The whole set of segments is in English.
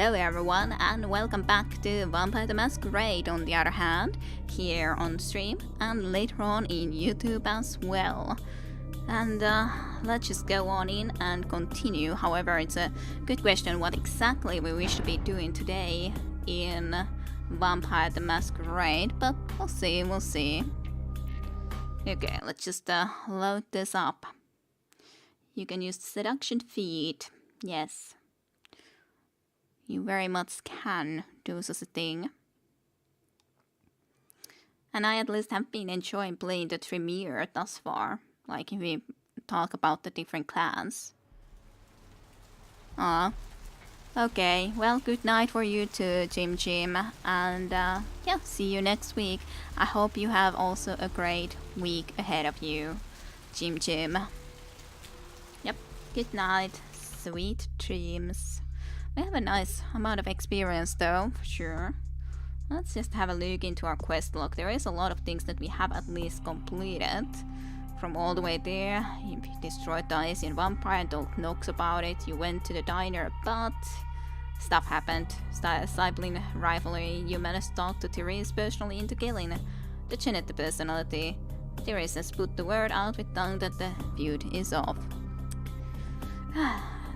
Hello everyone and welcome back to Vampire the Masquerade on the other hand, here on stream and later on in YouTube as well. And let's just go on in and continue. However, it's a good question what exactly we wish to be doing today in Vampire the Masquerade, but we'll see. Okay, let's just load this up. You can use the seduction feed, yes. You very much can do such a thing. And I at least have been enjoying playing the Tremere thus far. Like if we talk about the different clans. Okay, well, good night for you too, Jim. And yeah, see you next week. I hope you have also a great week ahead of you, Jim. Yep, good night, sweet dreams. We have a nice amount of experience though, for sure. Let's just have a look into our quest log. There is a lot of things that we have at least completed. From all the way there, you destroyed the Asian vampire and told Nox about it. You went to the diner, but stuff happened. Sibling rivalry. You managed to talk to Therese personally into killing the Janet personality. Therese has put the word out with tongue that the feud is off.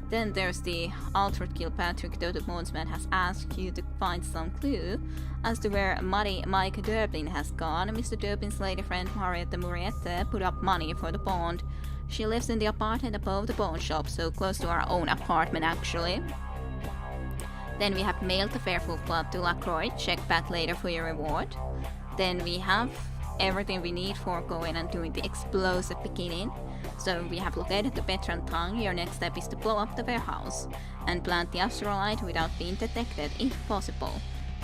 Then there's the altered Kilpatrick, though the Bondsman has asked you to find some clue as to where Muddy Mike Durbin has gone. Mr. Durbin's lady friend Marietta Muriette put up money for the bond. She lives in the apartment above the pawn shop, so close to our own apartment actually. Then we have mailed the Fairful Blood to LaCroix, check back later for your reward. Then we have everything we need for going and doing the explosive beginning. So we have located the veteran tongue. Your next step is to blow up the warehouse and plant the astrolite without being detected if possible.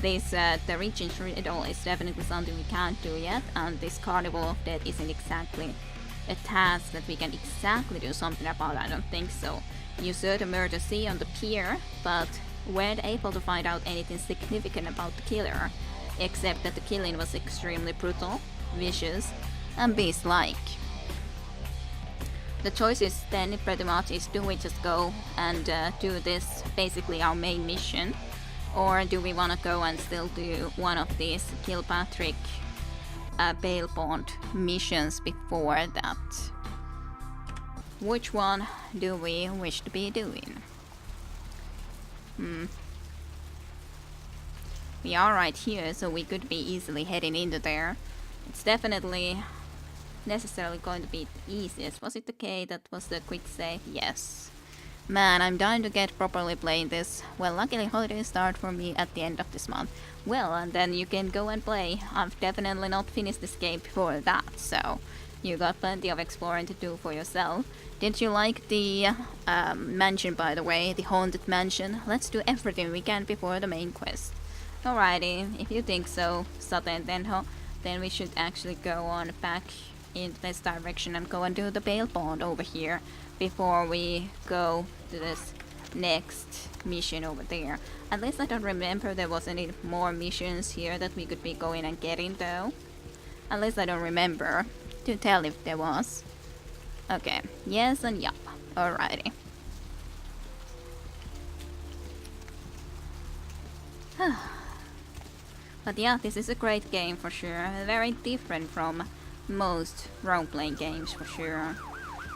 This the Regent's Riddle is definitely something we can't do yet, and this Carnival of Death isn't exactly a task that we can exactly do something about, I don't think so. You saw the murder scene on the pier, but weren't able to find out anything significant about the killer, except that the killing was extremely brutal, vicious, and beast-like. The choice is then pretty much is do we just go and do this, basically our main mission, or do we want to go and still do one of these Kilpatrick bail bond missions before that? Which one do we wish to be doing? We are right here, so we could be easily heading into there. It's definitely necessarily going to be the easiest. Was it the K that was the quick save? Yes. Man, I'm dying to get properly playing this. Well, luckily holidays start for me at the end of this month. Well, and then you can go and play. I've definitely not finished this game before that, so you got plenty of exploring to do for yourself. Did you like the mansion, by the way? The haunted mansion? Let's do everything we can before the main quest. Alrighty, if you think so, Sutton, then we should actually go on back in this direction and go and do the bail bond over here before we go to this next mission over there. At least I don't remember there was any more missions here that we could be going and getting though. At least I don't remember to tell if there was. Okay, yes and yup. Alrighty. But yeah, this is a great game for sure. Very different from most role-playing games for sure.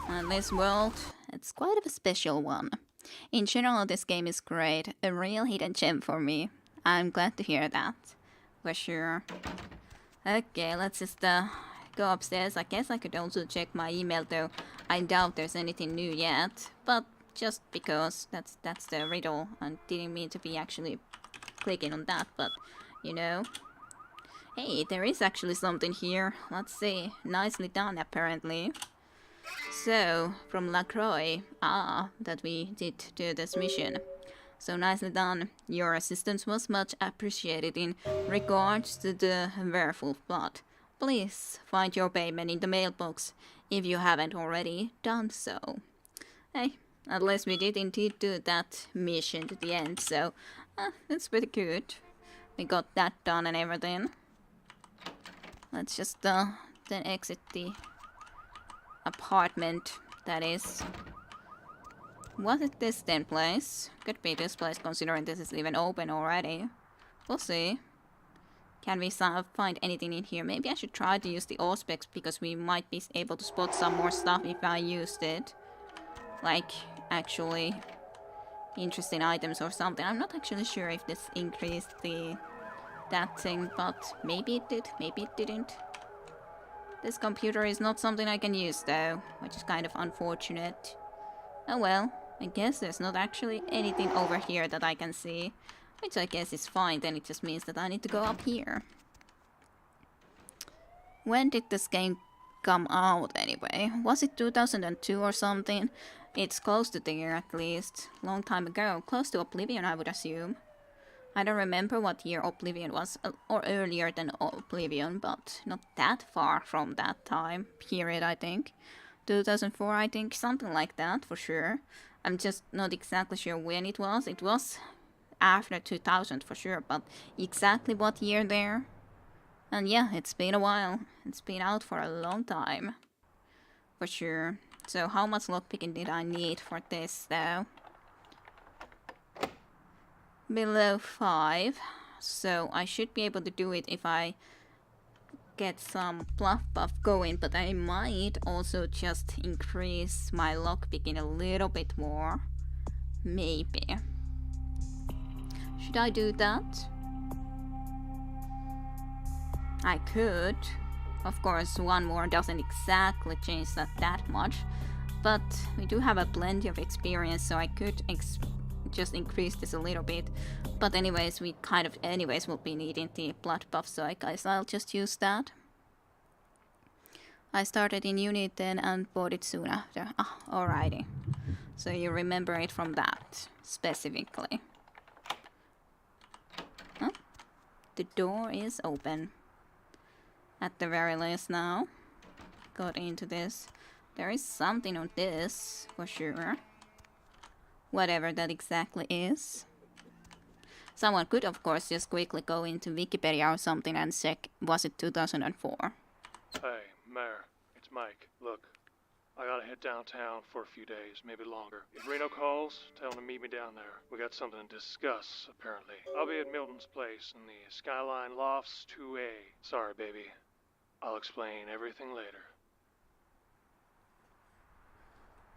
And this world, it's quite of a special one. In general, this game is great. A real hidden gem for me. I'm glad to hear that. For sure. Okay, let's just go upstairs. I guess I could also check my email though. I doubt there's anything new yet. But just because that's the riddle. I didn't mean to be actually clicking on that, but you know. Hey, there is actually something here. Let's see. Nicely done, apparently. So, from LaCroix. That we did do this mission. So nicely done. Your assistance was much appreciated in regards to the werewolf plot. Please find your payment in the mailbox if you haven't already done so. Hey, at least we did indeed do that mission to the end, so that's pretty good. We got that done and everything. Let's just then exit the apartment, that is. Was it this then place? Could be this place considering this is even open already. We'll see. Can we find anything in here? Maybe I should try to use the Auspex because we might be able to spot some more stuff if I used it. Like, actually interesting items or something. I'm not actually sure if this increased that thing, but maybe it did, maybe it didn't. This computer is not something I can use though, which is kind of unfortunate. Oh well, I guess there's not actually anything over here that I can see. Which I guess is fine, then it just means that I need to go up here. When did this game come out anyway? Was it 2002 or something? It's close to the year at least. Long time ago. Close to Oblivion, I would assume. I don't remember what year Oblivion was, or earlier than Oblivion, but not that far from that time period, I think. 2004, I think, something like that, for sure. I'm just not exactly sure when it was. It was after 2000 for sure, but exactly what year there? And yeah, it's been a while. It's been out for a long time. For sure. So how much lockpicking did I need for this though? Below 5. So I should be able to do it if I get some bluff buff going, but I might also just increase my lockpicking a little bit more. Maybe. Should I do that? I could. Of course, one more doesn't exactly change that much, but we do have a plenty of experience, so I could just increase this a little bit. But anyways, we kind of will be needing the blood buff, so I guess I'll just use that. I started in Unit then and bought it soon after. Ah, alrighty. So you remember it from that, specifically. Huh? The door is open. At the very least now. Got into this. There is something on this, for sure. Whatever that exactly is. Someone could, of course, just quickly go into Wikipedia or something and check, was it 2004? Hey, Mayor, it's Mike. Look, I gotta head downtown for a few days, maybe longer. If Reno calls, tell him to meet me down there. We got something to discuss, apparently. I'll be at Milton's place in the Skyline Lofts 2A. Sorry, baby. I'll explain everything later.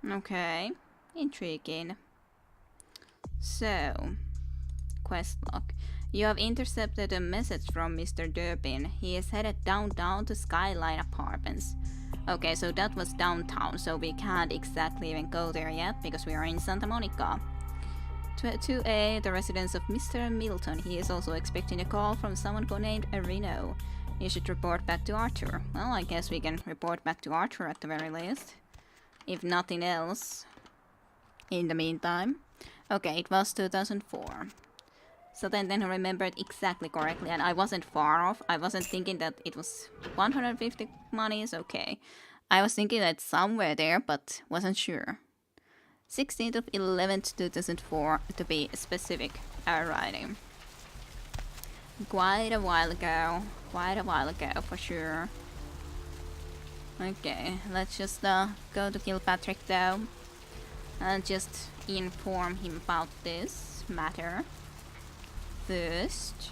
Okay. Intriguing. So, quest log. You have intercepted a message from Mr. Durbin. He is headed downtown to Skyline Apartments. Okay, so that was downtown, so we can't exactly even go there yet because we are in Santa Monica. 2A, the residence of Mr. Milton. He is also expecting a call from someone named Reno. You should report back to Arthur. Well, I guess we can report back to Arthur at the very least. If nothing else. In the meantime. Okay, it was 2004. So then I remembered exactly correctly, and I wasn't far off. I wasn't thinking that it was 150 monies, okay. I was thinking that somewhere there, but wasn't sure. 16th of 11th, 2004, to be specific. Alrighty. Quite a while ago. Quite a while ago, for sure. Okay, let's just go to Kilpatrick though. And just inform him about this matter. First.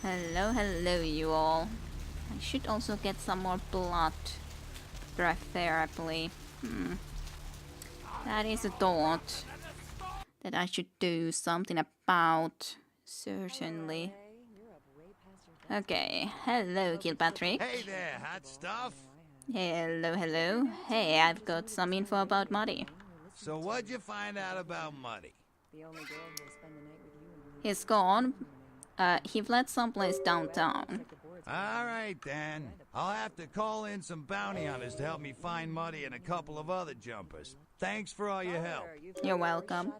Hello you all. I should also get some more blood, preferably. That is a thought that I should do something about, certainly. Okay, hello Kilpatrick. Hey there, hot stuff. Hello. Hey, I've got some info about Muddy. So what'd you find out about Muddy? He's gone. He fled someplace downtown. All right, then. I'll have to call in some bounty hunters to help me find Muddy and a couple of other jumpers. Thanks for all your help. You're welcome.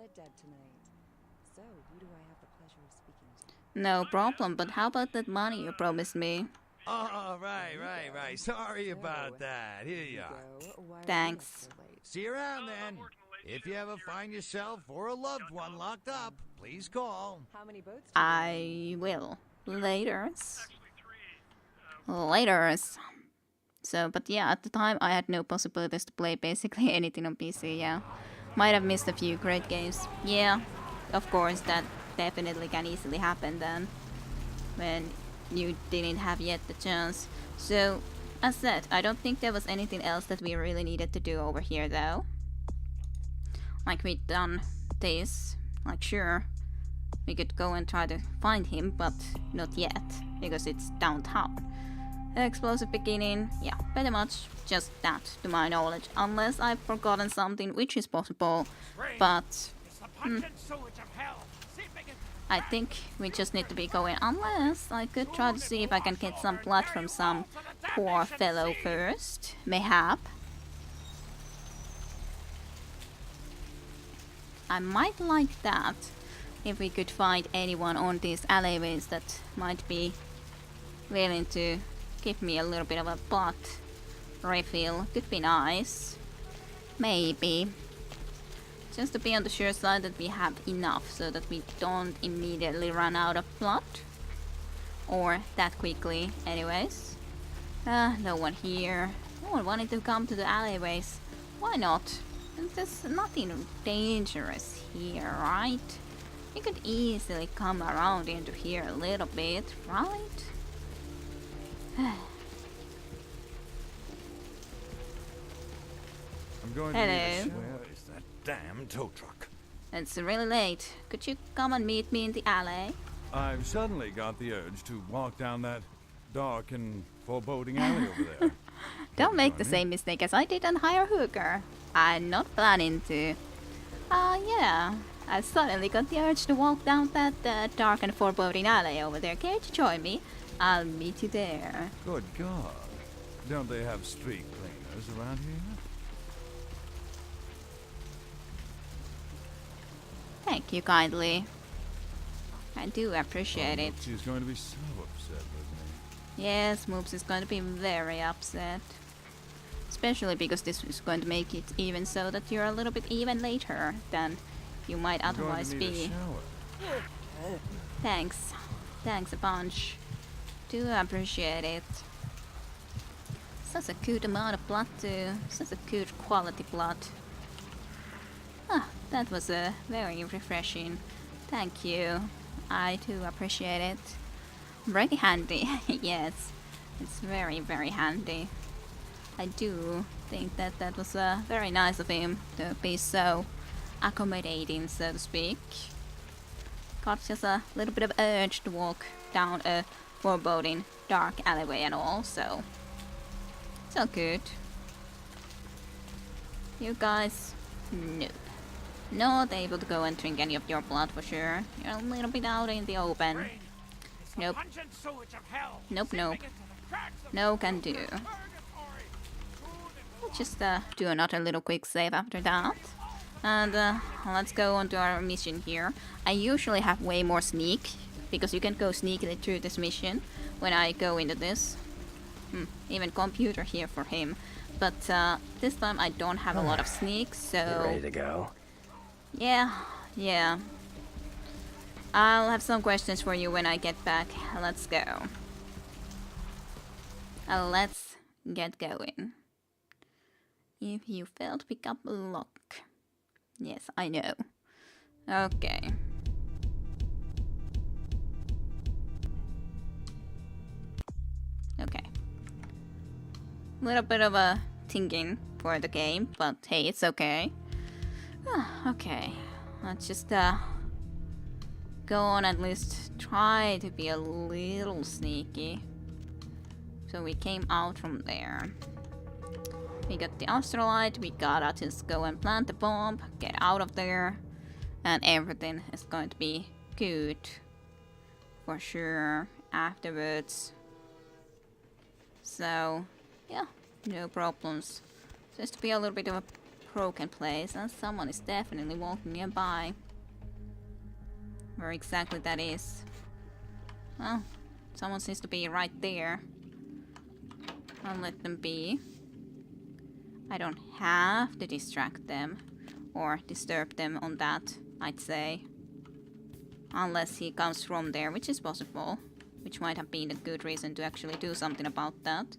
No problem, but how about that money you promised me? Oh, right. Sorry about that. Here you are. Thanks. See you around then. If you ever find yourself or a loved one locked up, please call. I will. Laters. So, but yeah, at the time I had no possibilities to play basically anything on PC, yeah. Might have missed a few great games. Yeah, of course, that definitely can easily happen then, when you didn't have yet the chance. So, as said, I don't think there was anything else that we really needed to do over here though. Like, we'd done this, like sure, we could go and try to find him, but not yet, because it's downtown. Explosive beginning, yeah, pretty much just that, to my knowledge, unless I've forgotten something, which is possible, but I think we just need to be going, unless I could try to see if I can get some blood from some poor fellow first, mayhap. I might like that, if we could find anyone on these alleyways that might be willing to give me a little bit of a blood refill. Could be nice. Maybe. Just to be on the sure side that we have enough so that we don't immediately run out of blood. Or that quickly, anyways. No one here. No one wanted to come to the alleyways. Why not? There's nothing dangerous here, right? You could easily come around into here a little bit, right? I'm going Hello. to need a Where is that damn tow truck? It's really late. Could you come and meet me in the alley? I've suddenly got the urge to walk down that dark and foreboding alley over there. Don't make the same mistake as I did and hire a hooker. I'm not planning to. Yeah. I suddenly got the urge to walk down that dark and foreboding alley over there. Care to join me? I'll meet you there. Good God. Don't they have street cleaners around here? Thank you kindly. I do appreciate it. She's going to be so upset with me. Yes, Moops is going to be very upset. Especially because this is going to make it even so that you're a little bit even later than you might otherwise be. Thanks. Thanks a bunch. Do appreciate it. Such a good amount of blood too. Such a good quality blood. Ah, that was very refreshing. Thank you. I do appreciate it. Very handy. Yes, it's very, very handy. I do think that that was very nice of him to be so accommodating, so to speak. Got just a little bit of urge to walk down a foreboding dark alleyway and all, so it's all good. You guys, nope. Not able to go and drink any of your blood for sure. You're a little bit out in the open. Nope. Nope, nope. No can do. Just do another little quick save after that. And let's go on to our mission here. I usually have way more sneak, because you can go sneakily through this mission when I go into this. Even computer here for him. But this time I don't have a lot of sneak, so... You ready to go? Yeah. I'll have some questions for you when I get back. Let's go. Let's get going. If you failed, pick up a lock. Yes, I know. Okay. Okay. Little bit of a thinking for the game, but hey, it's okay. Okay. Let's just go on, at least try to be a little sneaky. So we came out from there. We got the astrolite, we gotta just go and plant the bomb, get out of there, and everything is going to be good for sure afterwards. So, yeah, no problems. Just to be a little bit of a broken place, and someone is definitely walking nearby. Where exactly that is? Well, someone seems to be right there. I'll let them be. I don't have to distract them or disturb them on that, I'd say. Unless he comes from there, which is possible. Which might have been a good reason to actually do something about that.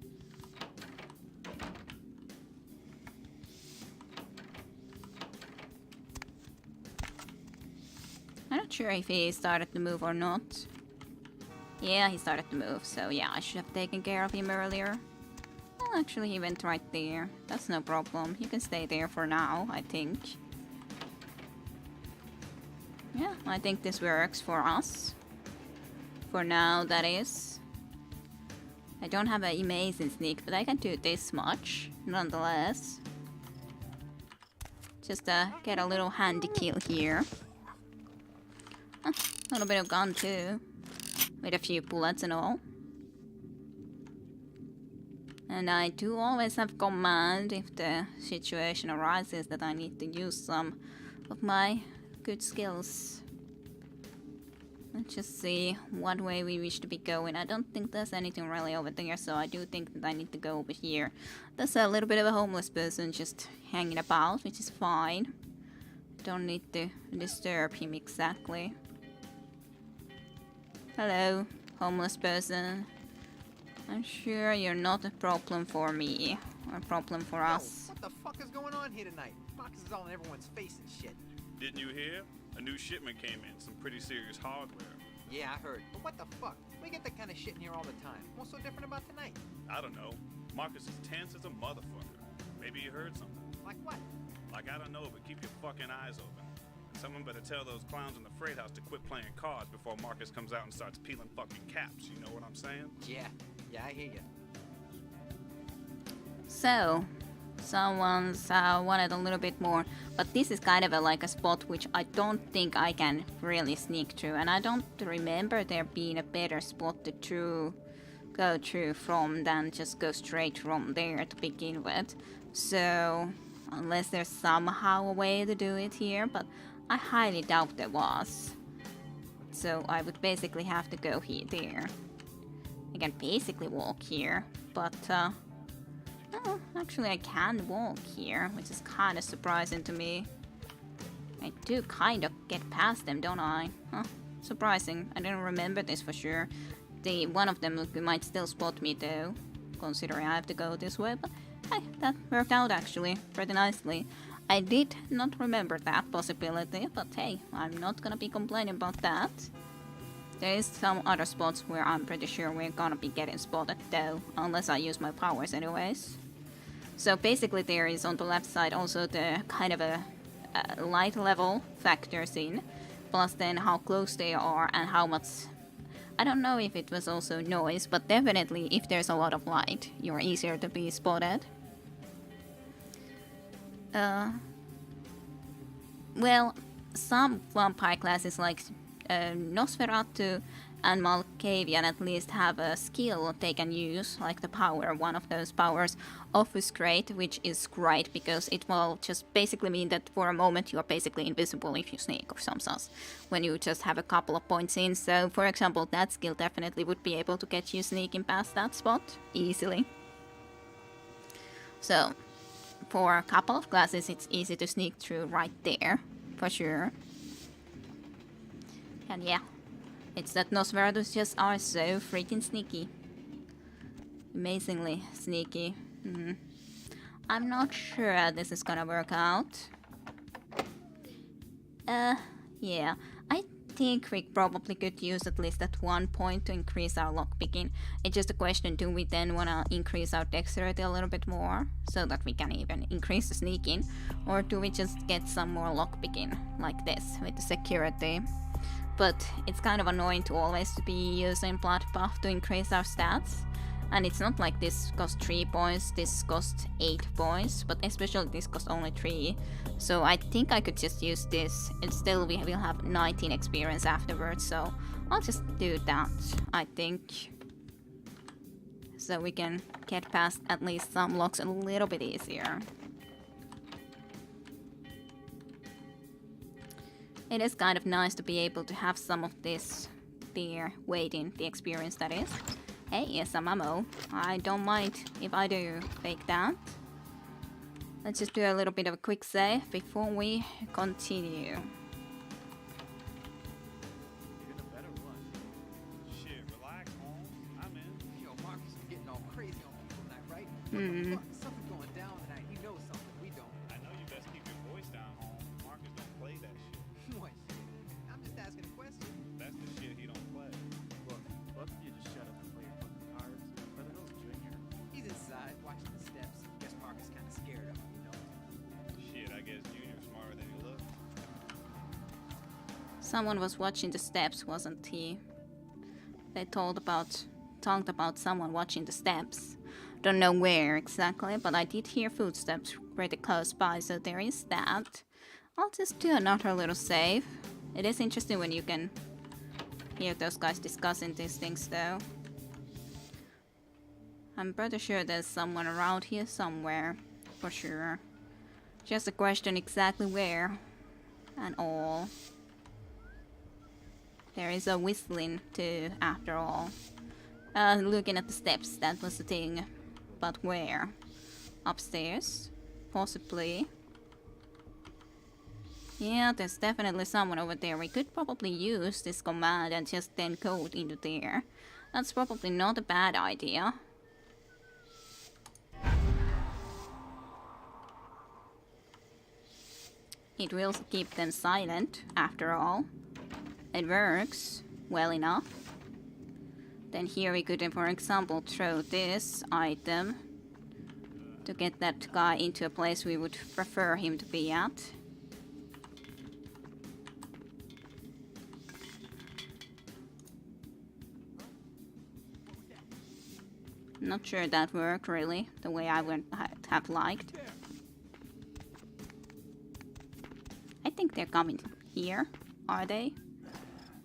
Not sure if he started to move or not. Yeah, he started to move, so yeah, I should have taken care of him earlier. Well, actually, he went right there. That's no problem. You can stay there for now, I think. Yeah, I think this works for us. For now, that is. I don't have an amazing sneak, but I can do this much, nonetheless. Just get a little handy kill here. A little bit of gun too, with a few bullets and all. And I do always have command if the situation arises that I need to use some of my good skills. Let's just see what way we wish to be going. I don't think there's anything really over there, so I do think that I need to go over here. There's a little bit of a homeless person just hanging about, which is fine. Don't need to disturb him exactly. Hello, homeless person. I'm sure you're not a problem for me, or a problem for us. What the fuck is going on here tonight? Marcus is all in everyone's face and shit. Didn't you hear? A new shipment came in, some pretty serious hardware. Yeah, I heard. But what the fuck? We get that kind of shit in here all the time. What's so different about tonight? I don't know. Marcus is tense as a motherfucker. Maybe you heard something. Like what? Like, I don't know, but keep your fucking eyes open. Someone better tell those clowns in the freight house to quit playing cards before Marcus comes out and starts peeling fucking caps. You know what I'm saying? Yeah, I hear you. So, someone's wanted a little bit more, but this is kind of like a spot which I don't think I can really sneak through, and I don't remember there being a better spot to go through from than just go straight from there to begin with. So, unless there's somehow a way to do it here, but I highly doubt there was. So I would basically have to go there. I can basically walk here, but oh, actually I can walk here, which is kind of surprising to me. I do kind of get past them, don't I? Huh, surprising. I didn't remember this for sure. One of them might still spot me though, considering I have to go this way, but hey, that worked out actually pretty nicely. I did not remember that possibility, but hey, I'm not gonna be complaining about that. There is some other spots where I'm pretty sure we're gonna be getting spotted though, unless I use my powers anyways. So basically there is on the left side also the kind of a light level factors in, plus then how close they are and how much... I don't know if it was also noise, but definitely if there's a lot of light, you're easier to be spotted. Well, some vampire classes like Nosferatu and Malkavian at least have a skill they can use, like the power, one of those powers, Obfuscate, which is great because it will just basically mean that for a moment you're basically invisible if you sneak or some such, when you just have a couple of points in. So, for example, that skill definitely would be able to get you sneaking past that spot easily. So, for a couple of classes, it's easy to sneak through right there, for sure. And yeah, it's that Nosferatus just are so freaking sneaky. Amazingly sneaky. I'm not sure this is gonna work out. Yeah, I think we probably could use at least at one point to increase our lockpicking. It's just a question, do we then wanna increase our dexterity a little bit more, so that we can even increase the sneaking, or do we just get some more lockpicking, like this, with the security? But it's kind of annoying to always be using blood buff to increase our stats. And it's not like this costs 3 points, this costs 8 points, but especially this costs only 3. So I think I could just use this, and still we will have 19 experience afterwards, so I'll just do that, I think. So we can get past at least some locks a little bit easier. It is kind of nice to be able to have some of this there waiting, the experience that is. Hey, some ammo. I don't mind if I do take that. Let's just do a little bit of a quick save before we continue. Even a better one. Shit, relax, Holmes. I'm in. Yo, Marcus is getting all crazy on people tonight, right? What the fuck? Something's going down tonight. He knows something we don't. I know you best keep your voice down, Holmes. Marcus don't play that shit. What? I'm just asking if Someone was watching the steps, wasn't he? They talked about someone watching the steps. Don't know where exactly, but I did hear footsteps pretty close by, so there is that. I'll just do another little save. It is interesting when you can hear those guys discussing these things, though. I'm pretty sure there's someone around here somewhere, for sure. Just a question exactly where and all. There is a whistling too, after all. Looking at the steps, that was the thing. But where? Upstairs? Possibly. Yeah, there's definitely someone over there. We could probably use this command and just then code into there. That's probably not a bad idea. It will keep them silent, after all. It works well enough. Then here we could, for example, throw this item to get that guy into a place we would prefer him to be at. Not sure that worked really, the way I would have liked. I think they're coming here, are they?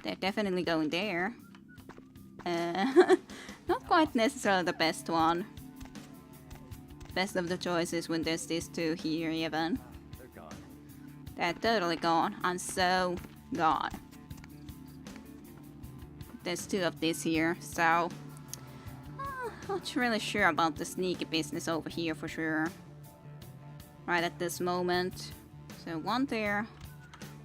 They're definitely going there. Not quite necessarily the best one. Best of the choices when there's these two here even. They're gone. They're totally gone. I'm so gone. There's two of these here, so... not really sure about the sneaky business over here for sure. Right at this moment. So one there.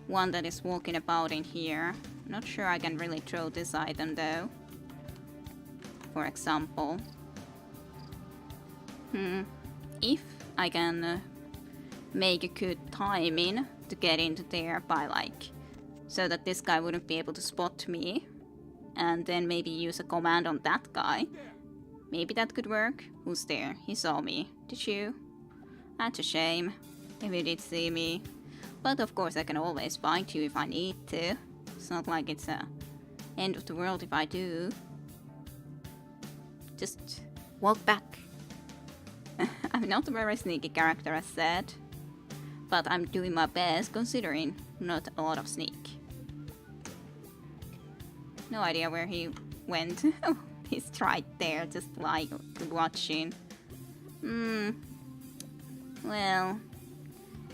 One that is walking about in here. Not sure I can really throw this item though. For example. If I can make a good timing to get into there by like... so that this guy wouldn't be able to spot me. And then maybe use a command on that guy. Maybe that could work. Who's there? He saw me. Did you? That's a shame. If you did see me. But of course I can always find you if I need to. It's not like it's a end of the world if I do. Just walk back. I'm not a very sneaky character as said. But I'm doing my best considering not a lot of sneak. No idea where he went. He's right there, just like watching. Well,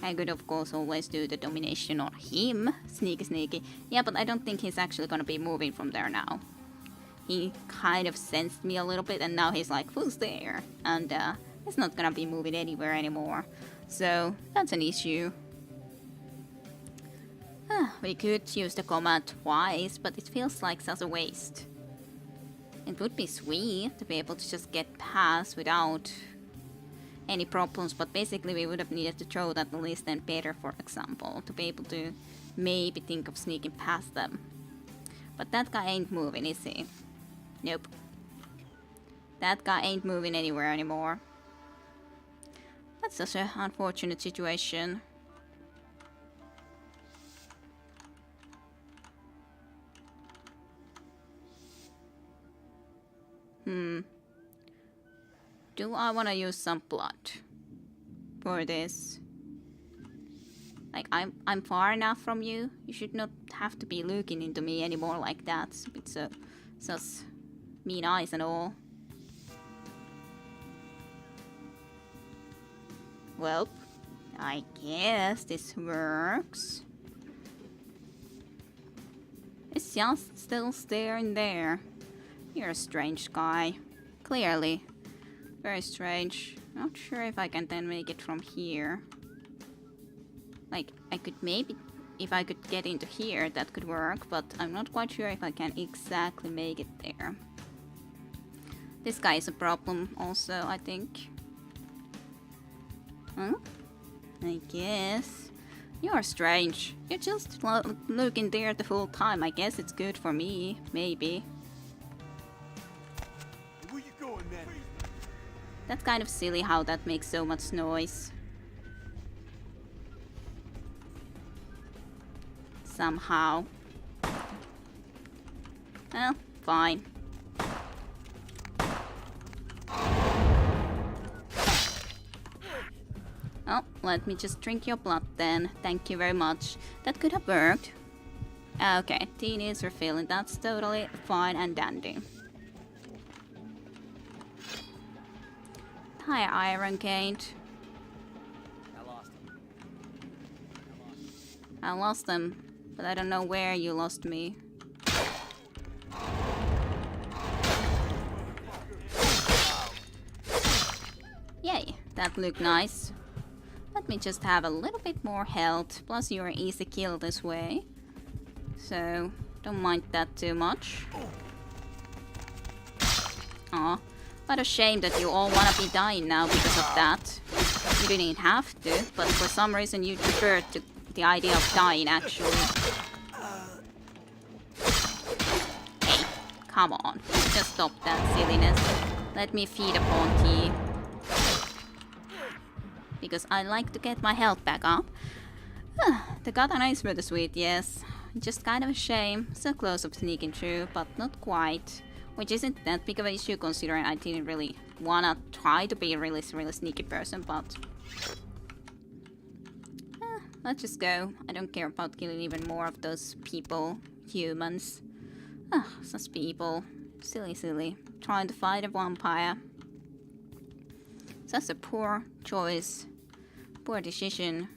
I could of course always do the domination on him. Sneaky, sneaky. Yeah, but I don't think he's actually gonna be moving from there now. He kind of sensed me a little bit, and now he's like, who's there? And he's not gonna be moving anywhere anymore. So that's an issue. We could use the command twice, but it feels like such a waste. It would be sweet to be able to just get past without any problems, but basically we would have needed to throw that at least then better, for example, to be able to maybe think of sneaking past them. But that guy ain't moving, is he? Nope. That guy ain't moving anywhere anymore. That's such an unfortunate situation. Do I want to use some blood for this? Like, I'm far enough from you. You should not have to be looking into me anymore like that. With such mean eyes and all. Well, I guess this works. It's just still staring there. You're a strange guy. Clearly. Very strange. Not sure if I can then make it from here. Like, I could maybe... if I could get into here, that could work. But I'm not quite sure if I can exactly make it there. This guy is a problem also, I think. Huh? I guess. You're strange. You're just looking there the whole time. I guess it's good for me. Maybe. Where you going, man? That's kind of silly how that makes so much noise. Somehow. Well, fine. Oh, let me just drink your blood then. Thank you very much. That could have worked. Okay, tea needs refilling. That's totally fine and dandy. Hi, Iron Gate. I lost them, but I don't know where you lost me. Yay, that looked nice. Let me just have a little bit more health, plus you're an easy kill this way. So, don't mind that too much. Aw, what a shame that you all wanna be dying now because of that. You didn't have to, but for some reason you preferred to the idea of dying actually. Hey, come on, just stop that silliness. Let me feed upon tea. Because I like to get my health back up. The katana is really sweet, yes. Just kind of a shame. So close of sneaking through, but not quite. Which isn't that big of an issue considering I didn't really wanna try to be a really sneaky person, but... let's just go. I don't care about killing even more of those people. Humans. Such people. Silly. Trying to fight a vampire. Such a poor choice. Poor decision.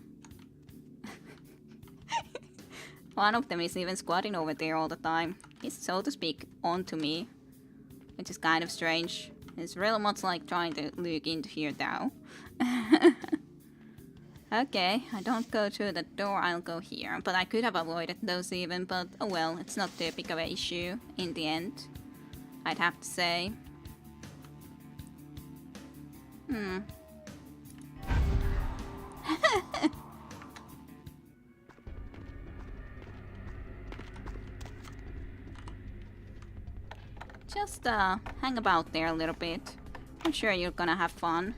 One of them is even squatting over there all the time. He's, so to speak, on to me. Which is kind of strange. It's really much like trying to look into here now. Okay, I don't go through the door, I'll go here. But I could have avoided those even, but oh well, it's not too big of an issue in the end. I'd have to say. Just hang about there a little bit. I'm sure you're gonna have fun.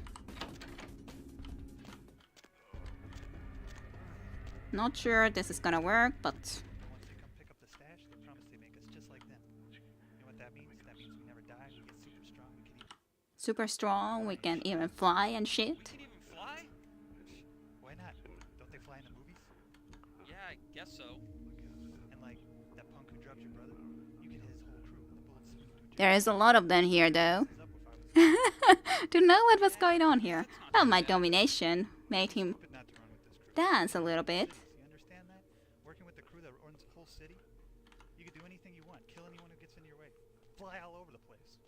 Not sure this is gonna work, but... Once they come pick up the stash, they promise they make us just like them. You know what that means? That means we never die, we get super strong, we can even... Super strong, we can even fly and shit. We can even fly? Why not? Don't they fly in the movies? Yeah, I guess so. And like, that punk who dropped your brother, you get his whole crew, the bullets. There is a lot of them here though. Up if I was To know what was going on here. Well, my domination made him stupid not to run with this crew. dance a little bit. You understand that? Working with the crew that runs the whole city, you can do anything you want, kill anyone who gets in your way, fly all over the place.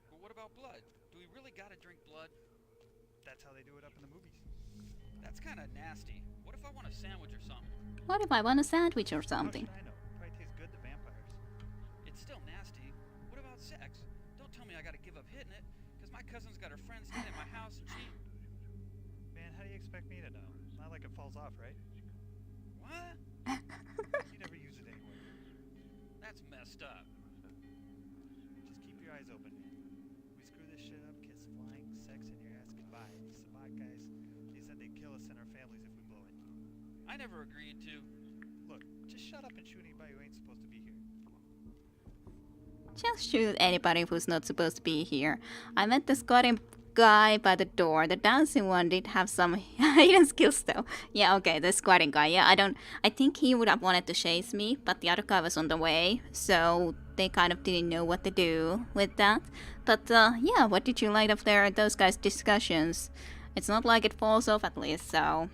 But what about blood? Do we really gotta drink blood? That's how they do it up in the movies. That's kind of nasty. What if I want a sandwich or something? What if I want a sandwich or How something? should I know? Probably tastes good to vampires. It's still nasty. What about sex? Don't tell me I gotta give up hitting it, because my cousin's got her friends staying at my house and she... Man, how do you expect me to know? Not like it falls off, right? What? You never use it anyway. That's messed up. Just keep your eyes open, man. We screw this shit up, kiss flying, sex, and your ass goodbye. These Sabat guys, they said they'd kill us and our families if we blow it. I never agreed to. Look, just shut up and shoot anybody who ain't supposed to be here. Just shoot anybody who's not supposed to be here. I met the squatting guy by the door. The dancing one did have some hidden skills though. Yeah, okay, the squatting guy. Yeah, I think he would have wanted to chase me, but the other guy was on the way, so they kind of didn't know what to do with that. But yeah, what did you like of those guys' discussions? It's not like it falls off at least, so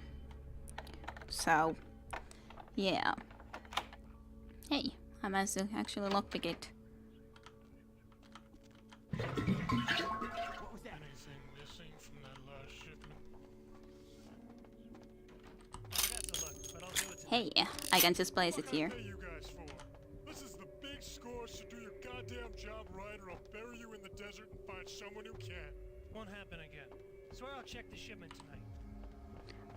yeah. Hey, I managed to actually lockpick it. What was that? Anything missing from that last shipment? I forgot to look, but I'll do it Hey, I can just place it here. What can I pay you guys for? This is the big score, so do your goddamn job right or I'll bury you in the desert and find someone who can. Won't happen again. Swear I'll check the shipment tonight.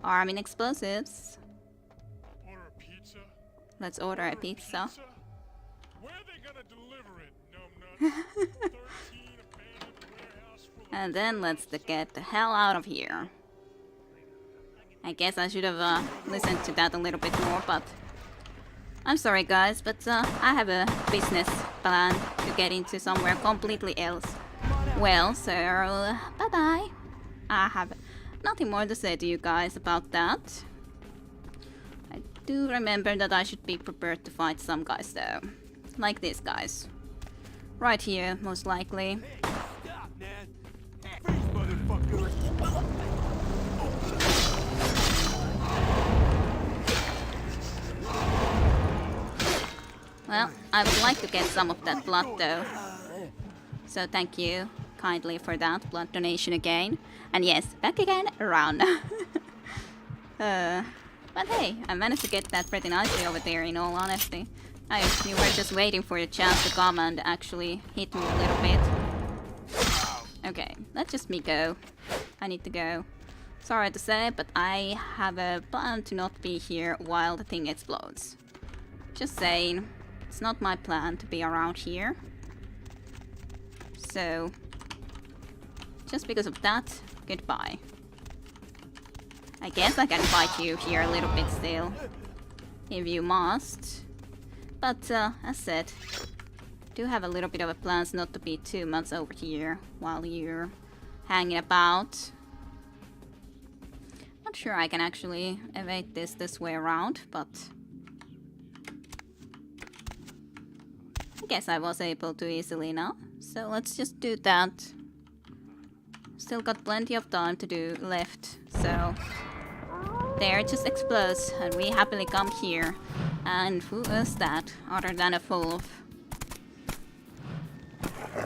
Arming explosives. Order a pizza? Let's order a pizza. Where are they gonna deliver it, numbnuts? 13 abandoned warehouse full of... And then let's get the hell out of here. I guess I should have listened to that a little bit more, but I'm sorry guys, but I have a business plan to get into somewhere completely else. Well, so bye-bye. I have nothing more to say to you guys about that. I do remember that I should be prepared to fight some guys though. Like these guys. Right here, most likely. Stop, man! Freeze, motherfucker! Well, I would like to get some of that blood though. So thank you kindly for that blood donation again. And yes, back again around. But hey, I managed to get that pretty nicely over there in all honesty. You were just waiting for your chance to come and actually hit me a little bit. Okay, let just me go. I need to go. Sorry to say, but I have a plan to not be here while the thing explodes. Just saying, it's not my plan to be around here. So, just because of that, goodbye. I guess I can fight you here a little bit still, if you must. But, as said, do have a little bit of a plans not to be too much over here while you're hanging about. Not sure I can actually evade this way around, but I guess I was able to easily now. So let's just do that. Still got plenty of time to do left, so there it just explodes and we happily come here. And who is that other than a wolf?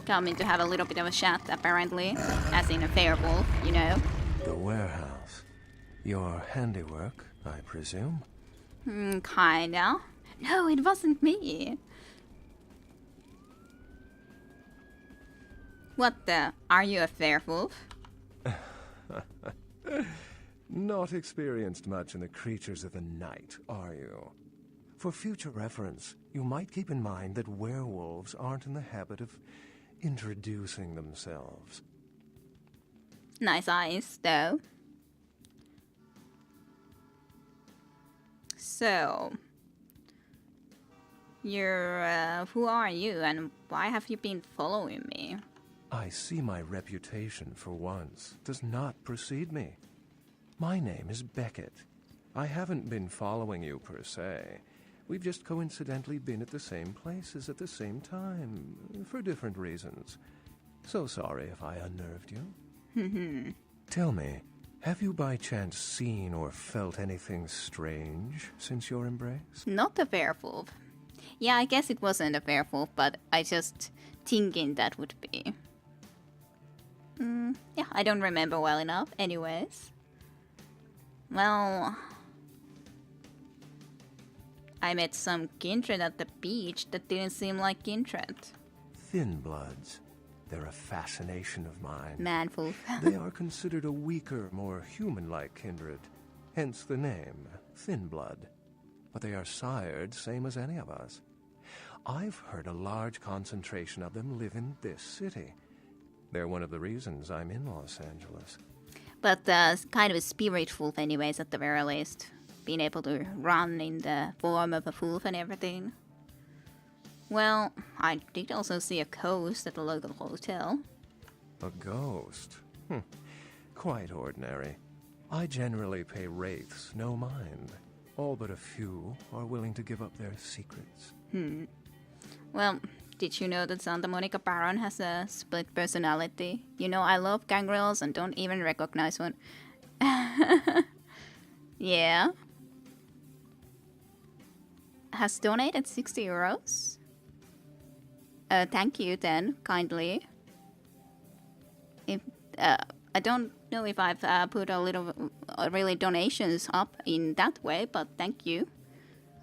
Coming to have a little bit of a chat apparently, as in a fair wolf, you know. The warehouse. Your handiwork, I presume? Kinda. No, it wasn't me. What the? Are you a werewolf? Not experienced much in the creatures of the night, are you? For future reference, you might keep in mind that werewolves aren't in the habit of introducing themselves. Nice eyes, though. So, who are you and why have you been following me? I see my reputation, for once, does not precede me. My name is Beckett. I haven't been following you per se. We've just coincidentally been at the same places at the same time, for different reasons. So sorry if I unnerved you. Tell me, have you by chance seen or felt anything strange since your embrace? Not a werewolf. Yeah, I guess it wasn't a werewolf, but I just thinking that would be. Yeah, I don't remember well enough. Anyways. Well, I met some kindred at the beach that didn't seem like kindred. Thin bloods. They're a fascination of mine. Manwolf. They are considered a weaker, more human-like kindred. Hence the name, Thin Blood. But they are sired same as any of us. I've heard a large concentration of them live in this city. They're one of the reasons I'm in Los Angeles. But kind of a spirit wolf anyways, at the very least. Being able to run in the form of a wolf and everything. Well, I did also see a ghost at the local hotel. A ghost? Quite ordinary. I generally pay wraiths no mind. All but a few are willing to give up their secrets. Well, did you know that Santa Monica Baron has a split personality? You know, I love gangrels and don't even recognize one. Yeah. Has donated 60 euros. Thank you then, kindly. If I don't know if I've put a little really donations up in that way, but thank you,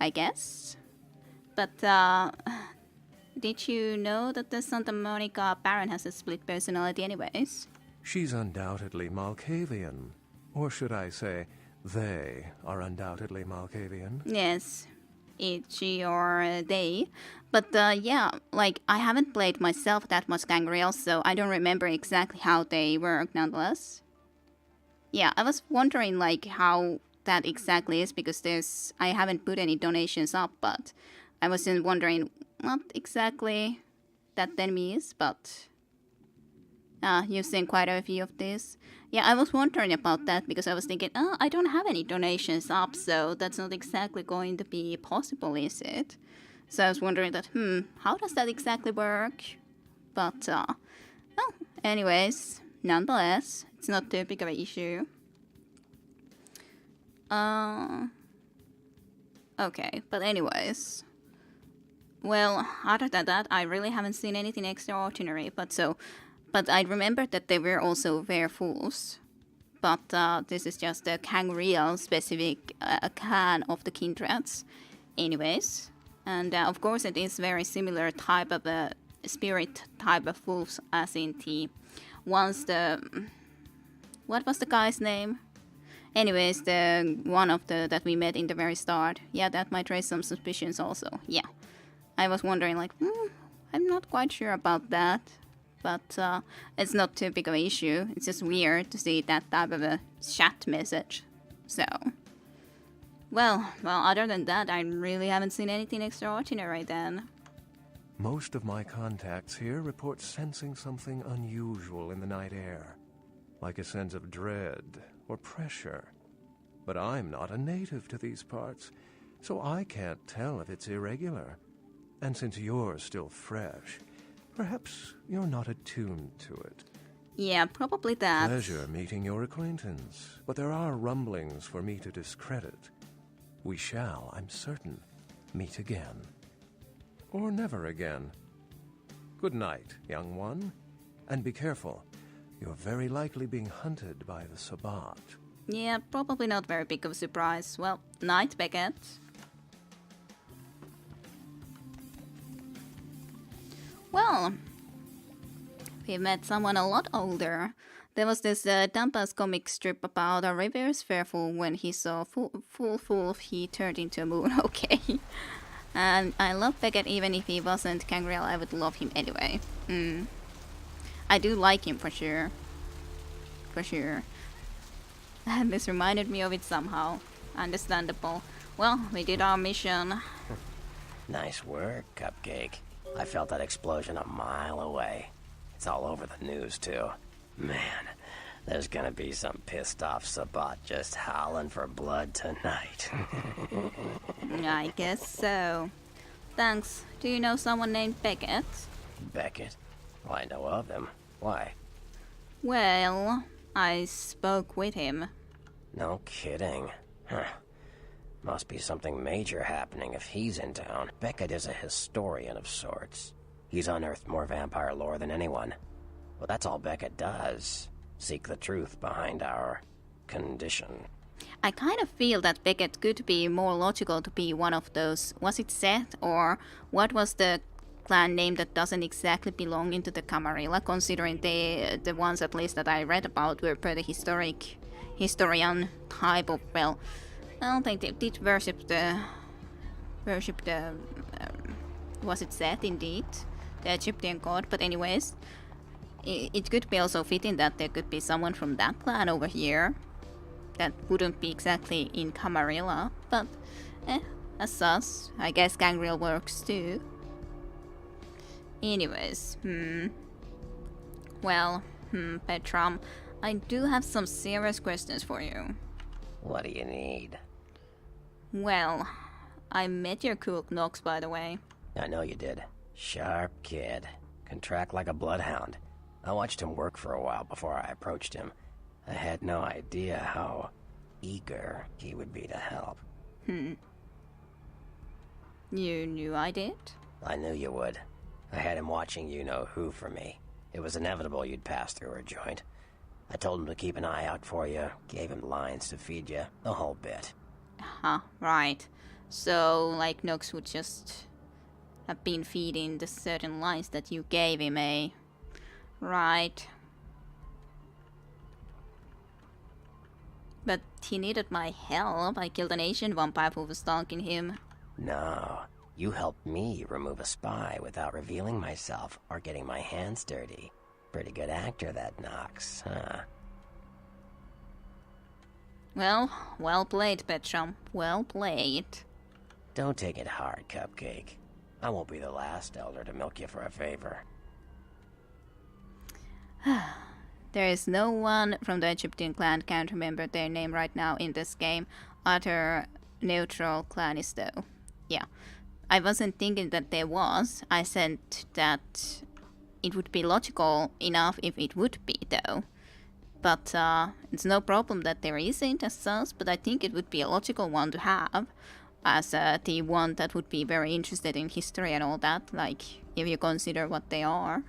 I guess. But did you know that the Santa Monica Baron has a split personality anyways? She's undoubtedly Malkavian. Or should I say, they are undoubtedly Malkavian. Yes, it's she or they. But yeah, like, I haven't played myself that much Gangrel, so I don't remember exactly how they work nonetheless. Yeah, I was wondering, like, how that exactly is, because I haven't put any donations up, but I was just wondering what exactly that then means, but you've seen quite a few of these. Yeah, I was wondering about that because I was thinking, oh, I don't have any donations up, so that's not exactly going to be possible, is it? So I was wondering that, how does that exactly work? But, well, anyways, nonetheless, it's not too big of an issue. Okay, but anyways. Well, other than that, I really haven't seen anything extraordinary, but I remembered that there were also werewolves. But this is just a Kangreal specific clan of the Kindrats. Anyways, and of course it is very similar type of a spirit type of wolves as in the ones what was the guy's name? Anyways, the one of the that we met in the very start. Yeah, that might raise some suspicions also. Yeah. I was wondering like, I'm not quite sure about that. But it's not too big of an issue. It's just weird to see that type of a chat message. So, well, other than that, I really haven't seen anything extraordinary then. Most of my contacts here report sensing something unusual in the night air, like a sense of dread or pressure. But I'm not a native to these parts, so I can't tell if it's irregular. And since you're still fresh, perhaps you're not attuned to it. Yeah, probably that. Pleasure meeting your acquaintance, but there are rumblings for me to discredit. We shall, I'm certain, meet again. Or never again. Good night, young one. And be careful. You're very likely being hunted by the Sabbat. Yeah, probably not very big of a surprise. Well, night, Beckett. Well, we met someone a lot older. There was this Dampas comic strip about a reverse werewolf when he saw full he turned into a moon. Okay. And I love Beckett even if he wasn't Kangreal, I would love him anyway. I do like him for sure. For sure. And this reminded me of it somehow. Understandable. Well, we did our mission. Nice work, Cupcake. I felt that explosion a mile away. It's all over the news, too. Man, there's gonna be some pissed off Sabbat just howling for blood tonight. I guess so. Thanks. Do you know someone named Beckett? Beckett? Well, I know of him. Why? Well, I spoke with him. No kidding. Huh. Must be something major happening if he's in town. Beckett is a historian of sorts. He's unearthed more vampire lore than anyone. Well, that's all Beckett does. Seek the truth behind our condition. I kind of feel that Beckett could be more logical to be one of those. Was it Seth or what was the clan name that doesn't exactly belong into the Camarilla, considering the ones at least that I read about were pretty historian type of, well, I don't think they did worship the was it Seth indeed, the Egyptian god, but anyways, it could be also fitting that there could be someone from that clan over here that wouldn't be exactly in Camarilla, but as sus, I guess Gangrel works too. Anyways, well, Petram, I do have some serious questions for you. What do you need? Well, I met your cook Nox, by the way. I know you did. Sharp kid. Can track like a bloodhound. I watched him work for a while before I approached him. I had no idea how eager he would be to help. You knew I did? I knew you would. I had him watching you-know-who for me. It was inevitable you'd pass through her joint. I told him to keep an eye out for you, gave him lines to feed you, the whole bit. Huh, right. So, like, Nox would just have been feeding the certain lines that you gave him, eh? Right. But he needed my help. I killed an Asian vampire who was stalking him. No, you helped me remove a spy without revealing myself or getting my hands dirty. Pretty good actor, that Nox, huh? Well played, Petram. Well played. Don't take it hard, Cupcake. I won't be the last elder to milk you for a favor. There is no one from the Egyptian clan, can't remember their name right now in this game. Other neutral clan is though. Yeah. I wasn't thinking that there was. I said that it would be logical enough if it would be though. But it's no problem that there isn't as such, but I think it would be a logical one to have. As the one that would be very interested in history and all that, like, if you consider what they are.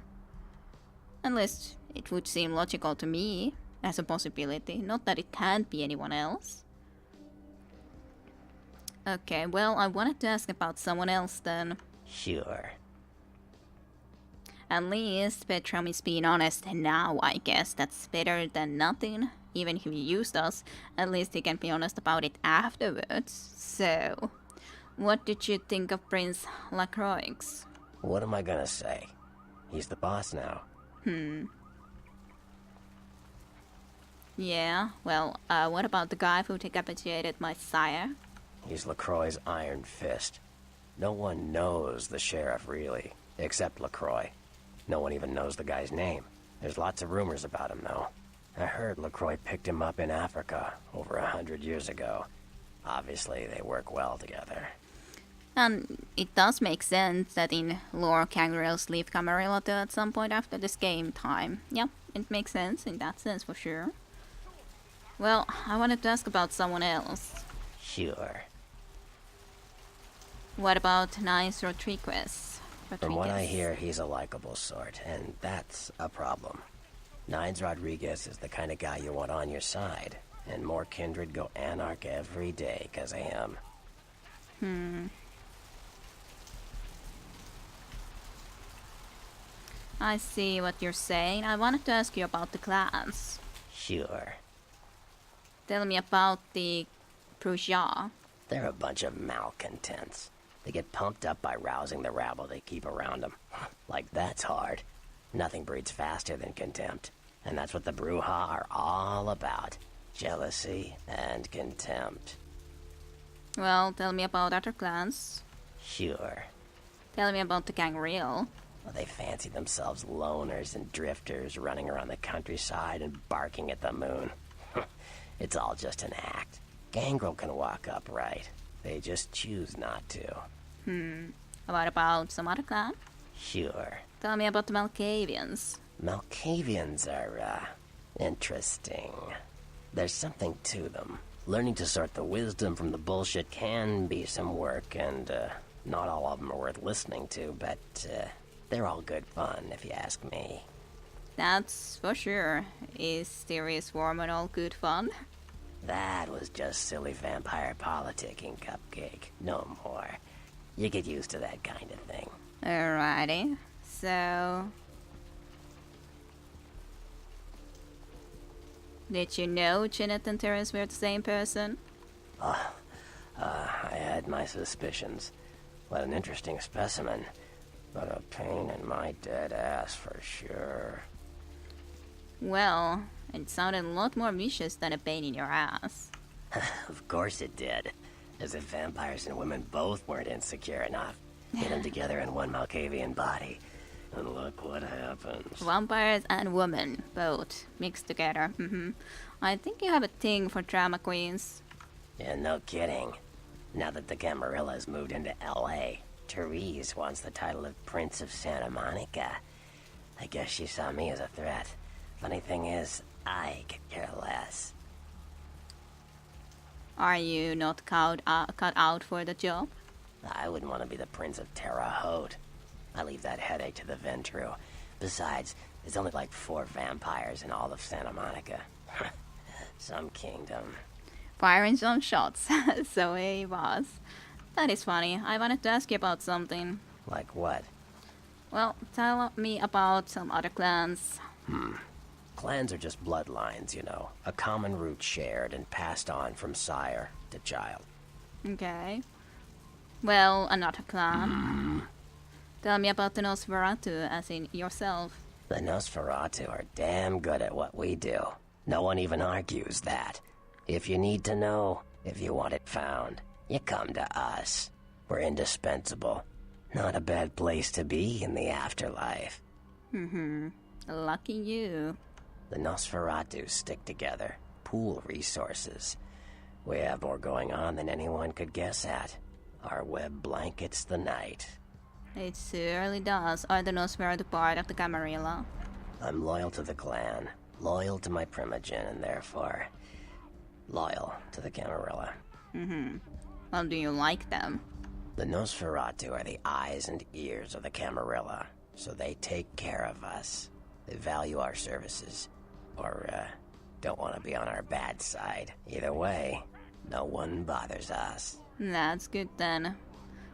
Unless it would seem logical to me as a possibility, not that it can't be anyone else. Okay, well, I wanted to ask about someone else then. Sure. At least Petram is being honest now, I guess. That's better than nothing. Even if he used us, at least he can be honest about it afterwards. So, what did you think of Prince Lacroix? What am I gonna say? He's the boss now. Yeah, well, what about the guy who decapitated my sire? He's LaCroix's iron fist. No one knows the sheriff, really, except LaCroix. No one even knows the guy's name. There's lots of rumors about him, though. I heard LaCroix picked him up in Africa over 100 years ago. Obviously, they work well together. And it does make sense that in lore Gangrel's leave Camarilla at some point after this game time. Yeah, it makes sense in that sense for sure. Well, I wanted to ask about someone else. Sure. What about Nice Rodriguez? From what I hear, he's a likable sort, and that's a problem. Nines Rodriguez is the kind of guy you want on your side, and more kindred go anarch every day because of him. I see what you're saying. I wanted to ask you about the clans. Sure. Tell me about the Bruja. They're a bunch of malcontents. They get pumped up by rousing the rabble they keep around them. Like, that's hard. Nothing breeds faster than contempt. And that's what the Bruja are all about. Jealousy and contempt. Well, tell me about other clans. Sure. Tell me about the Gangrel. Well, they fancy themselves loners and drifters running around the countryside and barking at the moon. It's all just an act. Gangrel can walk upright. They just choose not to. What about some other clan? Sure. Tell me about the Malkavians. Malkavians are, interesting. There's something to them. Learning to sort the wisdom from the bullshit can be some work, and, not all of them are worth listening to, but, they're all good fun, if you ask me. That's for sure. Is Serious Warman all good fun? That was just silly vampire politicking, Cupcake. No more. You get used to that kind of thing. Alrighty. So... did you know Janet and Terence were the same person? I had my suspicions. What an interesting specimen. But a pain in my dead ass for sure. Well, it sounded a lot more vicious than a pain in your ass. Of course it did. As if vampires and women both weren't insecure enough. Get them together in one Malkavian body. And look what happens. Vampires and women, both, mixed together. I think you have a thing for drama queens. Yeah, no kidding. Now that the Camarillas moved into L.A., Therese wants the title of Prince of Santa Monica. I guess she saw me as a threat. Funny thing is, I could care less. Are you not cut out for the job? I wouldn't want to be the Prince of Terre Haute. I leave that headache to the Ventru. Besides, there's only like 4 vampires in all of Santa Monica. Some kingdom. Firing some shots. So he was. That is funny. I wanted to ask you about something. Like what? Well, tell me about some other clans. Clans are just bloodlines, you know. A common root shared and passed on from sire to child. Okay. Well, another clan. Tell me about the Nosferatu, as in yourself. The Nosferatu are damn good at what we do. No one even argues that. If you need to know, if you want it found, you come to us. We're indispensable. Not a bad place to be in the afterlife. Lucky you. The Nosferatu stick together, pool resources. We have more going on than anyone could guess at. Our web blankets the night. It surely does. Are the Nosferatu part of the Camarilla? I'm loyal to the clan, loyal to my primogen, and therefore loyal to the Camarilla. Well, do you like them? The Nosferatu are the eyes and ears of the Camarilla, so they take care of us. They value our services, or don't want to be on our bad side. Either way, no one bothers us. That's good then.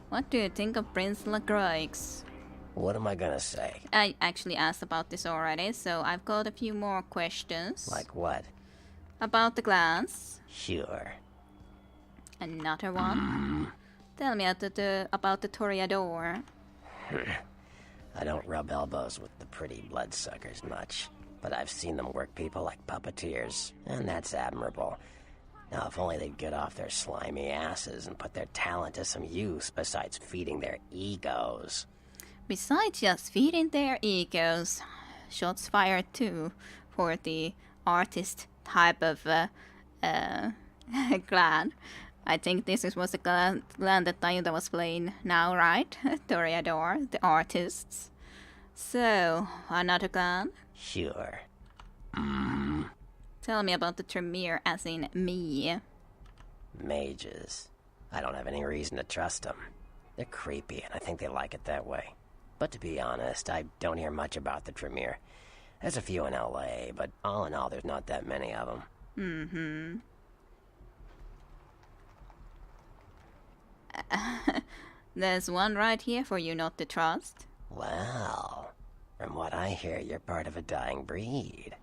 What do you think of Prince LaCroix? What am I gonna say? I actually asked about this already, so I've got a few more questions. Like what? About the clans. Sure. Another one. Tell me about the Toreador. I don't rub elbows with the pretty bloodsuckers much, but I've seen them work people like puppeteers, and that's admirable. Now, if only they'd get off their slimy asses and put their talent to some use besides feeding their egos. Besides just feeding their egos, shots fired too for the artist type of clan. I think this was the clan that Tayuda was playing now, right? Toreador, the artists. So, another clan? Sure. Tell me about the Tremere, as in me. Mages. I don't have any reason to trust them. They're creepy, and I think they like it that way. But to be honest, I don't hear much about the Tremere. There's a few in LA, but all in all, there's not that many of them. There's one right here for you not to trust. Well, from what I hear, you're part of a dying breed.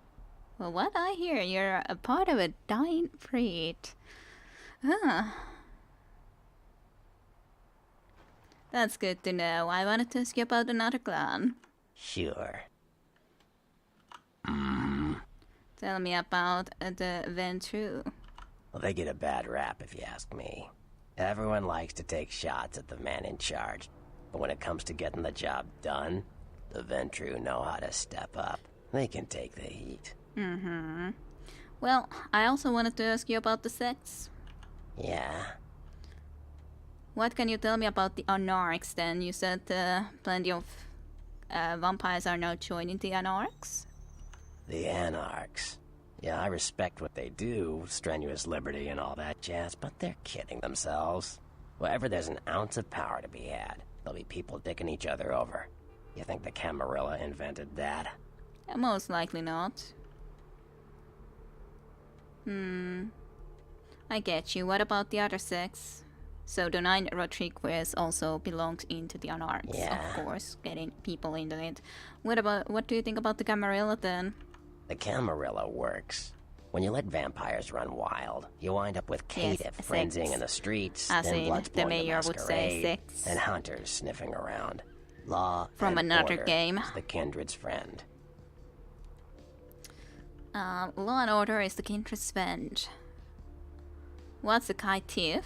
Well, what I hear, you're a part of a dying breed. That's good to know. I wanted to ask you about another clan. Sure. Tell me about the Ventru. Well, they get a bad rap if you ask me. Everyone likes to take shots at the man in charge, but when it comes to getting the job done, the Ventru know how to step up. They can take the heat. Well, I also wanted to ask you about the sects. Yeah? What can you tell me about the Anarchs then? You said plenty of vampires are now joining the Anarchs? The Anarchs. Yeah, I respect what they do, strenuous liberty and all that jazz, but they're kidding themselves. Wherever there's an ounce of power to be had, there'll be people dicking each other over. You think the Camarilla invented that? Most likely not. I get you. What about the other sects? So the Nine Rodriguez also belongs into the Anarchs, Yeah. of course, getting people into it. What do you think about the Camarilla then? The Camarilla works. When you let vampires run wild, you wind up with Yes, caitiff sex. frenzying in the streets, As then in, Bloodsborne the mayor would say Masquerade, sex. and hunters sniffing around. Law From and another order game. is the kindred's friend. Law and Order is the kindred's friend. What's a caitiff?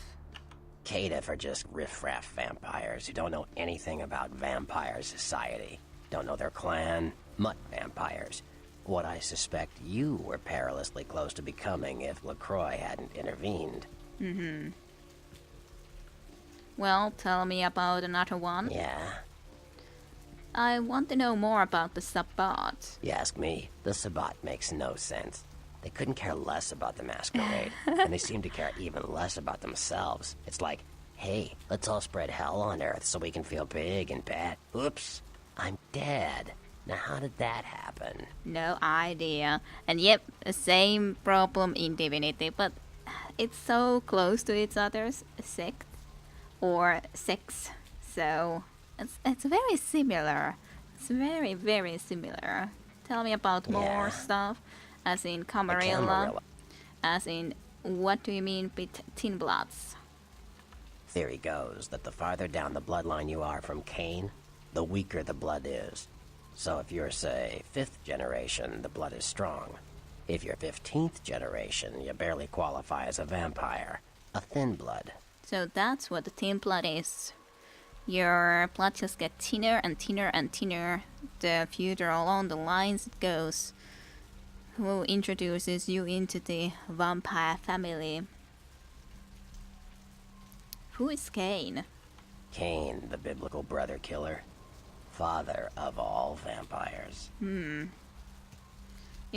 Caitiff are just riffraff vampires who don't know anything about vampire society. Don't know their clan. Mutt vampires. What I suspect you were perilously close to becoming if LaCroix hadn't intervened. Well, tell me about another one. Yeah? I want to know more about the Sabbat. You ask me, the Sabbat makes no sense. They couldn't care less about the Masquerade, and they seem to care even less about themselves. It's like, hey, let's all spread hell on Earth so we can feel big and bad. Oops, I'm dead. Now how did that happen? No idea. And yep, the same problem in Divinity, but it's so close to each other's sect or sex. So it's very similar. It's very, very similar. Tell me about more Yeah. stuff, as in The Camarilla, Camarilla. as in what do you mean with Tin Bloods? Theory goes that the farther down the bloodline you are from Cain, the weaker the blood is. So if you're, say, 5th generation, the blood is strong. If you're 15th generation, you barely qualify as a vampire. A thin blood. So that's what the Tin Blood is. your plot just gets thinner and thinner and thinner the further along the lines it goes. Who introduces you into the vampire family? Who is Cain? Cain, the biblical brother killer. Father of all vampires. You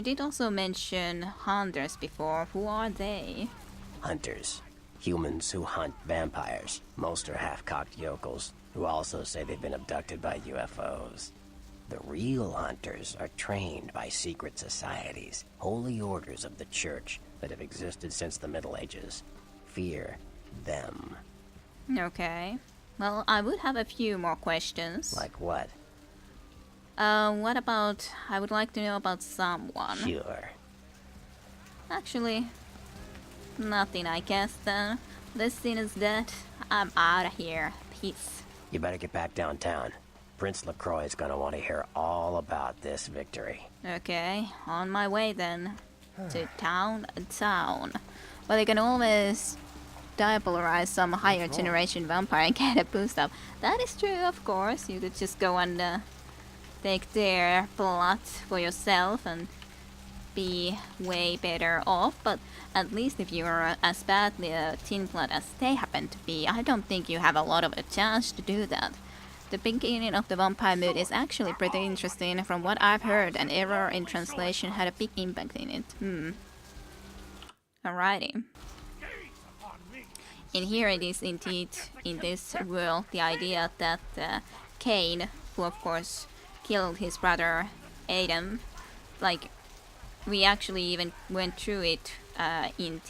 did also mention hunters before. Who are they? Hunters. Humans who hunt vampires. Most are half-cocked yokels, who also say they've been abducted by UFOs. The real hunters are trained by secret societies, holy orders of the church that have existed since the Middle Ages. Fear them. Okay. Well, I would have a few more questions. Like what? What about... I would like to know about someone. Sure. Actually, nothing, I guess, then. This scene is dead. I'm out of here. Peace. You better get back downtown. Prince LaCroix is gonna want to hear all about this victory. Okay, on my way then. To town. Well, you can always depolarize some higher generation vampire and get a boost up. That is true, of course. You could just go and take their blood for yourself and be way better off. But at least if you're as badly a teen blood as they happen to be, I don't think you have a lot of a chance to do that. The beginning of the vampire mood is actually pretty interesting. From what I've heard, an error in translation had a big impact in it. Alrighty. And here it is indeed, in this world, the idea that Cain, who of course killed his brother Adam, like, we actually even went through it in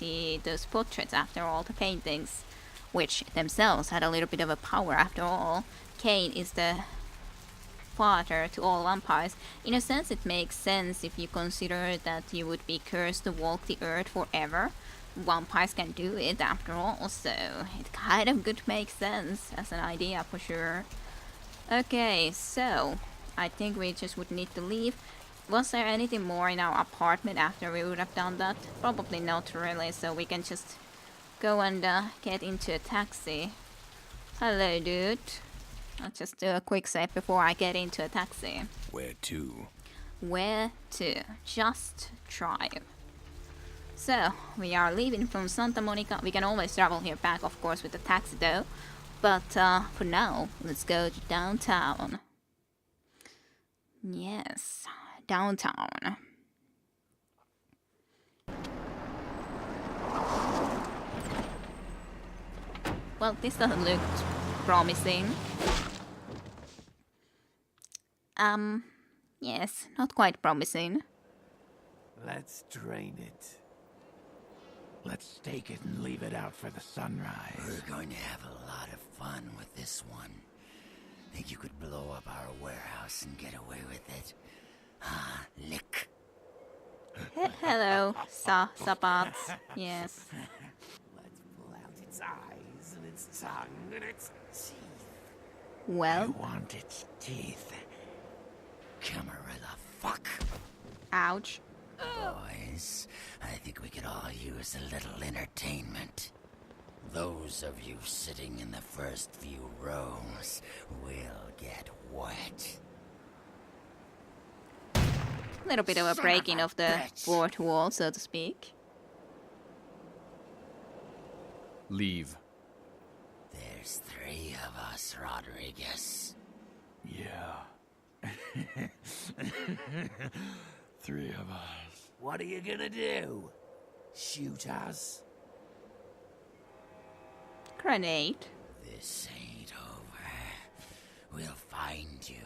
those portraits after all, the paintings, which themselves had a little bit of a power after all. Cain is the father to all vampires. In a sense, it makes sense if you consider that you would be cursed to walk the earth forever. Vampires can do it after all, so it kind of could make sense as an idea for sure. Okay, so I think we just would need to leave. Was there anything more in our apartment after we would have done that? Probably not really, so we can just go and get into a taxi. Hello, dude. I'll just do a quick save before I get into a taxi. Where to? Where to? Just drive. So, we are leaving from Santa Monica. We can always travel here back, of course, with the taxi though. But for now, let's go to downtown. Yes, downtown. Well, this doesn't look promising. Yes, not quite promising. Let's drain it. Let's take it and leave it out for the sunrise. We're going to have a lot of fun with this one. Think you could blow up our warehouse and get away with it? Ah, lick. Hello, Sabat. Yes. Let's pull out its eyes and its tongue and its teeth. Well. I want its teeth. Camarilla, fuck. Ouch. Boys, I think we could all use a little entertainment. Those of you sitting in the first few rows will get wet. A little bit of a breaking of the fourth wall, so to speak. Leave. There's 3 of us, Rodriguez. Yeah. 3 of us. What are you gonna do? Shoot us? Grenade. This ain't over. We'll find you.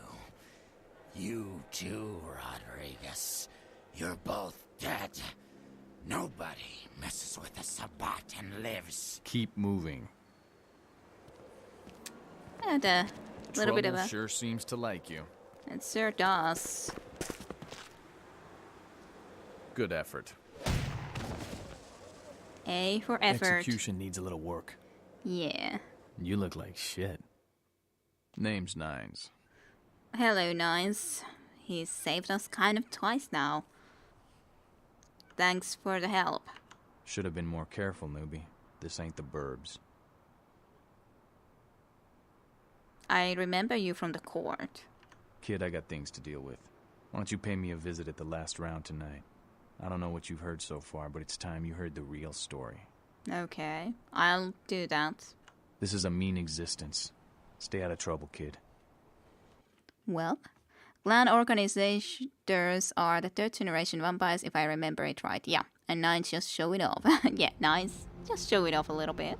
You too, Rodriguez. You're both dead. Nobody messes with a Sabat and lives. Keep moving. And a little bit of a... sure seems to like you. It sure does. Good effort. A for effort. Execution needs a little work. Yeah. You look like shit. Name's Nines. Hello, Nines. He's saved us kind of twice now. Thanks for the help. Should have been more careful, newbie. This ain't the burbs. I remember you from the court. Kid, I got things to deal with. Why don't you pay me a visit at the last round tonight? I don't know what you've heard so far, but it's time you heard the real story. Okay, I'll do that. This is a mean existence. Stay out of trouble, kid. Well, clan organizers are the third generation vampires, if I remember it right. Yeah, and Nines just show it off. Yeah, Nines just show it off a little bit.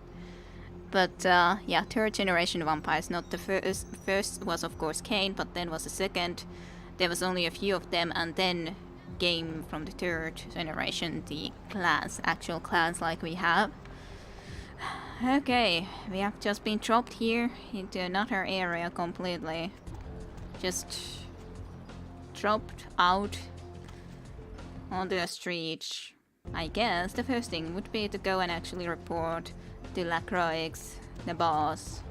But yeah, third generation vampires, not the first. First was of course Kane, but then was the second. There was only a few of them, and then came from the third generation the clans, actual clans like we have. Okay, we have just been dropped here into another area completely. Just dropped out on the street. I guess the first thing would be to go and actually report to Lacroix, the boss.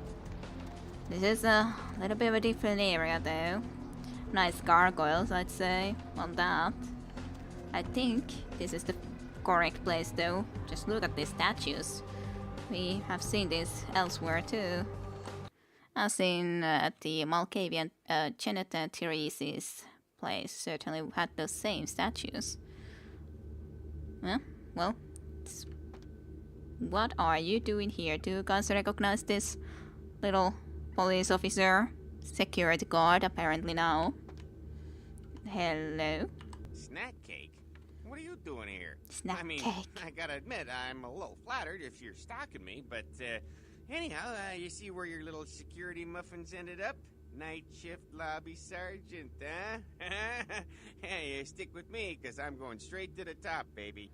This is a little bit of a different area though. Nice gargoyles, I'd say, on that. I think this is the correct place though. Just look at these statues. We have seen this elsewhere too. As in the Malkavian Geneta Therese's place certainly had those same statues. Yeah, well, what are you doing here? Do you guys recognize this little police officer? Security guard, apparently now. Hello? Snack cake? What are you doing here? Snack I mean, cake. I gotta admit, I'm a little flattered if you're stalking me, but anyhow, you see where your little security muffins ended up? Night shift lobby sergeant, huh? Hey, stick with me, because I'm going straight to the top, baby.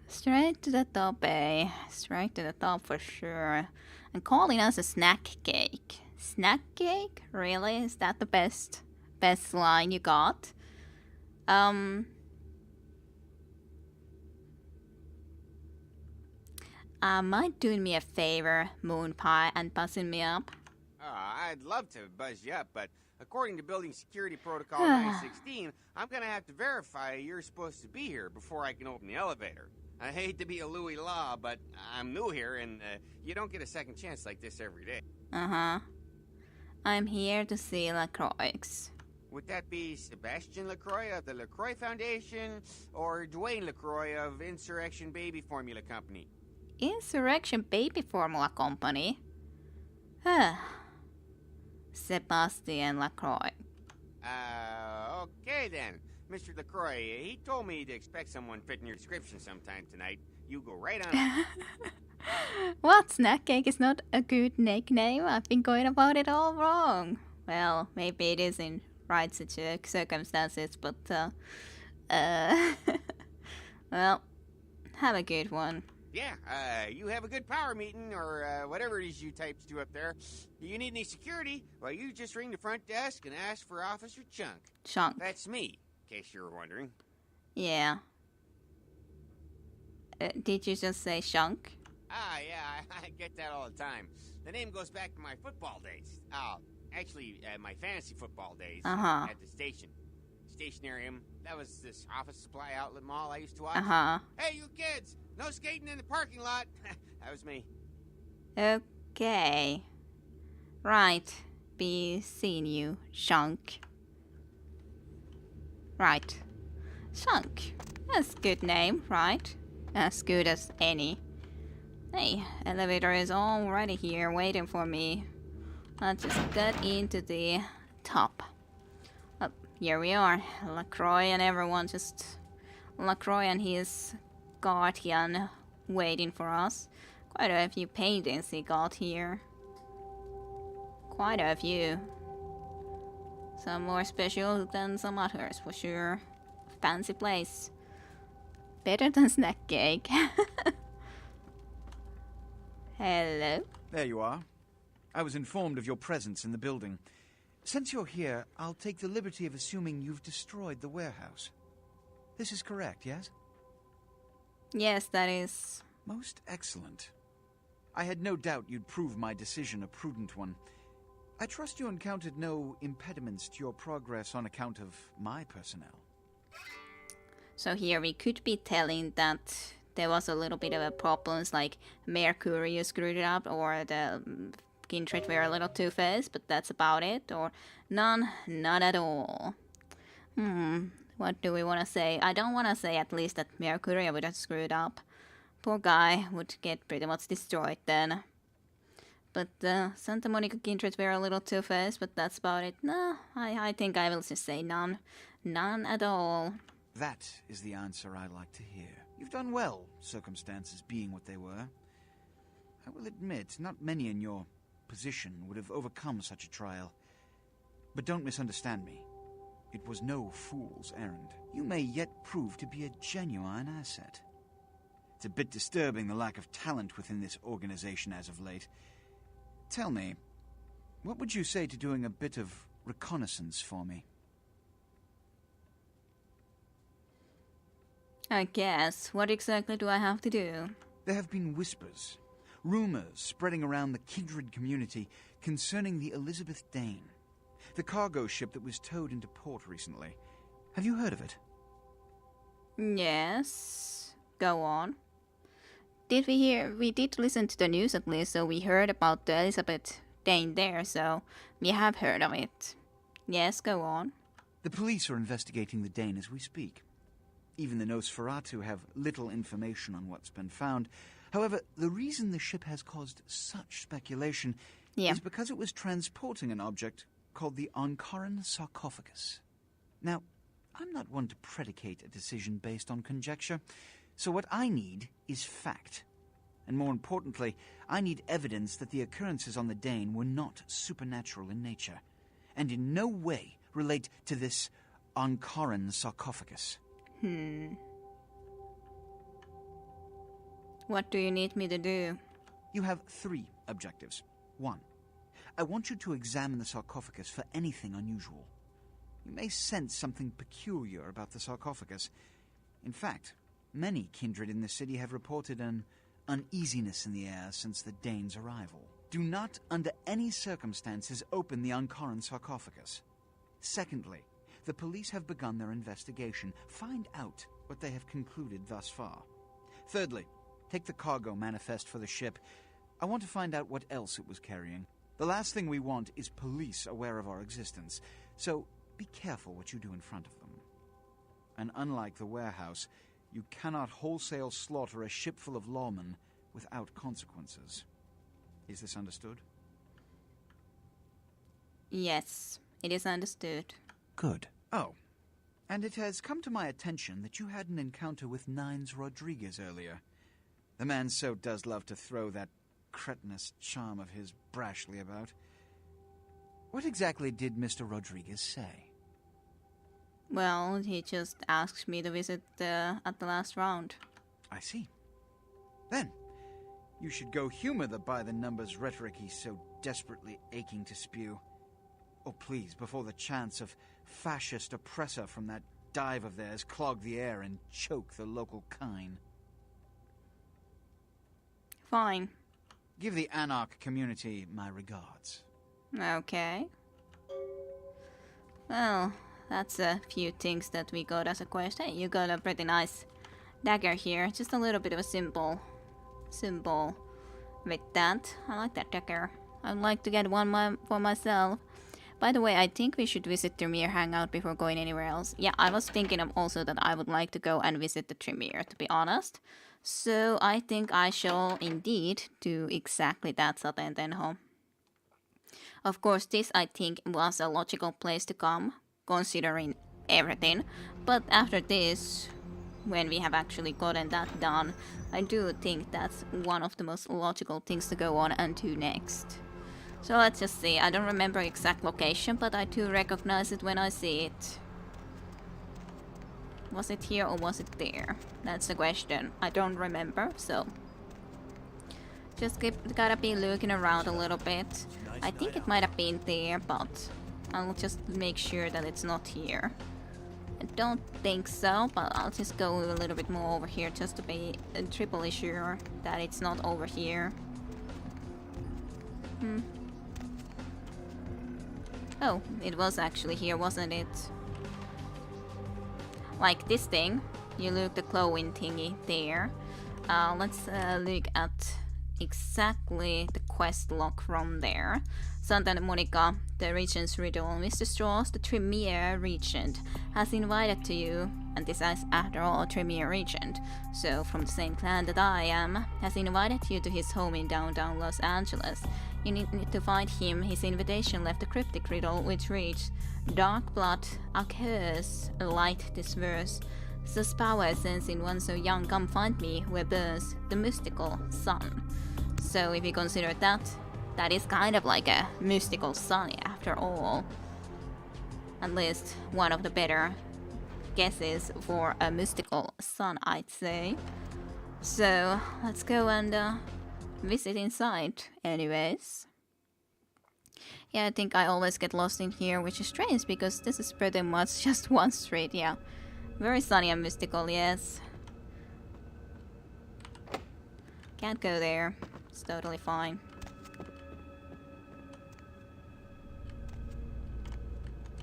Straight to the top, eh? Straight to the top for sure. And calling us a snack cake. Snack cake? Really? Is that the best line you got? Mind doing me a favor, Moon Pie, and buzzing me up? I'd love to buzz you up, but according to Building Security Protocol 916, I'm gonna have to verify you're supposed to be here before I can open the elevator. I hate to be a Louis Law, but I'm new here, and you don't get a second chance like this every day. Uh-huh. I'm here to see Lacroix. Would that be Sebastian LaCroix of the LaCroix Foundation, or Dwayne LaCroix of Insurrection Baby Formula Company? Insurrection Baby Formula Company? Huh. Sebastian LaCroix. Okay then. Mr. LaCroix, he told me to expect someone fitting your description sometime tonight. You go right on. What? Snack cake is not a good nickname? I've been going about it all wrong. Well, maybe it is in right circumstances, but well, have a good one. Yeah, you have a good power meeting, or whatever it is you types do up there. You need any security? Well, you just ring the front desk and ask for Officer Chunk. Chunk. That's me, in case you were wondering. Yeah. Did you just say Shunk? Yeah, I get that all the time. The name goes back to my football days. Actually, my fantasy football days at the station. Stationarium. That was this office supply outlet mall I used to watch. Hey, you kids! No skating in the parking lot. That was me. Okay. Right. Be seeing you, Shunk. Right. Shunk. That's a good name, right? As good as any. Hey, elevator is already here waiting for me. Let's just get into the top. Oh, here we are. LaCroix and everyone just... LaCroix and his guardian waiting for us. Quite a few paintings he got here. Quite a few. Some more special than some others for sure. Fancy place. Better than snack cake. Hello? There you are. I was informed of your presence in the building. Since you're here, I'll take the liberty of assuming you've destroyed the warehouse. This is correct, yes? Yes, that is. Most excellent. I had no doubt you'd prove my decision a prudent one. I trust you encountered no impediments to your progress on account of my personnel. So here we could be telling that there was a little bit of a problems, like Mercury screwed it up, or the Kindred were a little two-faced, but that's about it. Or none, not at all. What do we want to say? I don't want to say at least that Mercury would have screwed up. Poor guy would get pretty much destroyed then. But Santa Monica Kindred were a little two-faced, but that's about it. No, I think I will just say none. None at all. That is the answer I like to hear. You've done well, circumstances being what they were. I will admit, not many in your position would have overcome such a trial. But don't misunderstand me. It was no fool's errand. You may yet prove to be a genuine asset. It's a bit disturbing the lack of talent within this organization as of late. Tell me, what would you say to doing a bit of reconnaissance for me? I guess. What exactly do I have to do? There have been whispers, rumors spreading around the Kindred community concerning the Elizabeth Dane, the cargo ship that was towed into port recently. Have you heard of it? Yes. Go on. Did we hear? We did listen to the news at least, so we heard about the Elizabeth Dane there, so we have heard of it. Yes, go on. The police are investigating the Dane as we speak. Even the Nosferatu have little information on what's been found. However, the reason the ship has caused such speculation is because it was transporting an object called the Ankaran sarcophagus. Now, I'm not one to predicate a decision based on conjecture, so what I need is fact. And more importantly, I need evidence that the occurrences on the Dane were not supernatural in nature, and in no way relate to this Ankaran sarcophagus. What do you need me to do? You have 3 objectives. 1. I want you to examine the sarcophagus for anything unusual. You may sense something peculiar about the sarcophagus. In fact, many kindred in the city have reported an uneasiness in the air since the Dane's arrival. Do not, under any circumstances, open the Ankaran sarcophagus. Secondly, the police have begun their investigation. Find out what they have concluded thus far. Thirdly, take the cargo manifest for the ship. I want to find out what else it was carrying. The last thing we want is police aware of our existence, so be careful what you do in front of them. And unlike the warehouse, you cannot wholesale slaughter a ship full of lawmen without consequences. Is this understood? Yes, it is understood. Good. Oh, and it has come to my attention that you had an encounter with Nines Rodriguez earlier. The man so does love to throw that cretinous charm of his brashly about. What exactly did Mr. Rodriguez say? Well, he just asked me to visit at the last round. I see. Then, you should go humor the by-the-numbers rhetoric he's so desperately aching to spew. Oh, please, before the chance of fascist oppressor from that dive of theirs clog the air and choke the local kine. Fine. Give the Anarch community my regards. Okay. Well, that's a few things that we got as a quest. Hey, you got a pretty nice dagger here. Just a little bit of a symbol with that. I like that dagger. I'd like to get one for myself. By the way, I think we should visit Tremere Hangout before going anywhere else. Yeah, I was thinking of also that I would like to go and visit the Tremere, to be honest. So I think I shall indeed do exactly that, Satentenho. Of course, this I think was a logical place to come, considering everything. But after this, when we have actually gotten that done, I do think that's one of the most logical things to go on and do next. So let's just see. I don't remember exact location, but I do recognize it when I see it. Was it here or was it there? That's the question. I don't remember, so just gotta be looking around a little bit. I think it might have been there, but I'll just make sure that it's not here. I don't think so, but I'll just go a little bit more over here just to be triply sure that it's not over here. Oh, it was actually here, wasn't it? Like this thing. You look the glowing thingy there. Let's look at exactly the quest log from there. Santa Monica, the Regent's Riddle. Mr. Strauss, the Tremere Regent, has invited to you, and this is after all Tremere Regent, so from the same clan that I am, has invited you to his home in downtown Los Angeles. You need to find him. His invitation left a cryptic riddle which reads, Dark blood, a curse, a light disverse. Such power essence in one so young, come find me where burns the mystical sun. So if you consider that, that is kind of like a mystical sun after all. At least one of the better guesses for a mystical sun, I'd say. So let's go and visit inside anyways. Yeah, I think I always get lost in here, which is strange because this is pretty much just one street, yeah. Very sunny and mystical, yes. Can't go there. It's totally fine.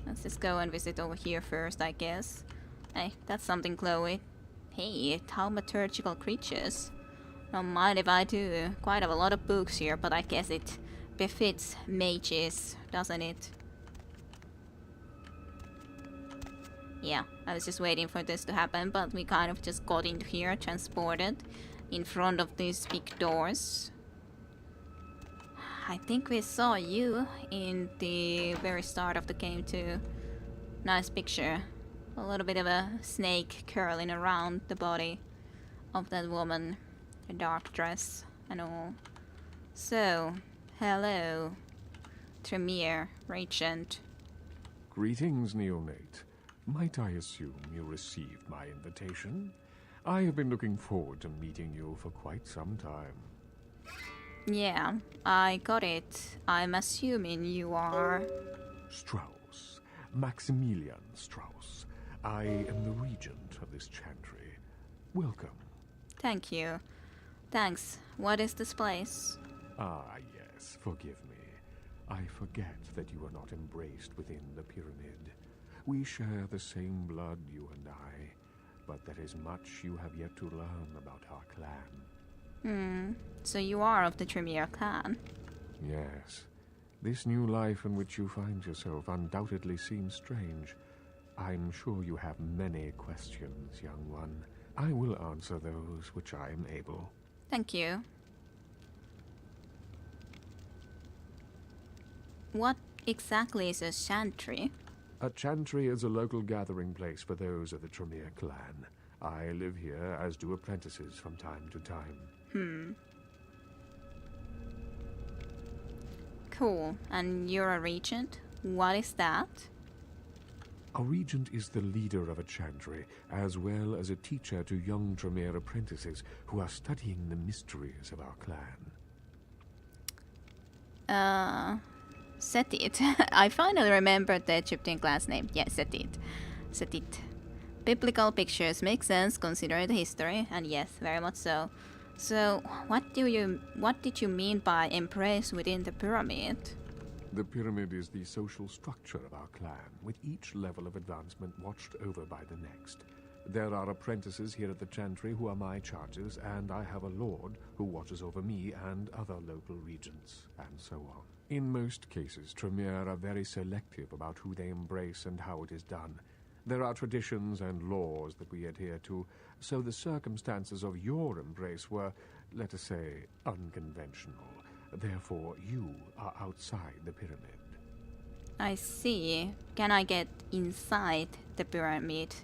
Let's just go and visit over here first, I guess. Hey, that's something glowy. Hey, thaumaturgical creatures. Don't mind if I do. Quite a lot of books here, but I guess it befits mages, doesn't it? Yeah, I was just waiting for this to happen, but we kind of just got into here, transported, in front of these big doors. I think we saw you in the very start of the game too. Nice picture. A little bit of a snake curling around the body of that woman. A dark dress and all. So, hello, Tremere Regent. Greetings, neonate. Might I assume you received my invitation? I have been looking forward to meeting you for quite some time. Yeah, I got it. I'm assuming you are... Strauss. Maximilian Strauss. I am the regent of this chantry. Welcome. Thank you. Thanks. What is this place? Ah, yes, forgive me. I forget that you are not embraced within the pyramid. We share the same blood, you and I, but there is much you have yet to learn about our clan. So you are of the Tremere clan? Yes. This new life in which you find yourself undoubtedly seems strange. I'm sure you have many questions, young one. I will answer those which I am able. Thank you. What exactly is a chantry? A chantry is a local gathering place for those of the Tremere clan. I live here, as do apprentices from time to time. Cool. And you're a regent? What is that? A regent is the leader of a chantry, as well as a teacher to young Tremere apprentices who are studying the mysteries of our clan. Setit. I finally remembered the Egyptian class name. Yeah, Setit. Setit. Biblical pictures make sense considering the history, and yes, very much so. So, what did you mean by embrace within the pyramid? The pyramid is the social structure of our clan, with each level of advancement watched over by the next. There are apprentices here at the chantry who are my charges, and I have a lord who watches over me and other local regents, and so on. In most cases, Tremere are very selective about who they embrace and how it is done. There are traditions and laws that we adhere to, so the circumstances of your embrace were, let us say, unconventional. Therefore, you are outside the pyramid. I see. Can I get inside the pyramid?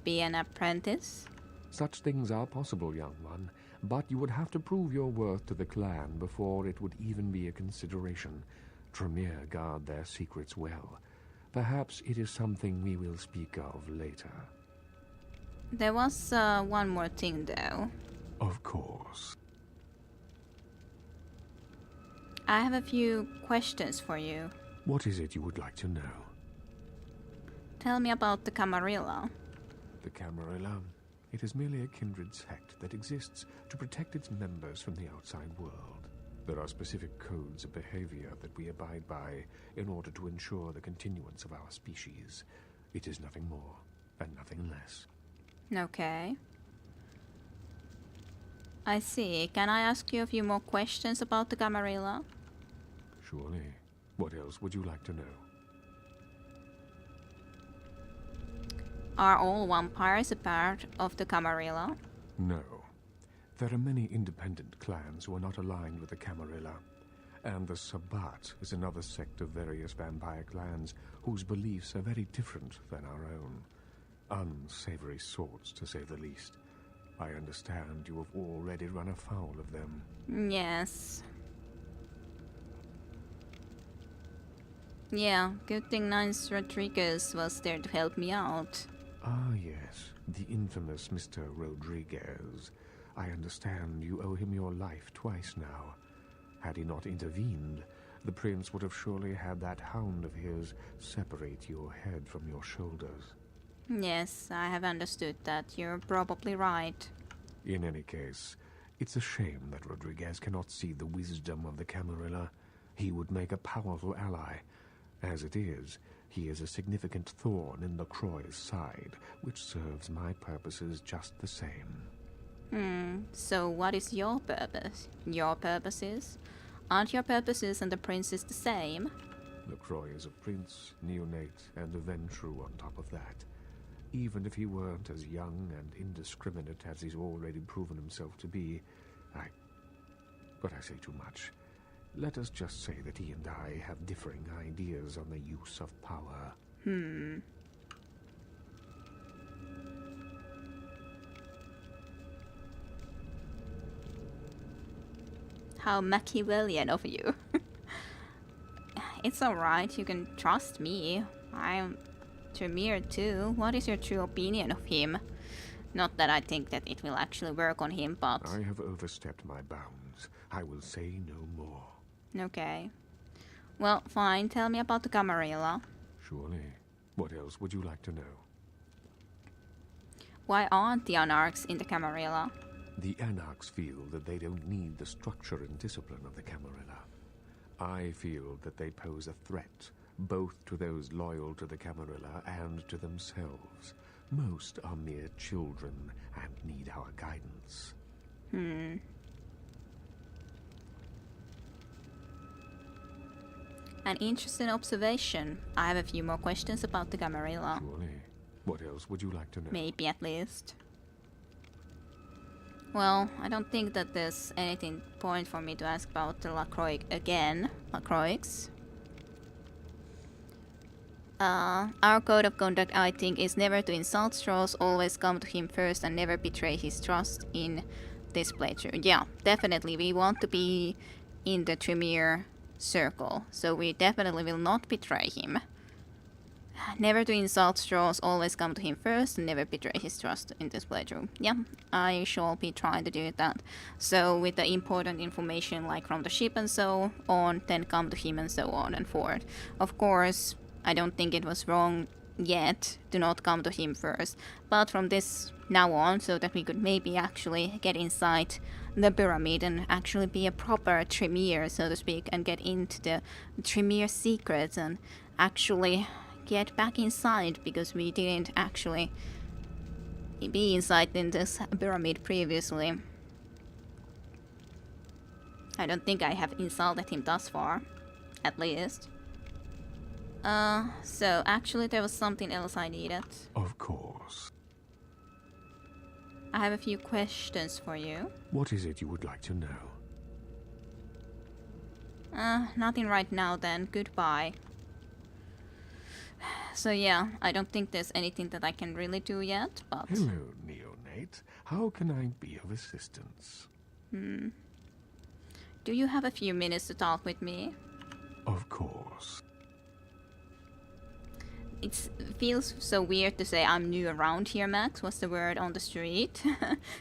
Be an apprentice? Such things are possible, young one, but you would have to prove your worth to the clan before it would even be a consideration. Tremere guard their secrets well. Perhaps it is something we will speak of later. There was one more thing, though. Of course. I have a few questions for you. What is it you would like to know? Tell me about the Camarilla. The Camarilla? It is merely a kindred sect that exists to protect its members from the outside world. There are specific codes of behavior that we abide by in order to ensure the continuance of our species. It is nothing more and nothing less. Okay. I see. Can I ask you a few more questions about the Camarilla? Surely. What else would you like to know? Are all vampires a part of the Camarilla? No. There are many independent clans who are not aligned with the Camarilla. And the Sabbat is another sect of various vampire clans whose beliefs are very different than our own. Unsavory sorts, to say the least. I understand you have already run afoul of them. Yes. Yeah, good thing Nines Rodriguez was there to help me out. Ah, yes. The infamous Mr. Rodriguez. I understand you owe him your life twice now. Had he not intervened, the prince would have surely had that hound of his separate your head from your shoulders. Yes, I have understood that. You're probably right. In any case, it's a shame that Rodriguez cannot see the wisdom of the Camarilla. He would make a powerful ally. As it is, he is a significant thorn in the Croy's side, which serves my purposes just the same. So what is your purpose? Your purposes? Aren't your purposes and the prince's the same? The Croy is a prince, neonate, and a Ventrue on top of that. Even if he weren't as young and indiscriminate as he's already proven himself to be, But I say too much. Let us just say that he and I have differing ideas on the use of power. How Machiavellian of you. It's alright, you can trust me. I'm Tremere too. What is your true opinion of him? Not that I think that it will actually work on him, but... I have overstepped my bounds. I will say no more. Okay. Well, fine. Tell me about the Camarilla. Surely. What else would you like to know? Why aren't the Anarchs in the Camarilla? The Anarchs feel that they don't need the structure and discipline of the Camarilla. I feel that they pose a threat, both to those loyal to the Camarilla and to themselves. Most are mere children and need our guidance. An interesting observation. I have a few more questions about the Camarilla. Surely. What else would you like to know? Maybe at least. Well, I don't think that there's anything point for me to ask about the Lacroix again. Lacroix. Our code of conduct, I think, is never to insult Strauss, always come to him first and never betray his trust in this playthrough. Yeah, definitely. We want to be in the Tremere circle, so we definitely will not betray him. Never to insult Strauss, always come to him first and never betray his trust in this playthrough. Yeah, I shall be trying to do that. So with the important information like from the ship and so on, then come to him and so on and forth. Of course, I don't think it was wrong yet to not come to him first, but from this now on, so that we could maybe actually get inside the pyramid and actually be a proper Tremere, so to speak, and get into the Tremere secrets and actually get back inside, because we didn't actually be inside in this pyramid previously. I don't think I have insulted him thus far, at least. So actually there was something else I needed. Of course. I have a few questions for you. What is it you would like to know? Nothing right now then. Goodbye. So yeah, I don't think there's anything that I can really do yet, but... Hello, neonate. How can I be of assistance? Do you have a few minutes to talk with me? Of course. It feels so weird to say I'm new around here, Max. What's the word on the street?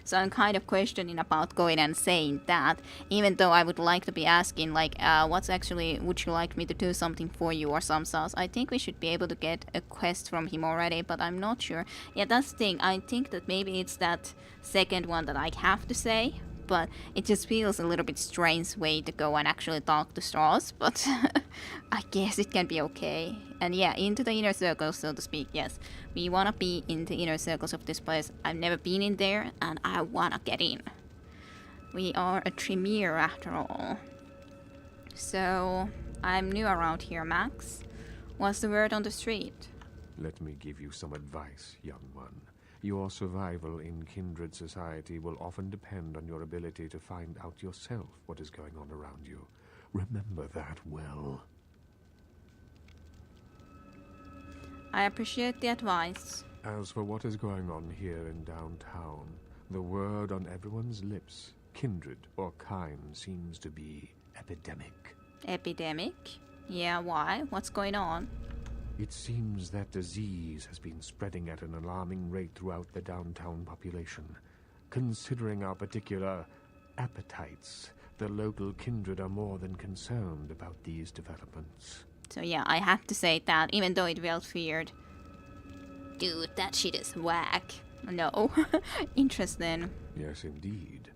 So I'm kind of questioning about going and saying that, even though I would like to be asking, like, what's actually, would you like me to do something for you or some stuff? I think we should be able to get a quest from him already, but I'm not sure. Yeah, that's the thing. I think that maybe it's that second one that I have to say, but it just feels a little bit strange way to go and actually talk to Strauss, but I guess it can be okay. And yeah, into the inner circles, so to speak, yes. We wanna be in the inner circles of this place. I've never been in there, and I wanna get in. We are a Tremere after all. So, I'm new around here, Max. What's the word on the street? Let me give you some advice, young one. Your survival in kindred society will often depend on your ability to find out yourself what is going on around you. Remember that well. I appreciate the advice. As for what is going on here in downtown, the word on everyone's lips, kindred or kind, seems to be epidemic. Epidemic? Yeah, why? What's going on? It seems that disease has been spreading at an alarming rate throughout the downtown population. Considering our particular appetites, the local kindred are more than concerned about these developments. So yeah, I have to say that, even though it felt weird. Dude, that shit is whack. No. Interesting. Yes, indeed.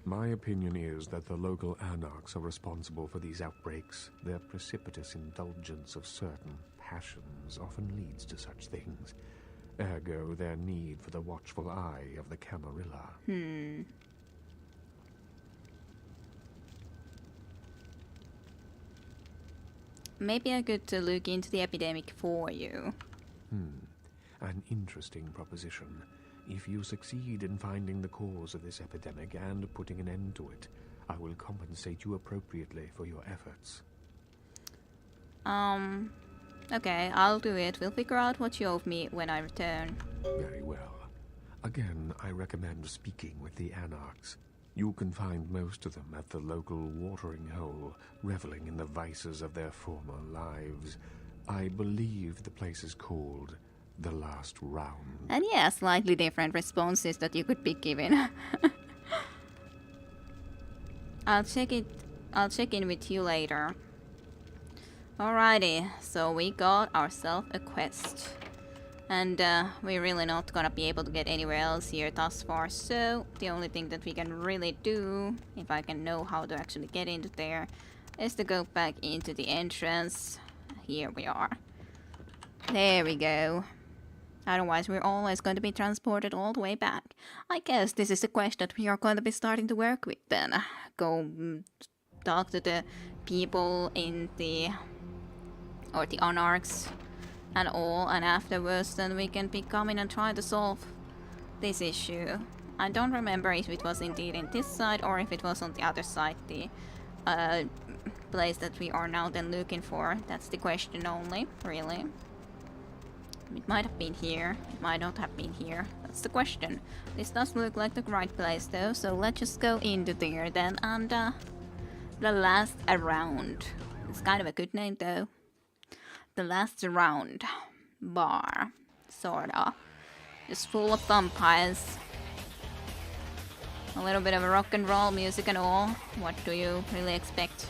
My opinion is that the local anarchs are responsible for these outbreaks. Their precipitous indulgence of certain passions often leads to such things. Ergo, their need for the watchful eye of the Camarilla. Maybe I could look into the epidemic for you. An interesting proposition. If you succeed in finding the cause of this epidemic and putting an end to it, I will compensate you appropriately for your efforts. Okay, I'll do it. We'll figure out what you owe me when I return. Very well. Again, I recommend speaking with the anarchs. You can find most of them at the local watering hole, reveling in the vices of their former lives. I believe the place is called The Last Round. And yeah, slightly different responses that you could be given. I'll check in with you later. Alrighty, so we got ourselves a quest. And we're really not gonna be able to get anywhere else here thus far, so the only thing that we can really do, if I can know how to actually get into there, is to go back into the entrance. Here we are. There we go. Otherwise, we're always going to be transported all the way back. I guess this is a quest that we are going to be starting to work with then. Go talk to the people in the anarchs and all, and afterwards then we can be coming and try to solve this issue. I don't remember if it was indeed in this side or if it was on the other side, the place that we are now then looking for. That's the question only, really. It might have been here, it might not have been here. That's the question. This does look like the right place though, so let's just go into there then, and The Last Round. It's kind of a good name though. The Last Round bar, sorta. Just full of vampires. A little bit of rock and roll music and all. What do you really expect?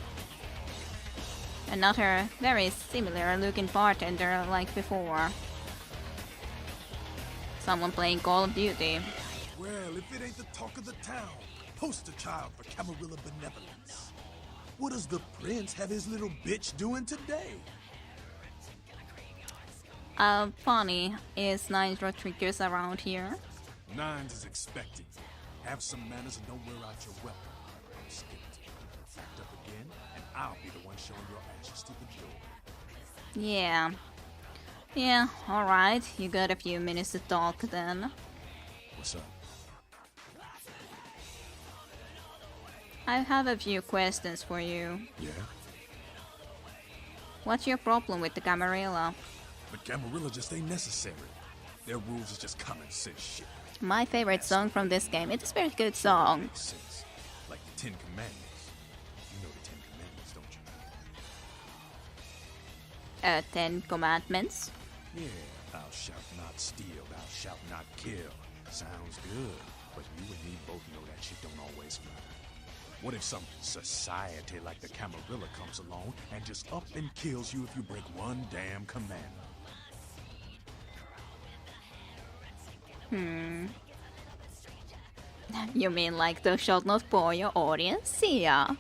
Another very similar looking bartender like before. Someone playing Call of Duty. Well, if it ain't the talk of the town, poster child for Camarilla benevolence. What does the prince have his little bitch doing today? Funny, is Nines Rodriguez around here? Nines is expected. Have some manners and don't wear out your weapon. I'm scared. Act up again, and I'll be the one showing your ashes to the door. Yeah. Yeah, alright. You got a few minutes to talk then. What's up? I have a few questions for you. Yeah? What's your problem with the Camarilla? The Camarilla just ain't necessary. Their rules is just common sense shit. My favorite song from this game. It's a very good song. Makes sense. Like the Ten Commandments. You know the Ten Commandments, don't you? 10 Commandments? Yeah, thou shalt not steal, thou shalt not kill. Sounds good, but you and me both know that shit don't always fly. What if some society like the Camarilla comes along and just up and kills you if you break one damn commandment? You mean like thou shalt not bore your audience? Yeah.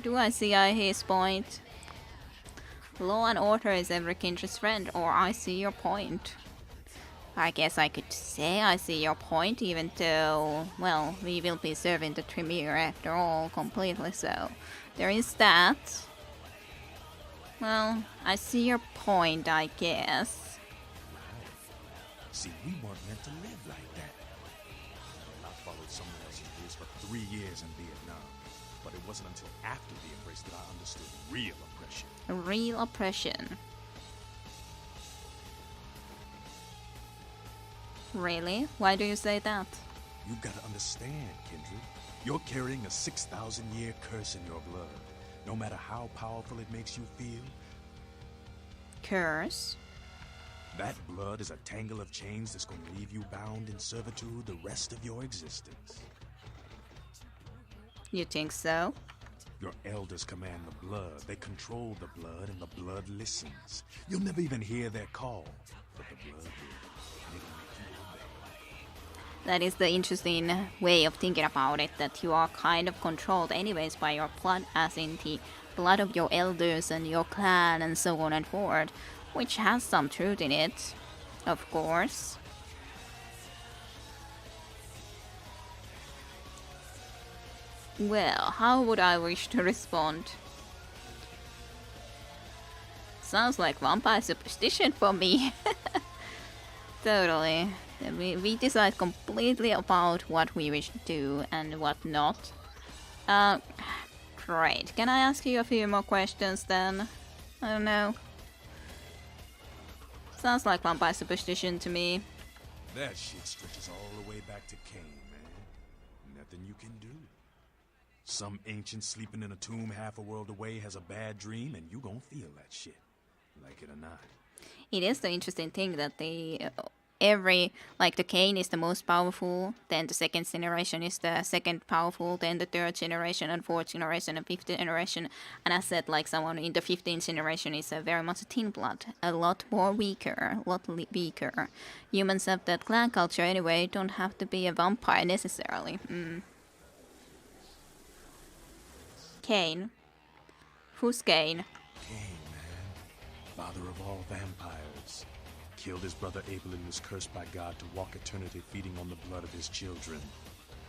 Do I see his point? Law and order is every kindred's friend, or I see your point. I guess I could say I see your point, even though, well, we will be serving the Tremere after all, completely so. There is that. Well, I see your point, I guess. See, we weren't meant to live like that. I followed someone else's rules for 3 years in Vietnam, but it wasn't until after the embrace that I understood real oppression. Real oppression. Really? Why do you say that? You gotta understand, Kindred. You're carrying a 6,000-year curse in your blood. No matter how powerful it makes you feel. Curse? That blood is a tangle of chains that's gonna leave you bound in servitude the rest of your existence. You think so? Your elders command the blood. They control the blood, and the blood listens. You'll never even hear their call, but the blood will. That is the interesting way of thinking about it, that you are kind of controlled anyways by your blood, as in the blood of your elders and your clan and so on and forward, which has some truth in it, of course. Well, how would I wish to respond? Sounds like vampire superstition for me. Totally. We decide completely about what we wish to do and what not. Great. Can I ask you a few more questions then? I don't know. Sounds like vampire superstition to me. That shit stretches all the way back to Cain, man. Nothing you can do. Some ancient sleeping in a tomb half a world away has a bad dream, and you gon' feel that shit. Like it or not. It is the interesting thing that the Cain is the most powerful, then the second generation is the second powerful, then the third generation and fourth generation and fifth generation. And I said, like, someone in the 15th generation is very much a thin blood, a lot weaker. Humans have that clan culture anyway, don't have to be a vampire necessarily. Cain. Who's Cain? Cain, man. Father of all vampires. Killed his brother Abel and was cursed by God to walk eternity feeding on the blood of his children.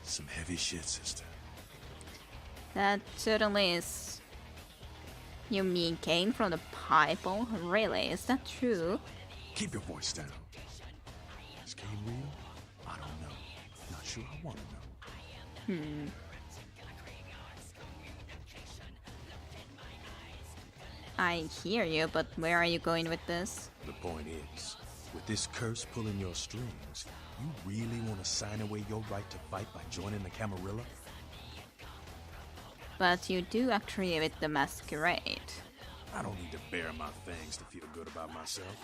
Some heavy shit, sister. That certainly is. You mean Cain from the Bible? Really? Is that true? Keep your voice down. Is Cain real? I don't know. Not sure I want to know. I hear you, but where are you going with this? The point is, with this curse pulling your strings, you really want to sign away your right to fight by joining the Camarilla? But you do agree with the Masquerade. I don't need to bare my fangs to feel good about myself.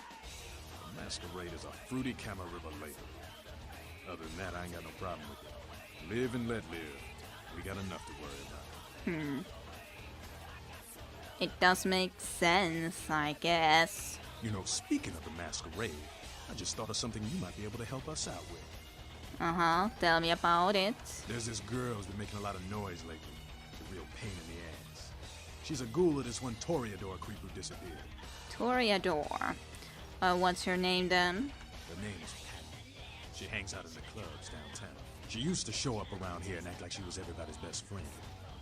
The Masquerade is a fruity Camarilla label. Other than that, I ain't got no problem with it. Live and let live. We got enough to worry about. It does make sense, I guess. You know, speaking of the Masquerade, I just thought of something you might be able to help us out with. Tell me about it. There's this girl who's been making a lot of noise lately. It's a real pain in the ass. She's a ghoul of this one Toreador creep who disappeared. Toreador. What's her name then? Her name is Patty. She hangs out in the clubs downtown. She used to show up around here and act like she was everybody's best friend.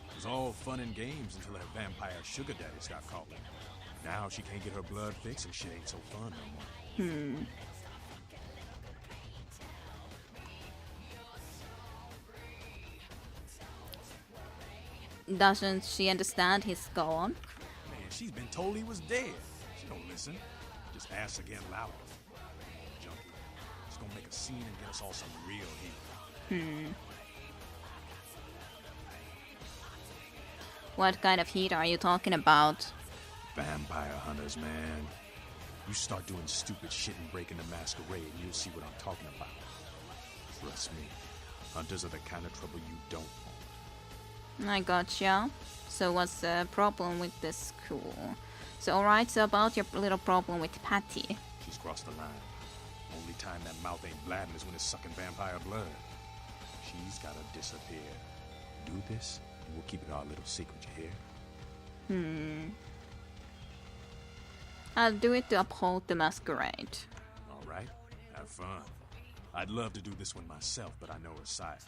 It was all fun and games until her vampire sugar daddies got calling. Now she can't get her blood fixed and shit ain't so fun no more. Doesn't she understand he's gone? Man, she's been told he was dead. She don't listen. Just asks again louder. Junkie. She's gonna make a scene and get us all some real heat. What kind of heat are you talking about? Vampire hunters, man. You start doing stupid shit and breaking the Masquerade and you'll see what I'm talking about. Trust me, hunters are the kind of trouble you don't want. I gotcha. So what's the problem with this school? So alright, so about your little problem with Patty. She's crossed the line. Only time that mouth ain't blabbing is when it's sucking vampire blood. She's gotta disappear. Do this, and we'll keep it our little secret, you hear? I'll do it to uphold the Masquerade. Alright. Have fun. I'd love to do this one myself, but I know a site.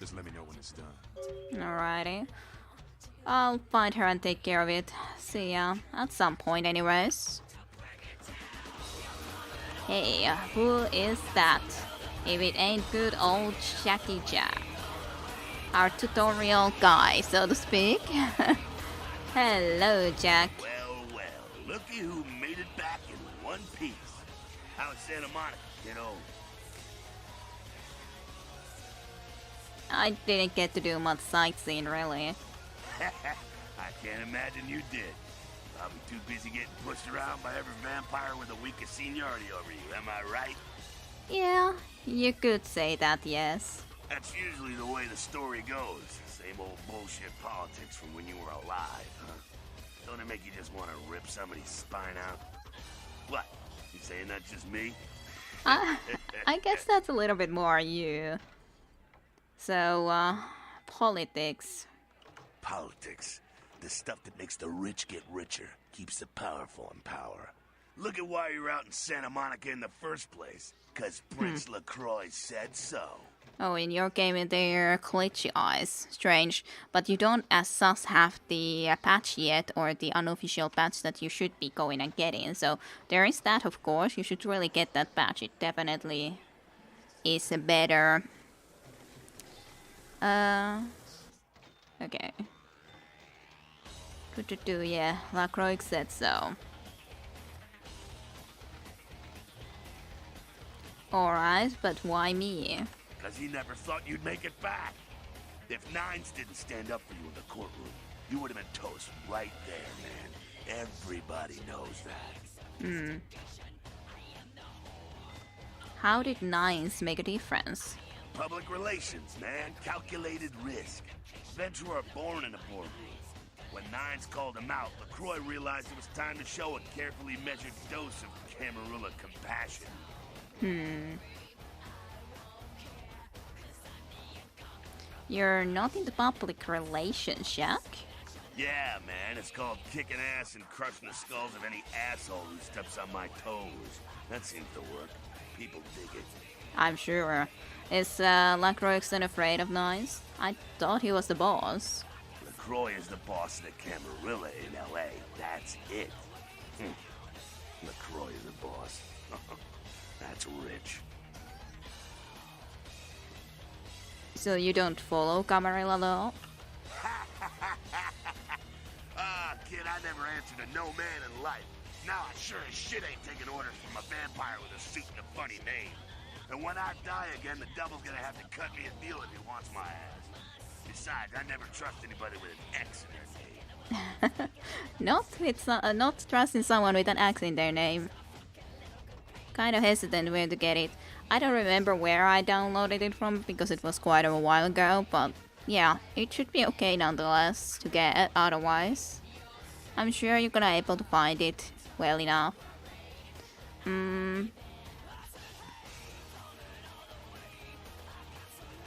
Just let me know when it's done. Alrighty. I'll find her and take care of it. See ya. At some point anyways. Hey, who is that? If it ain't good old Jackie Jack. Our tutorial guy, so to speak. Hello, Jack. Well, looky who made it back in one piece. How's Santa Monica, I didn't get to do much sightseeing, really. I can't imagine you did. Probably too busy getting pushed around by every vampire with the weakest seniority over you, am I right? Yeah, you could say that, yes. That's usually the way the story goes. Same old bullshit politics from when you were alive, huh? Don't it make you just want to rip somebody's spine out? What? You saying that's just me? I guess that's a little bit more you. So, politics. Politics. The stuff that makes the rich get richer, keeps the powerful in power. Look at why you're out in Santa Monica in the first place. 'Cause Prince LaCroix said so. Oh, in your game they're glitchy eyes. Strange. But you don't as such have the patch yet, or the unofficial patch that you should be going and getting. So there is that, of course. You should really get that patch. It definitely is better. Okay. Yeah, LaCroix said so. Alright, but why me? 'Cause he never thought you'd make it back. If Nines didn't stand up for you in the courtroom, you would have been toast right there, man. Everybody knows that. How did Nines make a difference? Public relations, man. Calculated risk. Venturer born in a boardroom. When Nines called him out, LaCroix realized it was time to show a carefully measured dose of Camarilla compassion. You're not into public relations, Jack? Yeah, man. It's called kicking ass and crushing the skulls of any asshole who steps on my toes. That seems to work. People dig it. I'm sure. Is LaCroix afraid of Nines? I thought he was the boss. LaCroix is the boss of the Camarilla in L.A. That's it. LaCroix is the boss. That's rich. So you don't follow Camarilla though? Kid, I never answered to no man in life. Now I sure as shit ain't taking orders from a vampire with a suit and a funny name. And when I die again, the devil's gonna have to cut me a deal if he wants my ass. Besides, I never trust anybody with an X in their name. Not trusting someone with an X in their name. Kind of hesitant where to get it. I don't remember where I downloaded it from because it was quite a while ago, but yeah, it should be okay nonetheless to get otherwise. I'm sure you're gonna be able to find it well enough.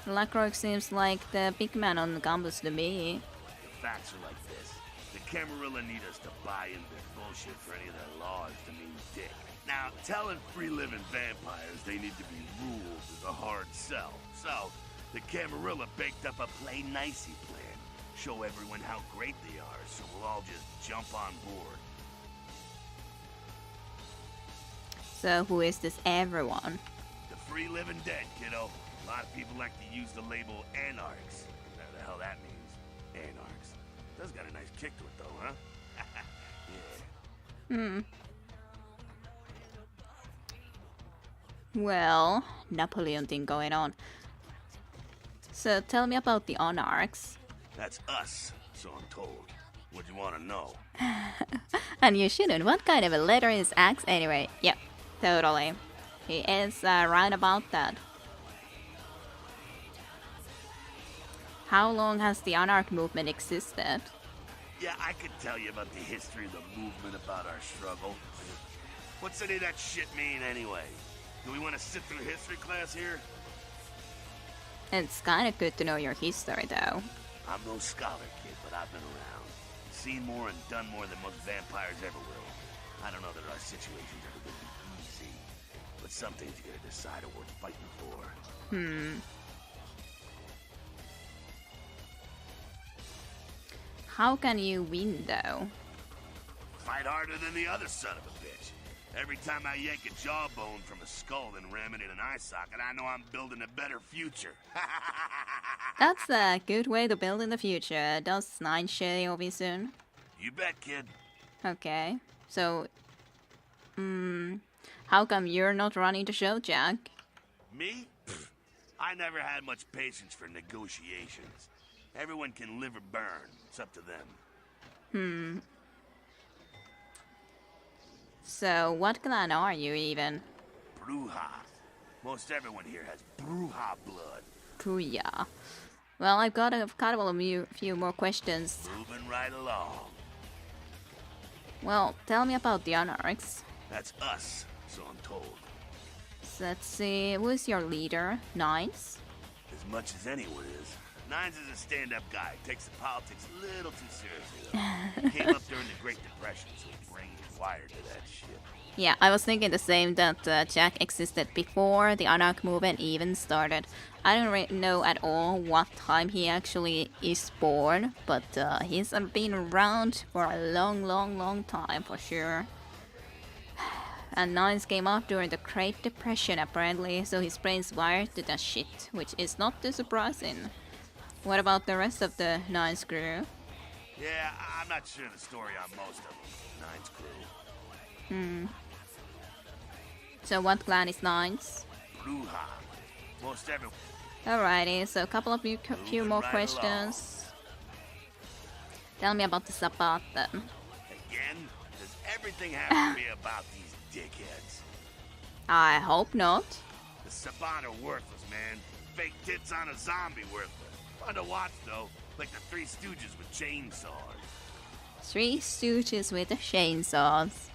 LaCroix seems like the big man on the campus to me. The facts are like this. The Camarilla need us to buy into their bullshit for any of their laws to mean dick. Now, telling free-living vampires they need to be ruled is a hard sell. So, the Camarilla baked up a play-nicey plan. Show everyone how great they are, so we'll all just jump on board. So who is this everyone? The free-living dead, kiddo. A lot of people like to use the label anarchs. Whatever the hell that means. Anarchs. Does got a nice kick to it, though, huh? Yeah. Well, Napoleon thing going on. So tell me about the Anarchs. That's us, so I'm told. What do you want to know? And you shouldn't. What kind of a letter is X anyway? Yep, totally. He is right about that. How long has the Anarch movement existed? Yeah, I could tell you about the history of the movement, about our struggle. What's any of that shit mean anyway? Do we want to sit through history class here? It's kind of good to know your history, though. I'm no scholar, kid, but I've been around. Seen more and done more than most vampires ever will. I don't know that our situation's ever going to be easy. But some things you gotta decide are worth fighting for. How can you win, though? Fight harder than the other son of a bitch. Every time I yank a jawbone from a skull and ram it in an eye socket, I know I'm building a better future. That's a good way to build in the future. Does 9 share your vision? You bet, kid. Okay. So, how come you're not running the show, Jack? Me? Pfft. I never had much patience for negotiations. Everyone can live or burn. It's up to them. So, what clan are you even? Bruja. Most everyone here has Bruja blood. Bruja. Well, I've got a couple of few more questions. Moving right along. Well, tell me about the Anarchs. That's us, so I'm told. So let's see, who's your leader? Nines? As much as anyone is. Nines is a stand-up guy. Takes the politics a little too seriously, though. Came up during the Great Depression, so his brain's wired to that shit. Yeah, I was thinking the same, that Jack existed before the Anarch movement even started. I don't really know at all what time he actually is born, but he's been around for a long time for sure. And Nines came up during the Great Depression apparently, so his brain's wired to that shit, which is not too surprising. What about the rest of the Nines crew? Yeah, I'm not sure the story on most of them. Nines crew. So what clan is Nines? Bruja. Most everyone. Alrighty, so a couple of few more questions. Tell me about the Sabbat then. Again? Does everything have to be about these dickheads? I hope not. The Sabbat are worthless, man. Fake tits on a zombie worthless. Fun to watch, though. Like the Three Stooges with chainsaws. Three Stooges with the chainsaws.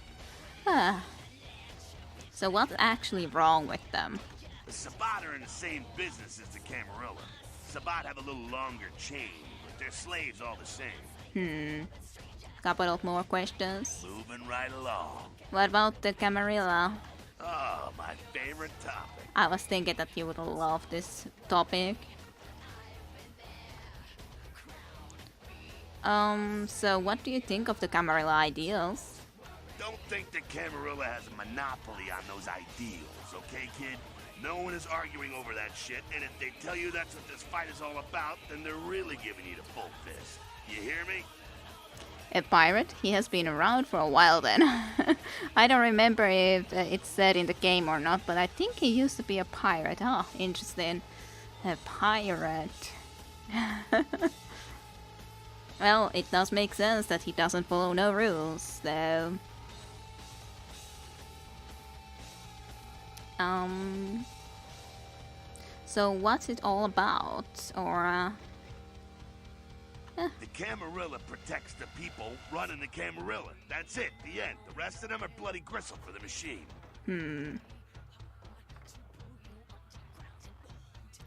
So what's actually wrong with them? The Sabbat are in the same business as the Camarilla. Sabbat have a little longer chain, but they're slaves all the same. Couple of more questions. Moving right along. What about the Camarilla? Oh, my favorite topic. I was thinking that you would love this topic. So what do you think of the Camarilla ideals? Don't think the Camarilla has a monopoly on those ideals, okay, kid? No one is arguing over that shit, and if they tell you that's what this fight is all about, then they're really giving you the full fist. You hear me? A pirate? He has been around for a while then. I don't remember if it's said in the game or not, but I think he used to be a pirate. Oh, interesting. A pirate. Well, it does make sense that he doesn't follow no rules, though. So what's it all about? Or, The Camarilla protects the people running the Camarilla. That's it, the end. The rest of them are bloody gristle for the machine.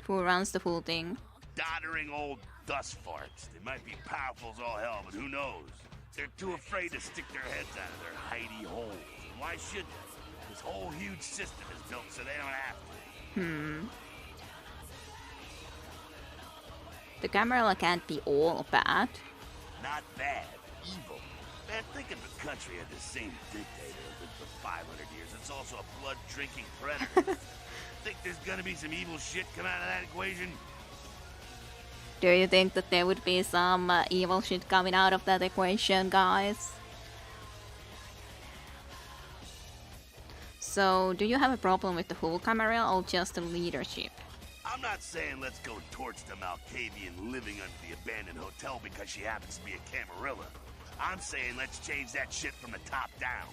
Who runs the whole thing? Doddering old dust farts. They might be powerful as all hell, but who knows? They're too afraid to stick their heads out of their hidey holes. And why should they? This whole huge system is built so they don't have to. The Camarilla can't be all bad. Not bad. Evil. Man, think if a country had the same dictator as lived for 500 years. It's also a blood-drinking predator. Think there's gonna be some evil shit come out of that equation? Do you think that there would be some evil shit coming out of that equation, guys? So, do you have a problem with the whole Camarilla or just the leadership? I'm not saying let's go torch the Malkavian living under the abandoned hotel because she happens to be a Camarilla. I'm saying let's change that shit from the top down.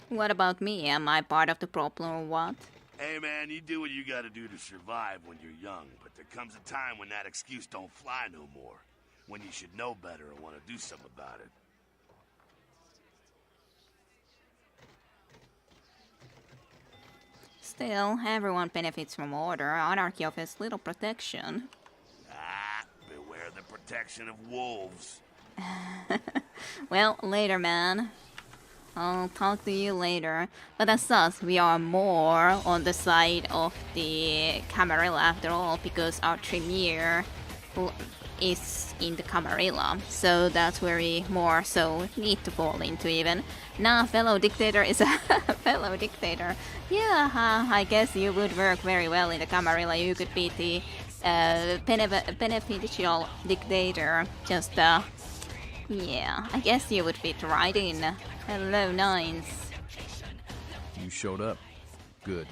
What about me? Am I part of the problem or what? Hey man, you do what you gotta do to survive when you're young, but there comes a time when that excuse don't fly no more. When you should know better and want to do something about it. Still, everyone benefits from order. Anarchy offers little protection. Beware the protection of wolves. Well, later, man. I'll talk to you later. But as such, we are more on the side of the Camarilla after all, because our Tremere is in the Camarilla. So that's where we more so need to fall into even. Nah, fellow dictator is a fellow dictator. Yeah, I guess you would work very well in the Camarilla. You could be the beneficial dictator. Just, yeah, I guess you would fit right in. Hello, Nines. You showed up. Good.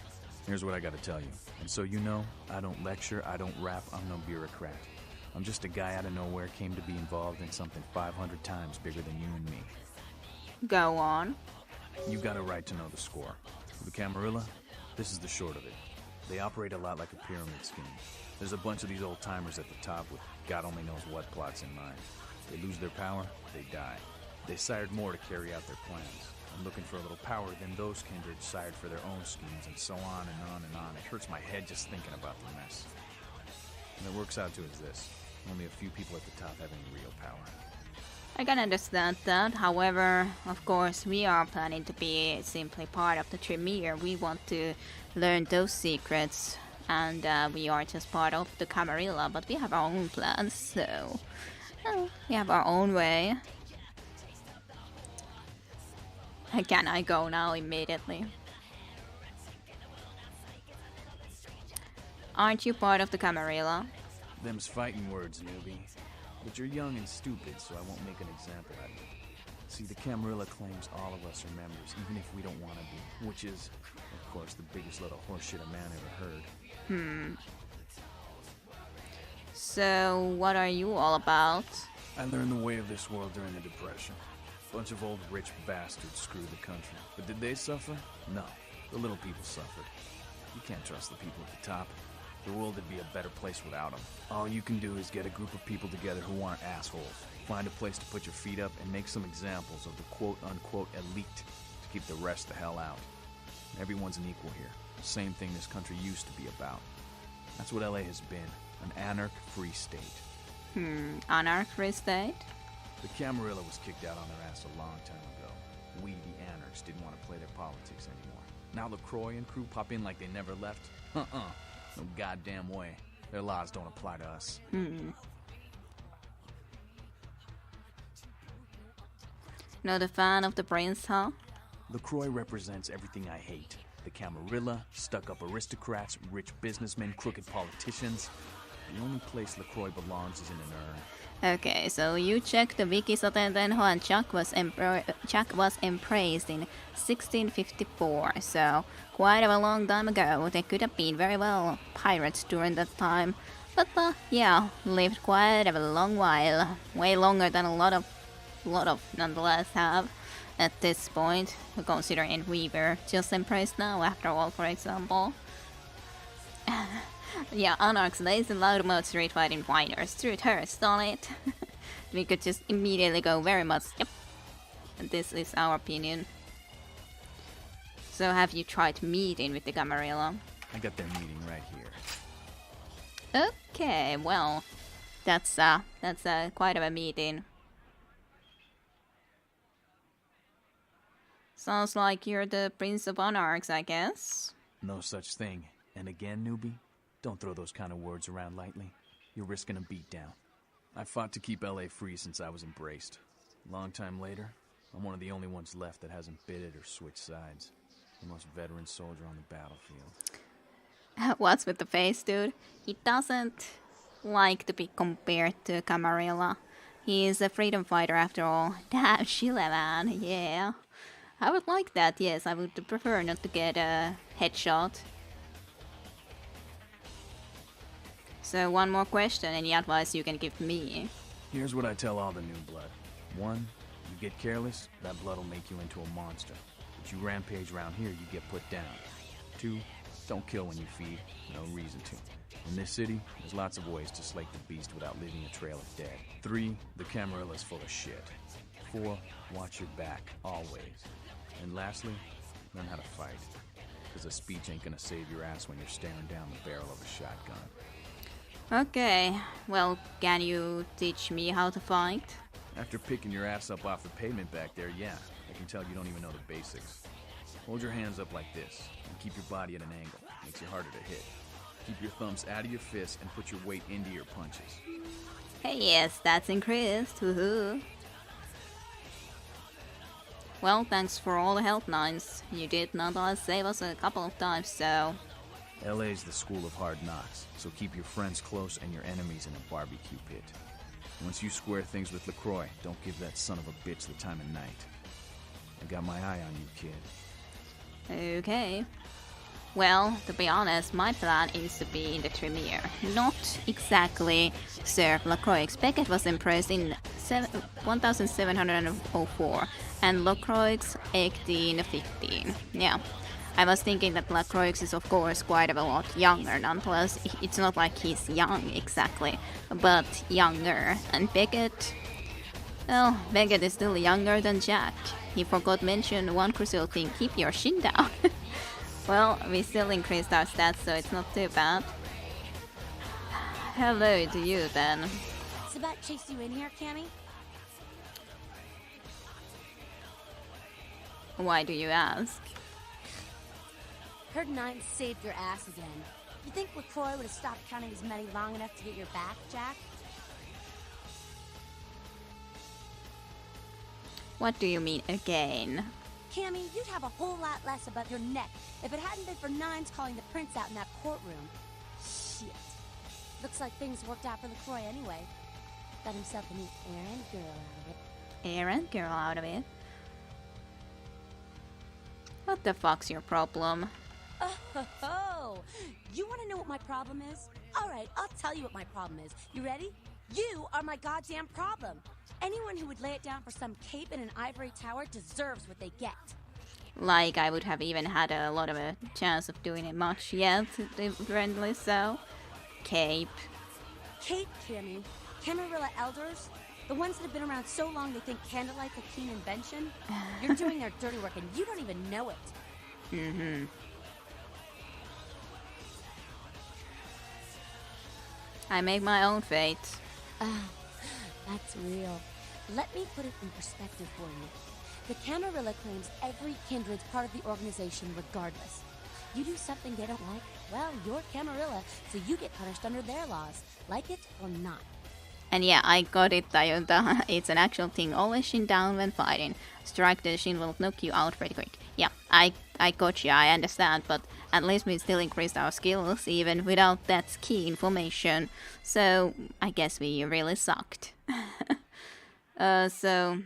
Here's what I gotta tell you. And so you know, I don't lecture, I don't rap, I'm no bureaucrat. I'm just a guy out of nowhere came to be involved in something 500 times bigger than you and me. Go on. You got a right to know the score. For the Camarilla, this is the short of it. They operate a lot like a pyramid scheme. There's a bunch of these old-timers at the top with God only knows what plots in mind. They lose their power, they die. They sired more to carry out their plans. I'm looking for a little power, then those kindred sired for their own schemes, and so on and on and on. It hurts my head just thinking about the mess. And it works out to is this. Only a few people at the top have any real power. I can understand that. However, of course, we are planning to be simply part of the Tremere. We want to learn those secrets, and we are just part of the Camarilla, but we have our own plans, so we have our own way. Can I go now immediately? Aren't you part of the Camarilla? Them's fighting words, newbie. But you're young and stupid, so I won't make an example out of you. See, the Camarilla claims all of us are members, even if we don't want to be. Which is, of course, the biggest load of horseshit a man ever heard. So, what are you all about? I learned the way of this world during the Depression. Bunch of old rich bastards screwed the country. But did they suffer? No. The little people suffered. You can't trust the people at the top. The world would be a better place without them. All you can do is get a group of people together who aren't assholes. Find a place to put your feet up and make some examples of the quote-unquote elite to keep the rest the hell out. Everyone's an equal here. The same thing this country used to be about. That's what LA has been. An anarch-free state. Anarch-free state? The Camarilla was kicked out on their ass a long time ago. We, the anarchs, didn't want to play their politics anymore. Now LaCroix and crew pop in like they never left? No goddamn way. Their laws don't apply to us. Not a fan of the prince, huh? LaCroix represents everything I hate. The Camarilla, stuck-up aristocrats, rich businessmen, crooked politicians. The only place LaCroix belongs is in an urn. Okay, so you check the wiki, so then when Chuck was embraced in 1654, so quite a long time ago. They could have been very well pirates during that time, but yeah, lived quite a long while, way longer than a lot of nonetheless have at this point, considering we were just embraced now after all, for example. Yeah, anarchs, lazy loudmouth street fighting whiners, truth hurts, on it. We could just immediately go very much, yep. This is our opinion. So have you tried meeting with the Camarilla? I got their meeting right here. Okay, well, that's quite of a meeting. Sounds like you're the Prince of Anarchs, I guess. No such thing. And again, newbie, don't throw those kind of words around lightly. You're risking a beatdown. I fought to keep LA free since I was embraced. Long time later, I'm one of the only ones left that hasn't bidded or switched sides. The most veteran soldier on the battlefield. What's with the face, dude? He doesn't like to be compared to Camarilla. He is a freedom fighter after all. Damn, Chile, man, yeah. I would like that, yes. I would prefer not to get a headshot. So one more question, any advice you can give me? Here's what I tell all the new blood. 1, you get careless, that blood will make you into a monster. But you rampage around here, you get put down. 2, don't kill when you feed, no reason to. In this city, there's lots of ways to slake the beast without leaving a trail of dead. 3, the Camarilla's full of shit. 4, watch your back, always. And lastly, learn how to fight. Because a speech ain't gonna save your ass when you're staring down the barrel of a shotgun. Okay, well, can you teach me how to fight? After picking your ass up off the pavement back there, yeah, I can tell you don't even know the basics. Hold your hands up like this, and keep your body at an angle. Makes you harder to hit. Keep your thumbs out of your fists and put your weight into your punches. Hey, yes, that's increased. Woohoo. Well, thanks for all the help, Nines. You did nonetheless save us a couple of times, so... LA's the school of hard knocks, so keep your friends close and your enemies in a barbecue pit. Once you square things with LaCroix, don't give that son of a bitch the time of night. I got my eye on you, kid. Okay. Well, to be honest, my plan is to be in the Tremere. Not exactly serve LaCroix. Beckett was impressed in 1704 and LaCroix 1815. Yeah. I was thinking that LaCroix is of course quite a lot younger nonetheless. It's not like he's young exactly, but younger. And Beckett... Well, Beckett is still younger than Jack. He forgot to mention one crucial thing, keep your shin down. Well, we still increased our stats, so it's not too bad. Hello to you, then. Sabat chased you in here, Cammy? Why do you ask? Heard Nine saved your ass again. You think LaCroix would have stopped counting his money long enough to get your back, Jack? What do you mean, again? Cammy, you'd have a whole lot less above your neck if it hadn't been for Nines calling the prince out in that courtroom. Shit. Looks like things worked out for LaCroix anyway. Got himself a new errand girl out of it. Errand girl out of it? What the fuck's your problem? Oh, you want to know what my problem is? Alright, I'll tell you what my problem is. You ready? You are my goddamn problem. Anyone who would lay it down for some cape in an ivory tower deserves what they get. Like I would have even had a lot of a chance of doing it much yet, friendly so. Cape. Cape, Cammy. Camarilla elders? The ones that have been around so long they think candlelight's a keen invention? You're doing their dirty work and you don't even know it. Mm-hmm. I make my own fate. Ah, that's real. Let me put it in perspective for you. The Camarilla claims every kindred's part of the organization regardless. You do something they don't like, well, you're Camarilla, so you get punished under their laws, like it or not. And yeah, I got it, Tayonta. It's an actual thing. Always shin down when fighting. Strike the shin will knock you out pretty quick. Yeah, I got you, I understand, but at least we still increased our skills even without that key information. So, I guess we really sucked. So...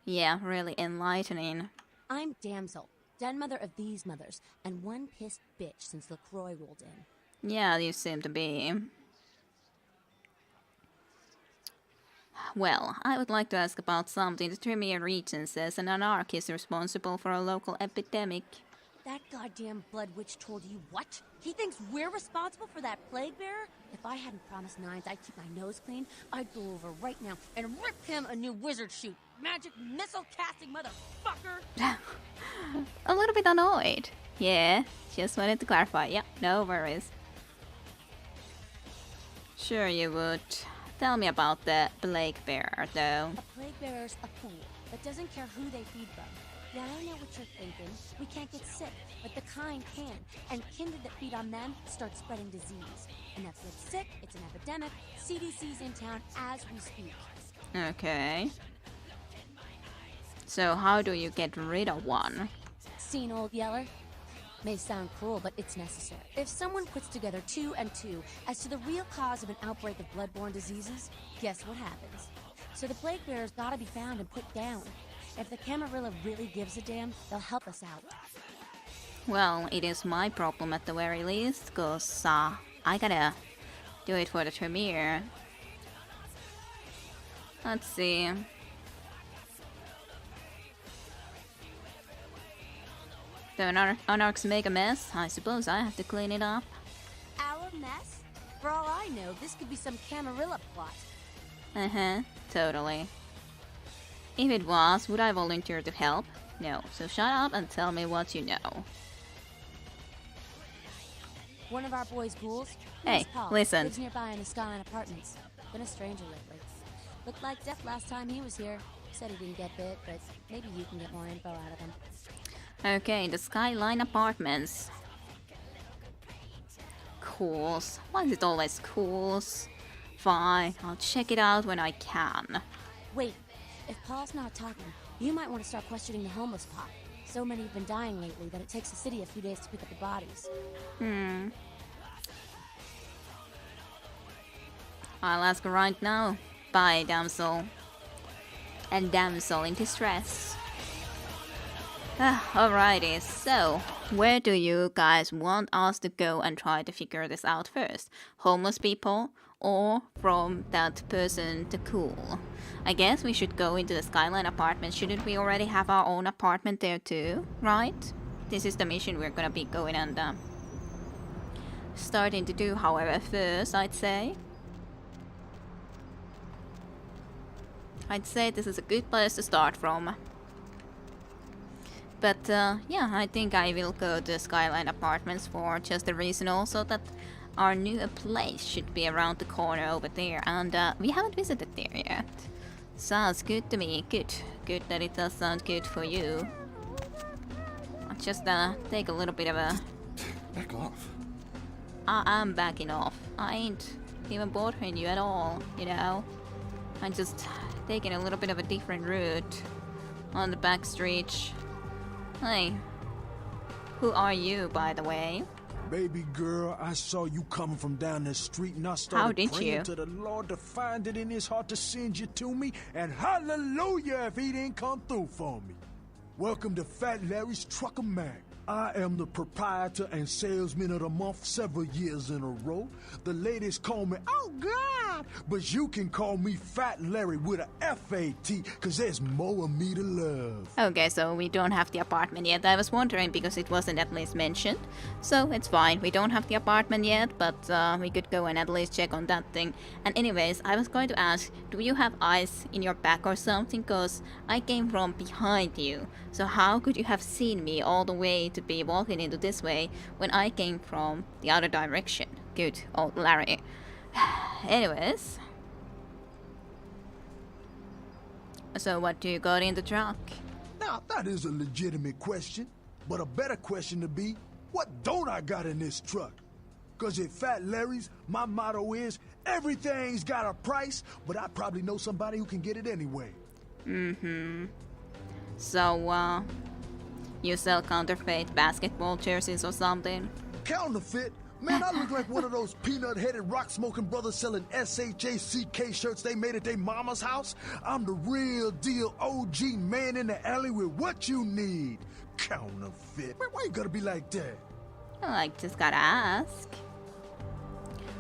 yeah, really enlightening. I'm Damsel, den mother of these mothers, and one pissed bitch since LaCroix rolled in. Yeah, you seem to be. Well, I would like to ask about something. The Tremere region says an anarchist is responsible for a local epidemic. That goddamn blood witch told you what? He thinks we're responsible for that plague bearer? If I hadn't promised Nines I'd keep my nose clean, I'd go over right now and rip him a new wizard shoot. Magic missile casting motherfucker! A little bit annoyed. Yeah, just wanted to clarify. Yeah, no worries. Sure you would. Tell me about the plague bearer, though. A plague bearer's a fool that doesn't care who they feed from. Yeah, I know what you're thinking. We can't get sick, but the kind can. And kindred that feed on them start spreading disease. Enough get sick, it's an epidemic. CDC's in town as we speak. Okay. So how do you get rid of one? Seen Old Yeller? May sound cruel, but it's necessary. If someone puts together 2 and 2 as to the real cause of an outbreak of bloodborne diseases, guess what happens? So the plague bearer's gotta be found and put down. If the Camarilla really gives a damn, they'll help us out. Well, it is my problem at the very least, cause I gotta do it for the Tremere. Let's see. The Anarchs make a mess. I suppose I have to clean it up. Our mess? For all I know, this could be some Camarilla plot. Uh-huh, totally. If it was, would I volunteer to help? No, so shut up and tell me what you know. One of our boys' ghouls, hey, Paul, listen. lives nearby in the Skyline Apartments. Been a stranger lately. Looked like death last time he was here. Said he didn't get bit, but maybe you can get more info out of him. Okay, the Skyline Apartments. Calls. Why is it always calls? Fine, I'll check it out when I can. Wait, if Paul's not talking, you might want to start questioning the homeless pop. So many have been dying lately that it takes the city a few days to pick up the bodies. I'll ask her right now. Bye, damsel. And damsel in distress. Alrighty, so where do you guys want us to go and try to figure this out first? Homeless people or from that person to cool? I guess we should go into the Skyline apartment. Shouldn't we already have our own apartment there too, right? This is the mission we're gonna be going and starting to do, however, first, I'd say this is a good place to start from. But yeah, I think I will go to Skyline Apartments for just the reason also that our new place should be around the corner over there, and we haven't visited there yet. Sounds good to me. Good that it does sound good for you. I'll just take a little bit of a... Back off. I'm backing off. I ain't even bothering you at all, you know? I'm just taking a little bit of a different route on the back street. Hey, who are you, by the way? Baby girl, I saw you coming from down the street and I started praying to the Lord to find it in his heart to send you to me, and hallelujah if he didn't come through for me. Welcome to Fat Larry's Trucker Mac. I am the proprietor and salesman of the month several years in a row. The ladies call me, oh God, but you can call me Fat Larry with a F-A-T, cause there's more of me to love. Okay, so we don't have the apartment yet. I was wondering because it wasn't at least mentioned. So it's fine, we don't have the apartment yet, but we could go and at least check on that thing. And anyways, I was going to ask, do you have eyes in your back or something? Cause I came from behind you. So how could you have seen me all the way to be walking into this way when I came from the other direction? Good old Larry. Anyways. So what do you got in the truck? Now, that is a legitimate question. But a better question to be, what don't I got in this truck? Cause at Fat Larry's, my motto is, everything's got a price, but I probably know somebody who can get it anyway. So, you sell counterfeit basketball jerseys or something? Counterfeit? Man, I look like one of those peanut-headed rock-smoking brothers selling S-H-A-C-K shirts they made at their mama's house. I'm the real deal OG man in the alley with what you need. Counterfeit? Man, why you gotta be like that? Well, I just gotta ask.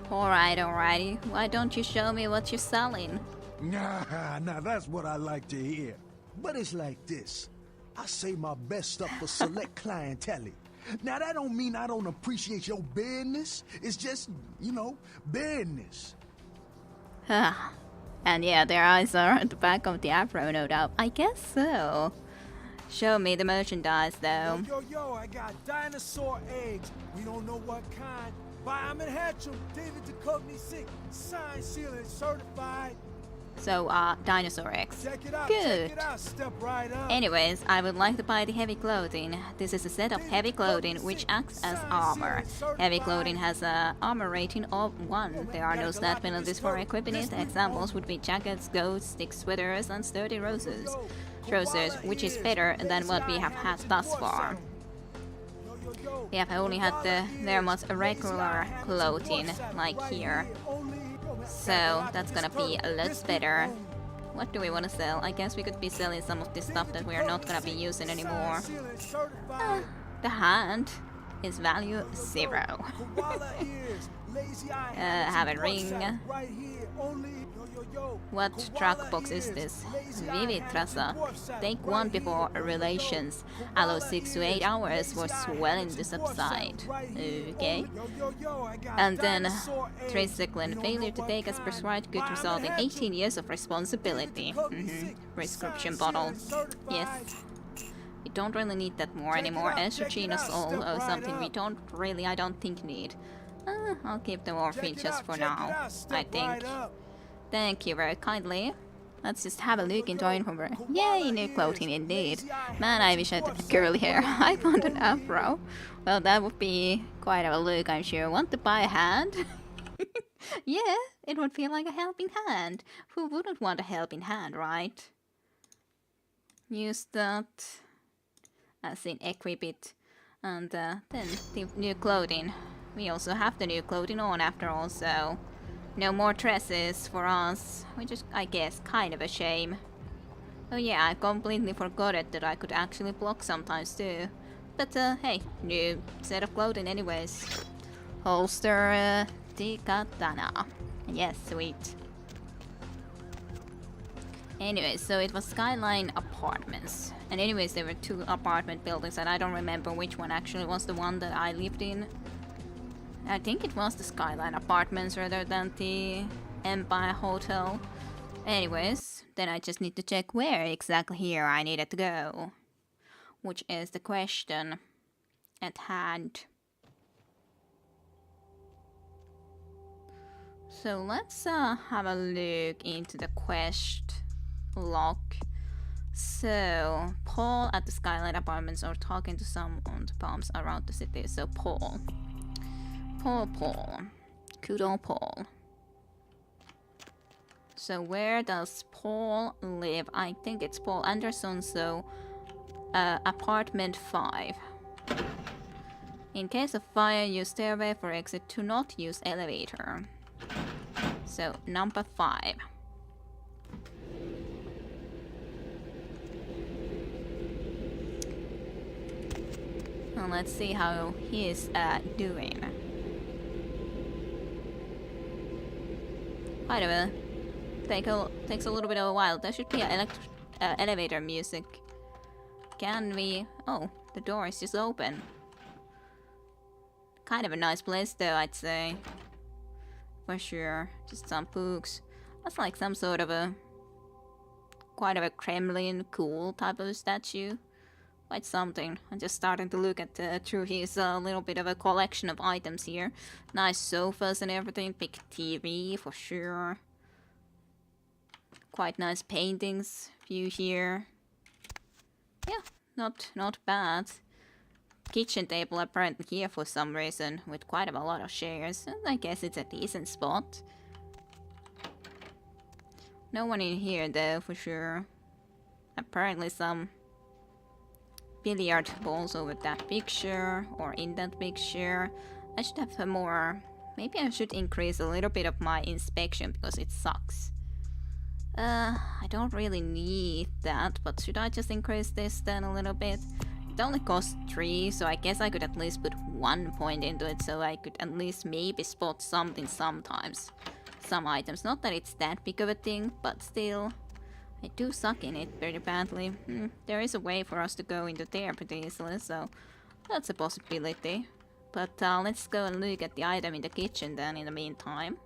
Alrighty. Why don't you show me what you're selling? Nah, that's what I like to hear. But it's like this. I save my best stuff for select clientele. Now, that don't mean I don't appreciate your business. It's just, you know, business. And yeah, their eyes are at the back of the afro, no doubt. I guess so. Show me the merchandise, though. Yo, I got dinosaur eggs. We don't know what kind. Buy 'em and hatch 'em. David Duchovny sick. Signed, sealed, and certified. So, dinosaur eggs. Good. Check it out. Step right up. Anyways, I would like to buy the heavy clothing. This is a set of heavy clothing which acts as armor. Heavy clothing has a armor rating of 1. There are no stat penalties for equipping it. Examples would be jackets, coats, thick sweaters, and sturdy trousers, which is better than what we have had thus far. We have only had the very much regular clothing, like here. So that's gonna be a lot better. What do we want to sell? I guess we could be selling some of this stuff that we are not gonna be using anymore. The hand is value 0. Have a ring. What truck box is this? Vivid Trasa. Take 1 before relations. Allow 6 to 8 hours for swelling to subside. Okay. And then tricycline. Failure to take as prescribed could result in 18 years of responsibility. Prescription bottle. Yes. We don't really need that more anymore. Estrogenazole or something we don't really, I don't think, need. I'll keep the morphine just for now, I think. Thank you very kindly. Let's just have a look into our inventory. Yay, new clothing indeed. Man, I wish I had curly hair. I want an afro. Well, that would be quite a look, I'm sure. Want to buy a hand? Yeah, it would feel like a helping hand. Who wouldn't want a helping hand, right? Use that as in equip it. And then the new clothing. We also have the new clothing on after all, so no more dresses for us, which is, I guess, kind of a shame. Oh yeah, I completely forgot it that I could actually block sometimes too. But hey, new set of clothing anyways. Holster the katana. Yes, sweet. Anyways, so it was Skyline Apartments. And anyways, there were 2 apartment buildings and I don't remember which one actually was the one that I lived in. I think it was the Skyline Apartments rather than the Empire Hotel. Anyways, then I just need to check where exactly here I needed to go. Which is the question at hand. So let's have a look into the quest log. So, Paul at the Skyline Apartments or talking to some on the bombs around the city. So, Paul. Paul. Good old Paul. So, where does Paul live? I think it's Paul Anderson, so apartment 5. In case of fire, use stairway for exit. Do not use elevator. So, number 5. Well, let's see how he is doing. By the way, takes a little bit of a while. There should be an elevator music. Can we... Oh, the door is just open. Kind of a nice place though, I'd say. For sure. Just some books. That's like some sort of a... Quite of a Kremlin cool type of statue. Quite something. I'm just starting to look at through his little bit of a collection of items here. Nice sofas and everything. Big TV for sure. Quite nice paintings. View here. Yeah, not bad. Kitchen table apparently here for some reason with quite a lot of chairs. I guess it's a decent spot. No one in here though for sure. Apparently some billiard balls over that picture or in that picture. I should have more. Maybe I should increase a little bit of my inspection because it sucks. I don't really need that, but should I just increase this then a little bit? It only costs 3, so I guess I could at least put 1 point into it so I could at least maybe spot something sometimes. Some items. Not that it's that big of a thing, but still. I do suck in it pretty badly. There is a way for us to go into there pretty easily, so that's a possibility. But let's go and look at the item in the kitchen then in the meantime.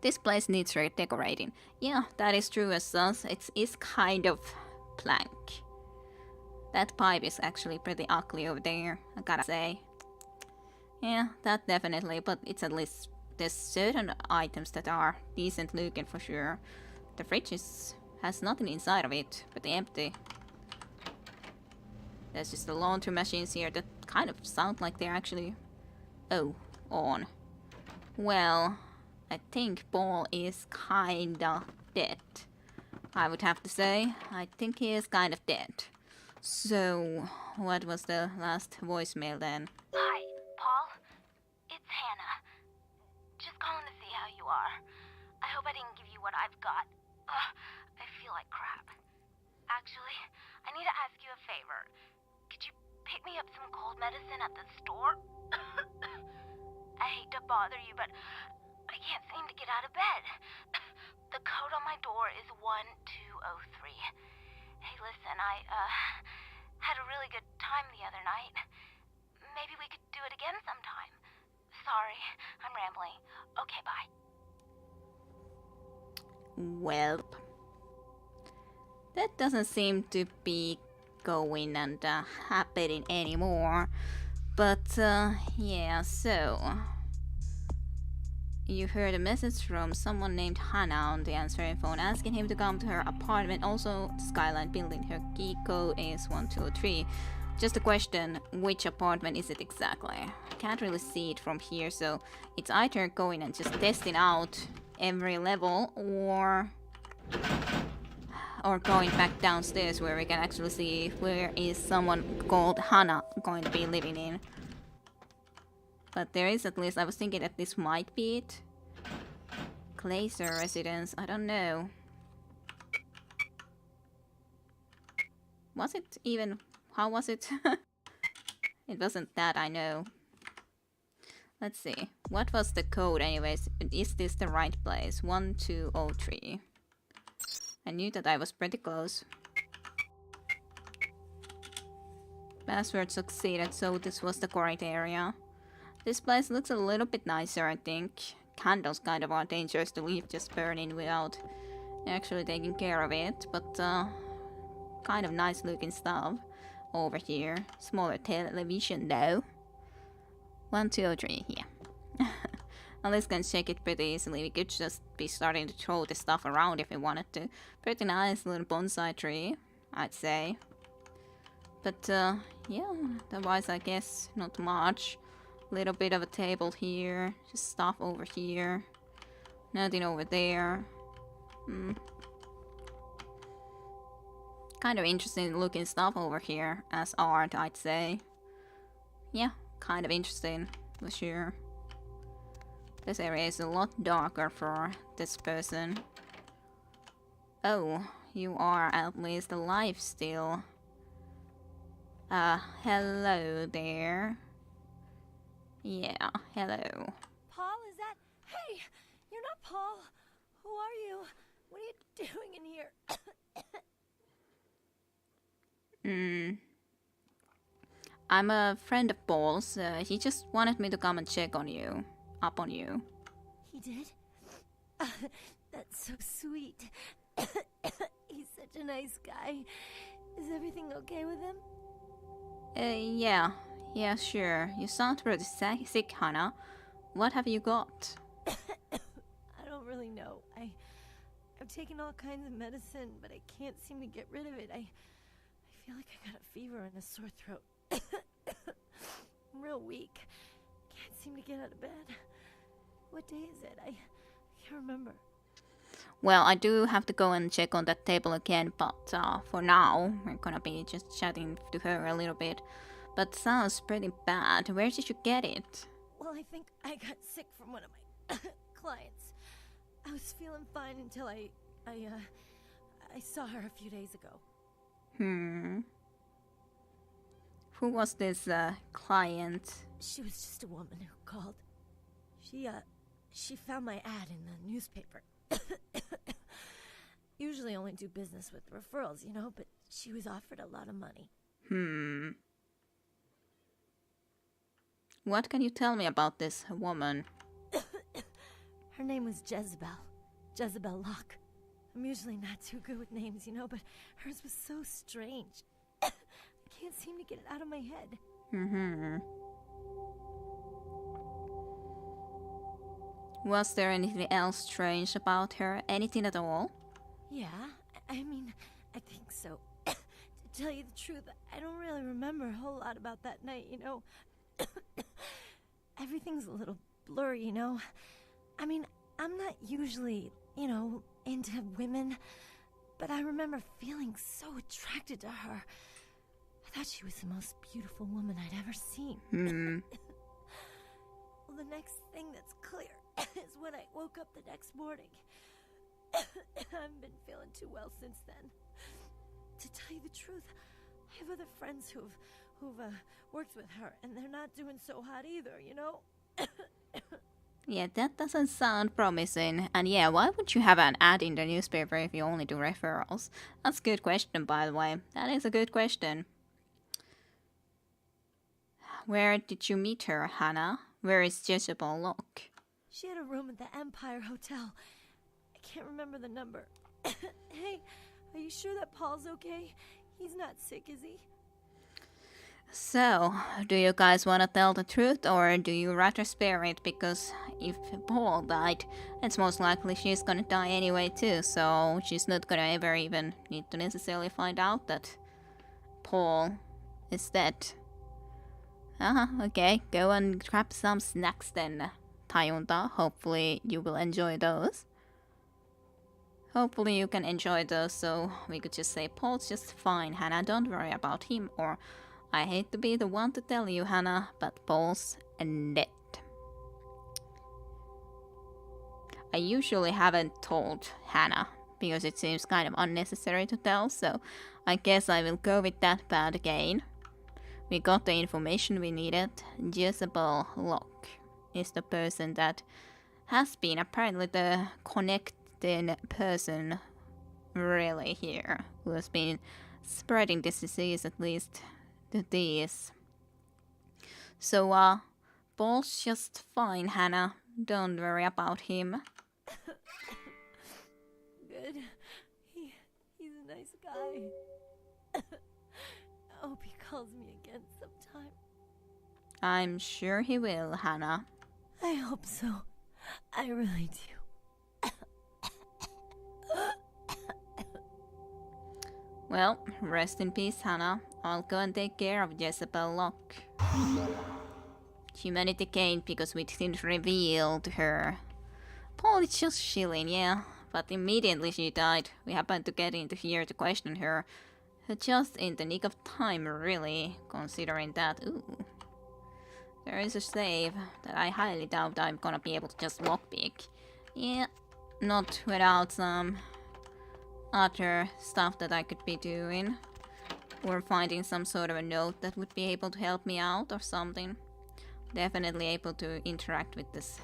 This place needs redecorating. Yeah, that is true as such. It is kind of blank. That pipe is actually pretty ugly over there, I gotta say. Yeah, that definitely, but it's at least there's certain items that are decent looking for sure. The fridge has nothing inside of it, but empty. There's just the laundry machines here that kind of sound like they're actually... Oh, on. Well, I think Paul is kinda dead. I would have to say. I think he is kind of dead. So, what was the last voicemail then? Hi, Paul. It's Hannah. Just calling to see how you are. I hope I didn't give you what I've got. I feel like crap. Actually, I need to ask you a favor. Could you pick me up some cold medicine at the store? I hate to bother you, but I can't seem to get out of bed. The code on my door is 1203. Hey, listen, I had a really good time the other night. Maybe we could do it again sometime. Sorry, I'm rambling. Okay, bye. Well, that doesn't seem to be going and happening anymore. But yeah, so you heard a message from someone named Hannah on the answering phone asking him to come to her apartment. Also, Skyline building. Her key code is 123. Just a question, which apartment is it exactly? Can't really see it from here, so it's either going and just testing out every level or going back downstairs where we can actually see where is someone called Hannah going to be living in. But there is at least, I was thinking that this might be it. Glazer residence, I don't know. Was it even, how was it? It wasn't that, I know. Let's see, what was the code anyways? Is this the right place? 1203. I knew that I was pretty close. Password succeeded, so this was the correct area. This place looks a little bit nicer, I think. Candles kind of are dangerous to leave just burning without actually taking care of it, but kind of nice looking stuff over here. Smaller television though. 1203, yeah. At least can check it pretty easily. We could just be starting to throw the stuff around if we wanted to. Pretty nice little bonsai tree, I'd say. But yeah, otherwise I guess not much. Little bit of a table here, just stuff over here. Nothing over there. Kind of interesting looking stuff over here as art, I'd say. Yeah, kind of interesting, for sure. This area is a lot darker for this person. Oh, you are at least alive still. Hello there. Yeah, hello. Paul, is that... Hey! You're not Paul! Who are you? What are you doing in here? I'm a friend of Paul's. He just wanted me to come and check on you. Up on you. He did? That's so sweet. He's such a nice guy. Is everything okay with him? Yeah. Yeah, sure. You sound pretty sick, Hannah. What have you got? I don't really know. I've taken all kinds of medicine, but I can't seem to get rid of it. I feel like I got a fever and a sore throat. I'm real weak. Can't seem to get out of bed. What day is it? I can't remember. Well, I do have to go and check on that table again, but for now, we're gonna be just chatting to her a little bit. But sounds pretty bad. Where did you get it? Well, I think I got sick from one of my clients. I was feeling fine until I saw her a few days ago. Who was this client? She was just a woman who called. She found my ad in the newspaper. Usually only do business with referrals, you know, but she was offered a lot of money. What can you tell me about this woman? Her name was Jezebel. Jezebel Locke. I'm usually not too good with names, you know, but hers was so strange. I can't seem to get it out of my head. Was there anything else strange about her? Anything at all? Yeah, I mean, I think so. To tell you the truth, I don't really remember a whole lot about that night, you know. Everything's a little blurry, you know. I mean, I'm not usually, you know, into women, but I remember feeling so attracted to her. I thought she was the most beautiful woman I'd ever seen. Well, the next thing that's clear is when I woke up the next morning. I haven't been feeling too well since then. To tell you the truth, I have other friends who've worked with her, and they're not doing so hot either, you know? Yeah, that doesn't sound promising. And yeah, why would you have an ad in the newspaper if you only do referrals? That's a good question, by the way. That is a good question. Where did you meet her, Hannah? Where is Jezebel Locke? She had a room at the Empire Hotel. I can't remember the number. Hey, are you sure that Paul's okay? He's not sick, is he? So, do you guys want to tell the truth or do you rather spare it? Because if Paul died, it's most likely she's gonna die anyway too, so she's not gonna ever even need to necessarily find out that Paul is dead. Okay, go and grab some snacks then, Tayunta. Hopefully you will enjoy those. Hopefully you can enjoy those, so we could just say Paul's just fine, Hannah, don't worry about him, or I hate to be the one to tell you, Hannah, but Paul's dead. I usually haven't told Hannah, because it seems kind of unnecessary to tell, so I guess I will go with that bad again. We got the information we needed. Jezebel Locke is the person that has been apparently the connecting person really here, who has been spreading this disease, at least to these. So, Paul's just fine, Hannah. Don't worry about him. Good. He's a nice guy. I hope he calls me again sometime. I'm sure he will, Hannah. I hope so. I really do. Well, rest in peace, Hannah. I'll go and take care of Jezebel Locke. Humanity gained because we didn't reveal to her. Paul is just chilling, yeah. But immediately she died. We happened to get into here to question her. Just in the nick of time, really, considering that. Ooh. There is a save that I highly doubt I'm gonna be able to just lockpick. Yeah, not without some other stuff that I could be doing. Or finding some sort of a note that would be able to help me out or something. Definitely able to interact with this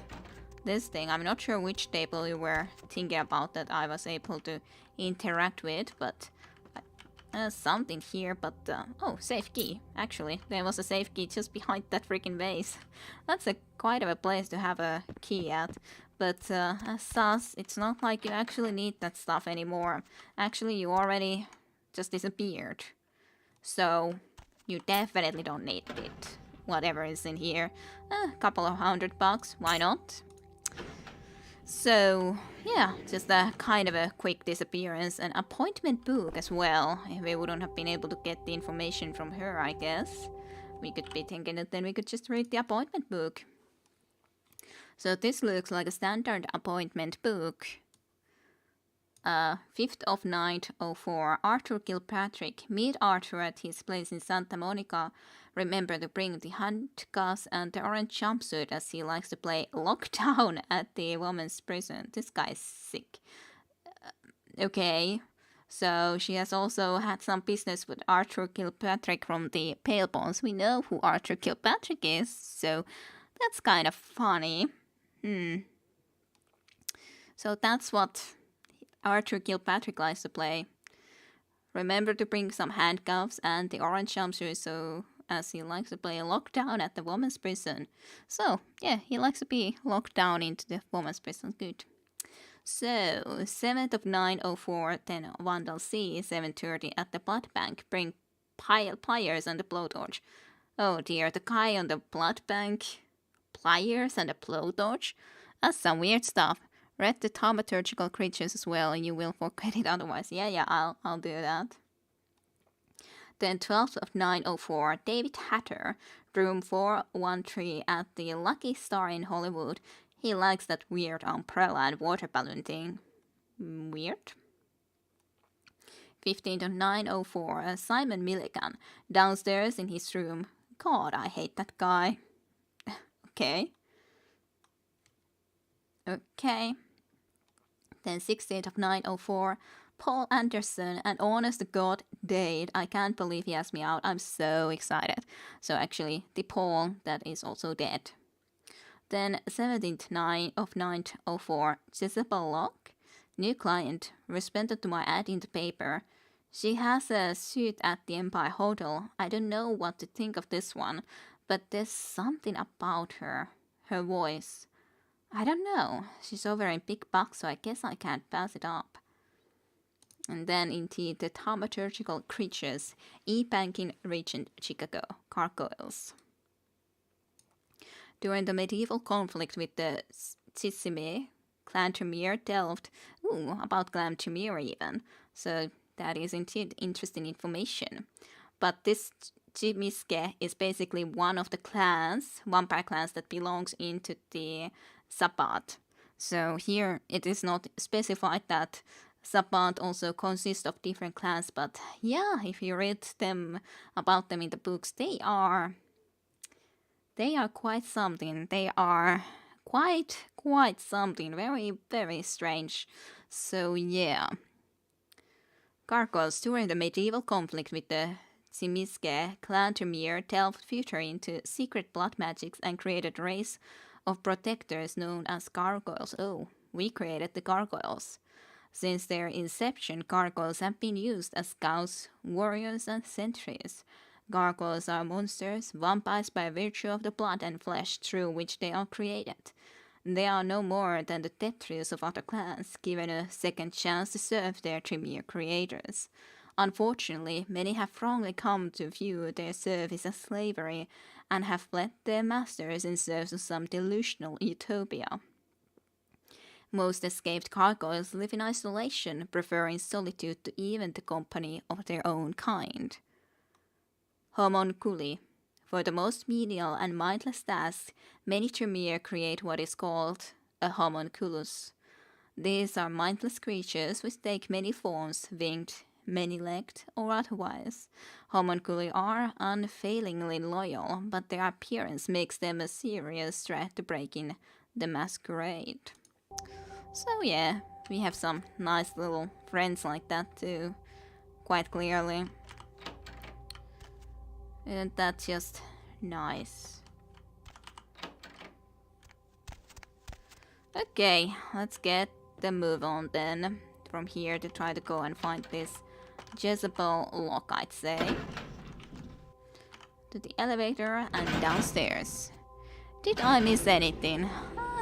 thing. I'm not sure which table you were thinking about that I was able to interact with, but something here, but oh, safe key. Actually, there was a safe key just behind that freaking vase. That's quite of a place to have a key at. But as sus, it's not like you actually need that stuff anymore. Actually, you already just disappeared. So, you definitely don't need it. Whatever is in here. A couple of $100, why not? So, yeah, just a kind of a quick disappearance. An appointment book as well. If we wouldn't have been able to get the information from her, I guess. We could be thinking that then we could just read the appointment book. So this looks like a standard appointment book. 5th of 9/04, Arthur Kilpatrick. Meet Arthur at his place in Santa Monica. Remember to bring the handcuffs and the orange jumpsuit as he likes to play lockdown at the woman's prison. This guy's sick. Okay, so she has also had some business with Arthur Kilpatrick from the Pale Bones. We know who Arthur Kilpatrick is, so that's kind of funny. So that's what Arthur Kilpatrick likes to play. Remember to bring some handcuffs and the orange jumpsuit, so as he likes to play lockdown at the woman's prison. So, yeah, he likes to be locked down into the woman's prison. Good. So, 7th of 9/04, then Vandal C, 7:30 at the blood bank. Bring pliers and the blowtorch. Oh dear, the guy on the blood bank. Pliers and a blowtorch? That's some weird stuff. Read the thaumaturgical creatures as well, and you will forget it otherwise. Yeah, I'll do that. Then 12th of 9/04, David Hatter, room 413 at the Lucky Star in Hollywood. He likes that weird umbrella and water balloon thing. Weird. 15th of 9/04, Simon Milligan, downstairs in his room. God, I hate that guy. Okay. Then 16th of 9/04, Paul Anderson, and honest to God, Dade. I can't believe he asked me out. I'm so excited. So actually, the Paul that is also dead. Then 17th of 9/04, Jezebel Locke, new client, responded to my ad in the paper. She has a suite at the Empire Hotel. I don't know what to think of this one, but there's something about her. Her voice. I don't know. She's over in big bucks, so I guess I can't pass it up. And then into the thaumaturgical creatures, E-Banking Regent Chicago, gargoyles. During the medieval conflict with the Tsitsime, Clan Tremere delved about Clan Tremere even. So that is indeed interesting information. But this Tsimiske is basically one of the clans, vampire clans that belongs into the Sabbat. So here it is not specified that Sabbat also consists of different clans, but yeah, if you read them about them in the books, they are quite something. They are quite something. Very, very strange. So yeah. Gargoyles, during the medieval conflict with the Tsimiske, Clan Tremere delved further into secret blood magics and created a race of protectors known as gargoyles. Oh, we created the gargoyles. Since their inception, gargoyles have been used as scouts, warriors, and sentries. Gargoyles are monsters, vampires by virtue of the blood and flesh through which they are created. They are no more than the Tetris of other clans, given a second chance to serve their Tremere creators. Unfortunately, many have wrongly come to view their service as slavery and have fled their masters in search of some delusional utopia. Most escaped gargoyles live in isolation, preferring solitude to even the company of their own kind. Homunculi. For the most menial and mindless tasks, many Tremere create what is called a homunculus. These are mindless creatures which take many forms, winged, many-legged, or otherwise. Homunculi are unfailingly loyal, but their appearance makes them a serious threat to breaking the Masquerade. So yeah, we have some nice little friends like that too, quite clearly. Isn't that just nice? Okay, let's get the move on then. From here to try to go and find this Jezebel lock, I'd say. To the elevator and downstairs. Did I miss anything?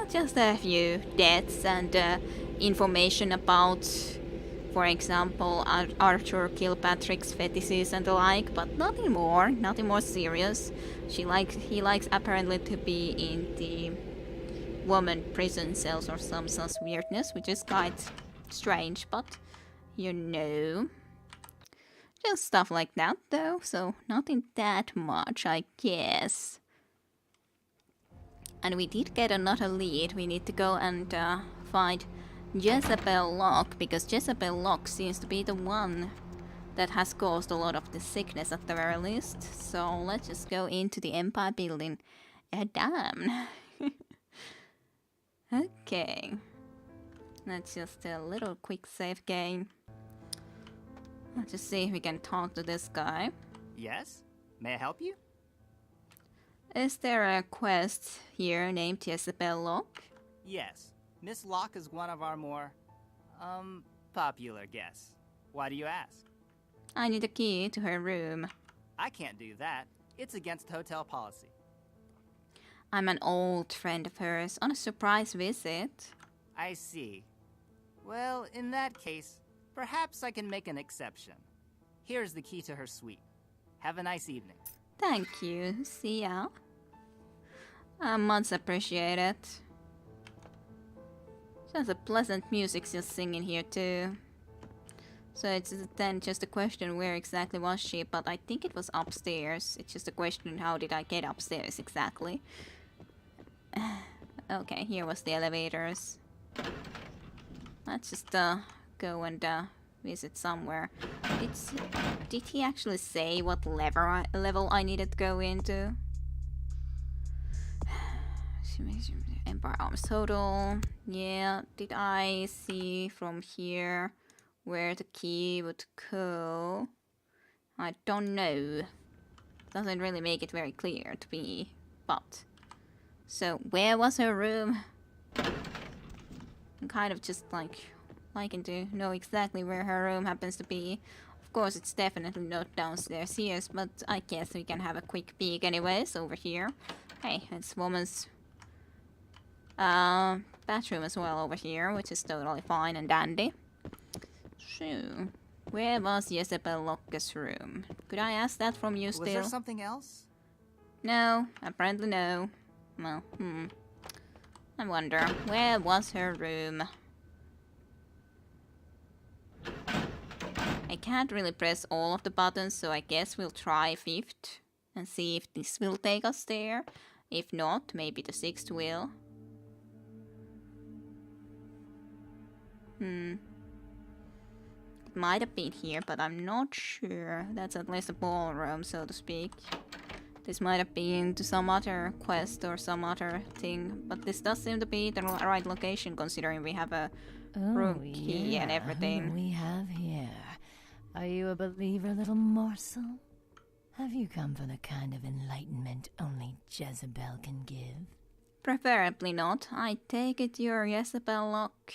Just a few deaths and information about, for example, Arthur Kilpatrick's fetishes and the like, but nothing more serious. He likes apparently to be in the woman prison cells or some such weirdness, which is quite strange, but you know. Just stuff like that though, so nothing that much, I guess. And we did get another lead. We need to go and find Jezebel Lock, because Jezebel Lock seems to be the one that has caused a lot of the sickness at the very least. So let's just go into the Empire building. Damn. Okay. That's just a little quick save game. Let's just see if we can talk to this guy. Yes? May I help you? Is there a quest here named Jezebel Lock? Yes. Miss Locke is one of our more, popular guests. Why do you ask? I need a key to her room. I can't do that. It's against hotel policy. I'm an old friend of hers on a surprise visit. I see. Well, in that case, perhaps I can make an exception. Here's the key to her suite. Have a nice evening. Thank you. See ya. Much appreciated. There's a pleasant music just singing here too. So it's then just a question where exactly was she, but I think it was upstairs. It's just a question how did I get upstairs exactly. Okay, here was the elevators. Let's just go and visit somewhere. Did he actually say what level I needed to go into? Empire Arms Total. Yeah, did I see from here where the key would go? I don't know. Doesn't really make it very clear to me, but... So, where was her room? I'm kind of just liking to know exactly where her room happens to be. Of course, it's definitely not downstairs here, but I guess we can have a quick peek anyways over here. Hey, it's woman's bathroom as well over here, which is totally fine and dandy. So, where was Jezebel Locke's room? Could I ask that from you still? Was there something else? No, apparently no. Well, I wonder, where was her room? I can't really press all of the buttons, so I guess we'll try 5th and see if this will take us there. If not, maybe the 6th will. It might have been here, but I'm not sure. That's at least a ballroom, so to speak. This might have been to some other quest or some other thing, but this does seem to be the right location considering we have a room key and everything. Who we have here? Are you a believer, little morsel? Have you come for the kind of enlightenment only Jezebel can give? Preferably not. I take it you're Jezebel Locke.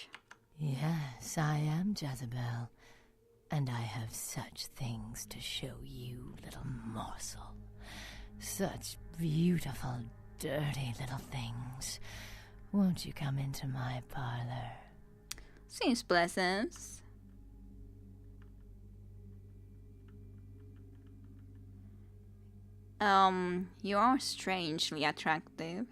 Yes, I am Jezebel. And I have such things to show you, little morsel. Such beautiful, dirty little things. Won't you come into my parlor? Seems pleasant. You are strangely attractive.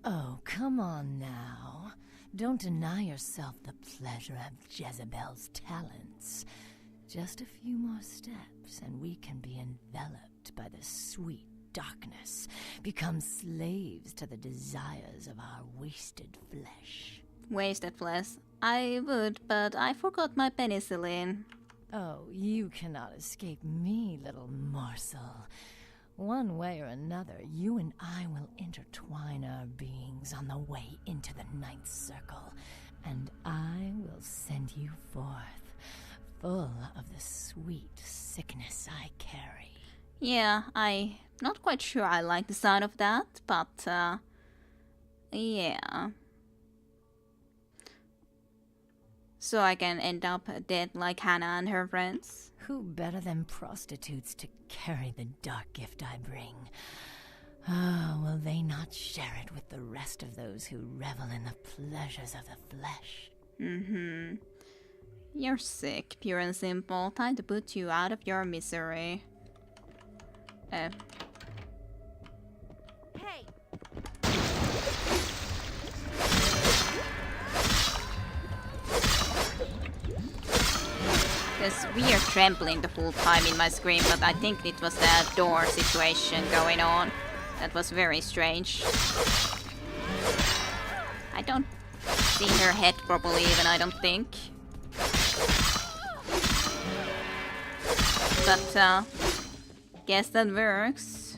Oh, come on now. Don't deny yourself the pleasure of Jezebel's talents. Just a few more steps, and we can be enveloped by the sweet darkness, become slaves to the desires of our wasted flesh. Wasted flesh? I would, but I forgot my penicillin. Oh, you cannot escape me, little morsel. One way or another, you and I will intertwine our beings on the way into the 9th circle, and I will send you forth, full of the sweet sickness I carry. Yeah, I'm not quite sure I like the sound of that, but, yeah. So I can end up dead like Hannah and her friends? Who better than prostitutes to carry the dark gift I bring? Ah, will they not share it with the rest of those who revel in the pleasures of the flesh? You're sick, pure and simple. Time to put you out of your misery. Hey! Because we are trembling the full time in my screen, but I think it was that door situation going on. That was very strange. I don't see her head properly even, I don't think. But, guess that works.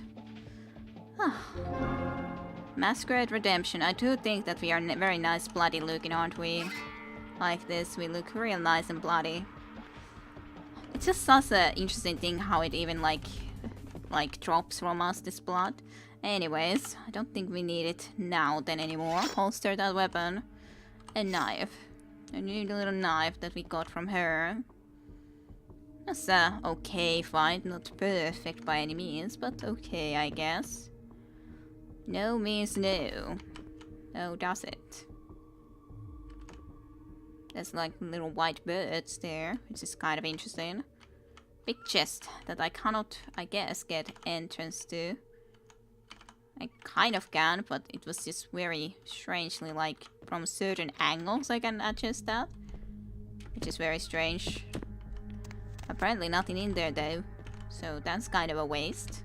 Masquerade Redemption. I do think that we are very nice bloody looking, aren't we? Like this, we look real nice and bloody. It's just such an interesting thing how it even like drops from us, this blood. Anyways, I don't think we need it now then anymore. Holster that weapon. A knife. A new little knife that we got from her. That's a okay fight, not perfect by any means, but okay, I guess. No means no. Oh, does it? There's like little white birds there, which is kind of interesting. Big chest that I cannot, I guess, get entrance to. I kind of can, but it was just very strangely, like, from certain angles I can adjust that. Which is very strange. Apparently nothing in there though, so that's kind of a waste.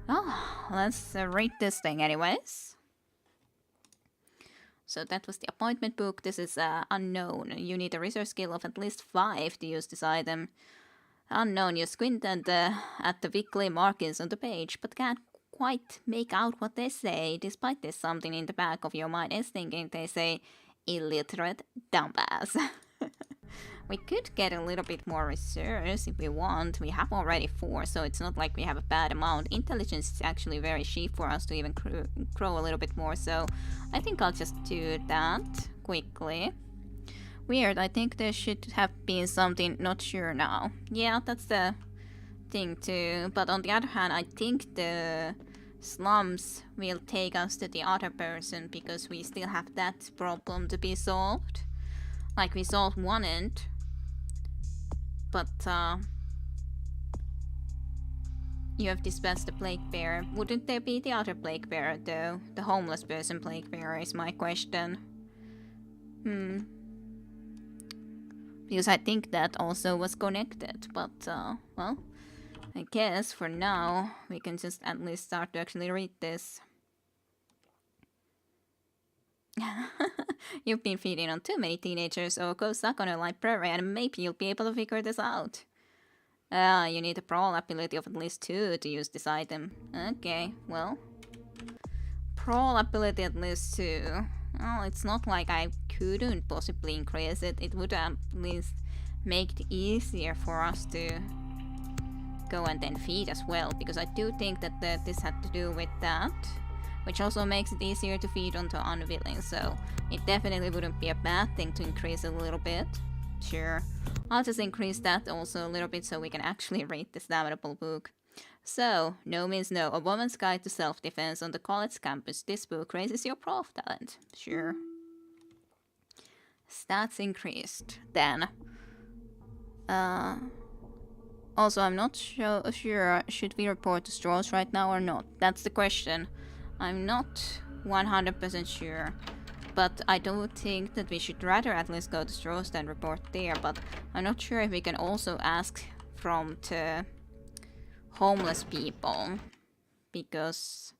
Oh, let's read this thing anyways. So that was the appointment book. This is unknown. You need a research skill of at least 5 to use this item. Unknown. You squint at the weekly markings on the page, but can't quite make out what they say. Despite this, something in the back of your mind is thinking they say illiterate dumbass. We could get a little bit more research if we want. We have already 4, so it's not like we have a bad amount. Intelligence is actually very cheap for us to even grow a little bit more, so I think I'll just do that quickly. Weird, I think there should have been something, not sure now. Yeah, that's the thing too, but on the other hand, I think the slums will take us to the other person because we still have that problem to be solved. Like, we solved one end. but you have dispatched the plague bearer. Wouldn't there be the other plague bearer though? The homeless person plague bearer is my question. Because I think that also was connected, but well, I guess for now we can just at least start to actually read this. You've been feeding on too many teenagers, so go suck on a library and maybe you'll be able to figure this out. You need a brawl ability of at least 2 to use this item. Okay, well. Brawl ability at least 2. Well, it's not like I couldn't possibly increase it. It would at least make it easier for us to go and then feed as well. Because I do think that this had to do with that. Which also makes it easier to feed onto unwilling. So it definitely wouldn't be a bad thing to increase it a little bit. Sure. I'll just increase that also a little bit so we can actually read this damnable book. So, no means no. A woman's guide to self-defense on the college campus. This book raises your prof talent. Sure. Stats increased. Then. Also, I'm not sure. Should we report to Strauss right now or not? That's the question. I'm not 100% sure. But I do think that we should rather at least go to Strauss than report there. But I'm not sure if we can also ask from the homeless people. Because,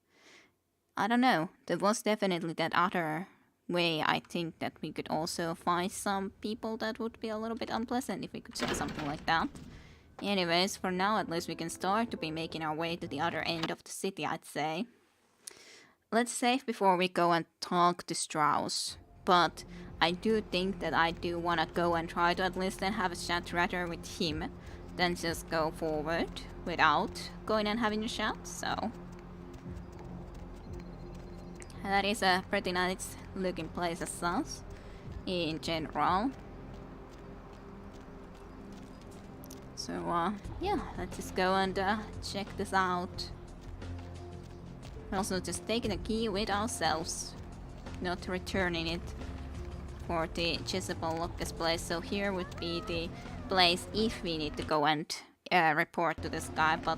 I don't know. There was definitely that other way. I think that we could also find some people that would be a little bit unpleasant if we could say something like that. Anyways, for now at least we can start to be making our way to the other end of the city, I'd say. Let's save before we go and talk to Strauss. But I do think that I do want to go and try to at least then have a chat rather with him than just go forward without going and having a chat, so. That is a pretty nice looking place as such, in general. So, yeah, let's just go and check this out. Also just taking the key with ourselves, not returning it for the Jezebel Locke's place. So here would be the place if we need to go and report to this guy. But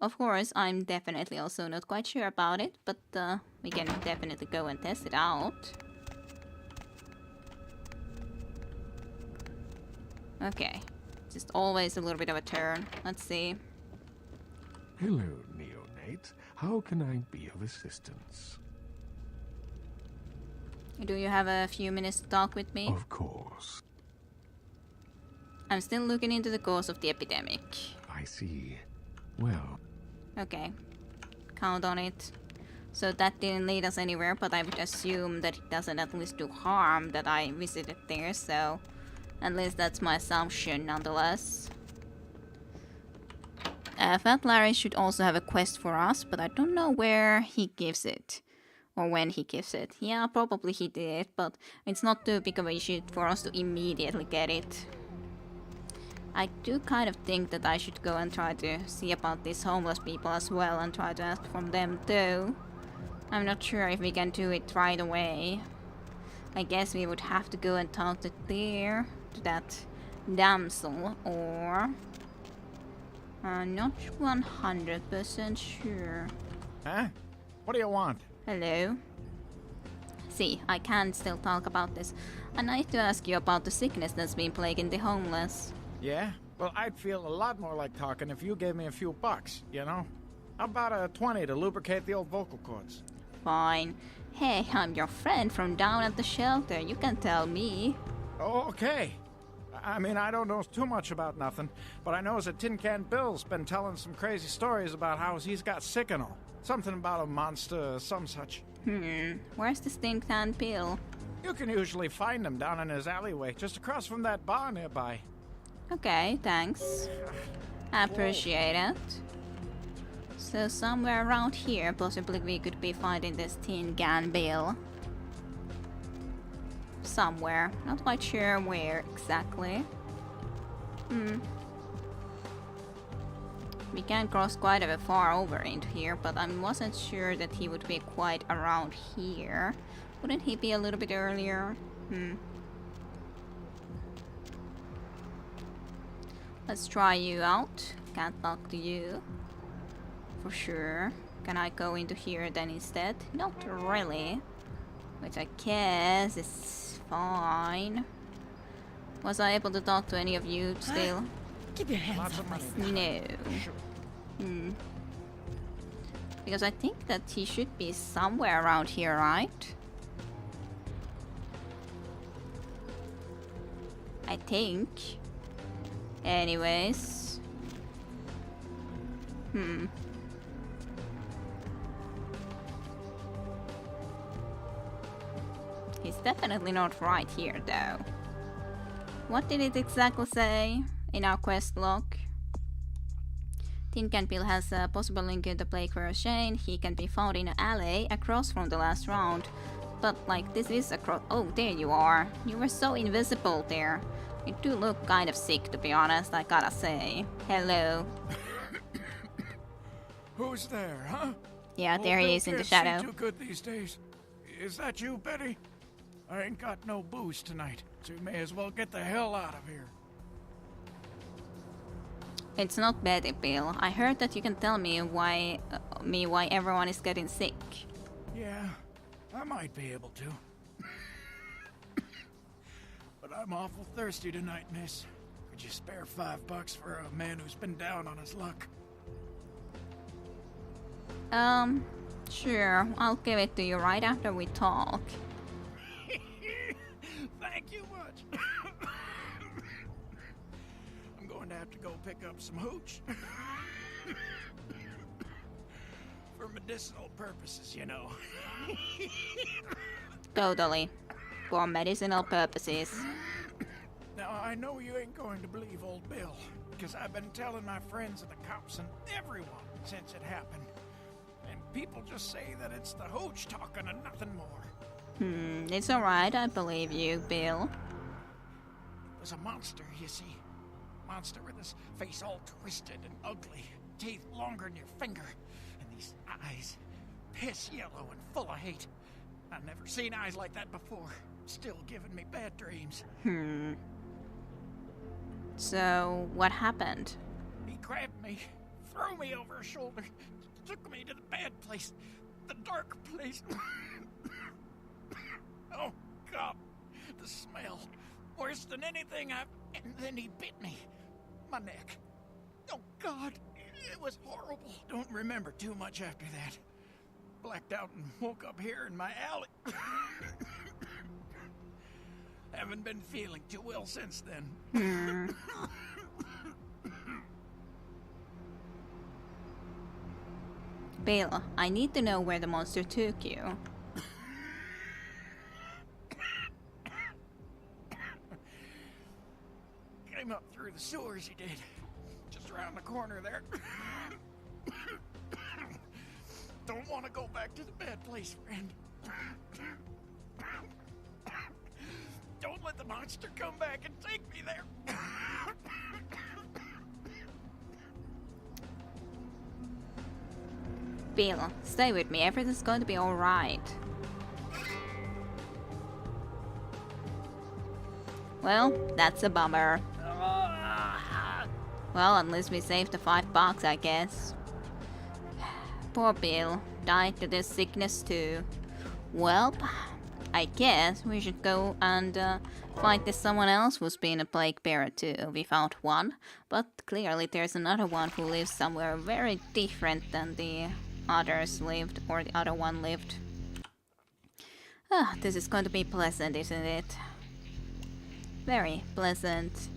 of course I'm definitely also not quite sure about it, but we can definitely go and test it out. Okay, just always a little bit of a turn. Let's see. Hello, neonate. How can I be of assistance? Do you have a few minutes to talk with me? Of course. I'm still looking into the cause of the epidemic. I see. Well. Okay. Count on it. So that didn't lead us anywhere, but I would assume that it doesn't at least do harm that I visited there, so at least that's my assumption nonetheless. Fat Larry should also have a quest for us, but I don't know where he gives it. Or when he gives it. Yeah, probably he did, but it's not too big of an issue for us to immediately get it. I do kind of think that I should go and try to see about these homeless people as well and try to ask from them too. I'm not sure if we can do it right away. I guess we would have to go and talk to that damsel, or... not 100% sure. Huh? What do you want? Hello? See, I can still talk about this. I'd like to ask you about the sickness that's been plaguing the homeless. Yeah? Well, I'd feel a lot more like talking if you gave me a few bucks, you know? How about a 20 to lubricate the old vocal cords? Fine. Hey, I'm your friend from down at the shelter. You can tell me. Oh, okay. I mean, I don't know too much about nothing, but I know that Tin Can Bill's been telling some crazy stories about how he's got sick and all. Something about a monster, some such. Where's the Tin Can Bill? You can usually find him down in his alleyway, just across from that bar nearby. Okay, thanks. I appreciate it. So somewhere around here, possibly we could be finding this Tin Can Bill. Somewhere. Not quite sure where exactly. We can cross quite a bit far over into here, but I wasn't sure that he would be quite around here. Wouldn't he be a little bit earlier? Let's try you out. Can't talk to you. For sure. Can I go into here then instead? Not really. Which I guess is fine. Was I able to talk to any of you still? Keep your hands off my No. Because I think that he should be somewhere around here, right? I think. Anyways. He's definitely not right here, though. What did it exactly say in our quest log? Tin Can Bill has a possible link in the Plague chain. He can be found in an alley across from the last round. But, like, this is across. Oh, there you are. You were so invisible there. You do look kind of sick, to be honest, I gotta say. Hello. Who's there, huh? Yeah, there he is in the shadow. Too good these days. Is that you, Betty? I ain't got no booze tonight, so you may as well get the hell out of here. It's not Betty, Bill. I heard that you can tell me why everyone is getting sick. Yeah, I might be able to. But I'm awful thirsty tonight, miss. Could you spare $5 for a man who's been down on his luck? Sure. I'll give it to you right after we talk. Thank you much. I'm going to have to go pick up some hooch. For medicinal purposes, you know. Totally. For medicinal purposes. Now, I know you ain't going to believe old Bill, because I've been telling my friends and the cops and everyone since it happened. And people just say that it's the hooch talking and nothing more. It's alright, I believe you, Bill. It was a monster, you see. Monster with his face all twisted and ugly, teeth longer than your finger, and these eyes, piss yellow and full of hate. I've never seen eyes like that before. Still giving me bad dreams. So, what happened? He grabbed me, threw me over his shoulder, took me to the bad place, the dark place. Oh, God, the smell. Worse than anything I've... And then he bit me. My neck. Oh, God, it was horrible. Don't remember too much after that. Blacked out and woke up here in my alley. Haven't been feeling too well since then. Bill, I need to know where the monster took you. Came up through the sewers, he did. Just around the corner there. Don't want to go back to the bad place, friend. Don't let the monster come back and take me there. Bill, stay with me. Everything's going to be alright. Well, that's a bummer. Well, at least we saved the $5, I guess. Poor Bill. Died to this sickness too. Well, I guess we should go and find this someone else who's been a plague bearer too. We found one, but clearly there's another one who lives somewhere very different than the others lived, or the other one lived. Ah, this is going to be pleasant, isn't it? Very pleasant.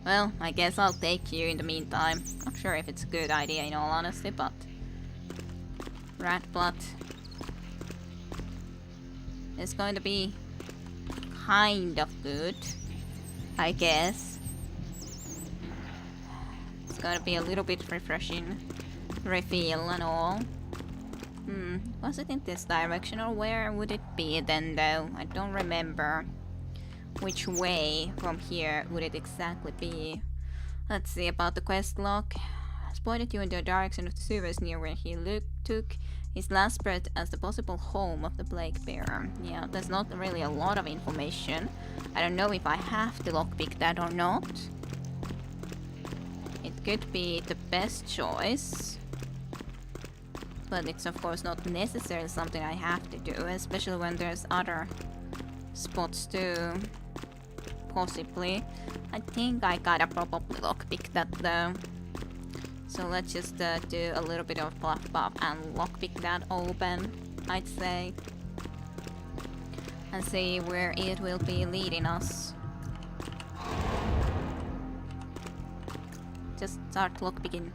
Well, I guess I'll take you in the meantime. Not sure if it's a good idea in all honesty, but... rat blood is going to be kind of good, I guess. It's going to be a little bit refreshing. Refill and all. Was it in this direction or where would it be then though? I don't remember. Which way from here would it exactly be? Let's see about the quest log. Has pointed you in the direction of the sewers near where he took His last breath as the possible home of the plague bearer. Yeah, there's not really a lot of information. I don't know if I have to lockpick that or not. It could be the best choice. But it's of course not necessarily something I have to do, especially when there's other spots too. Possibly. I think I gotta probably lockpick that though. So let's just do a little bit of fluff pop and lockpick that open, I'd say. And see where it will be leading us. Just start lockpicking.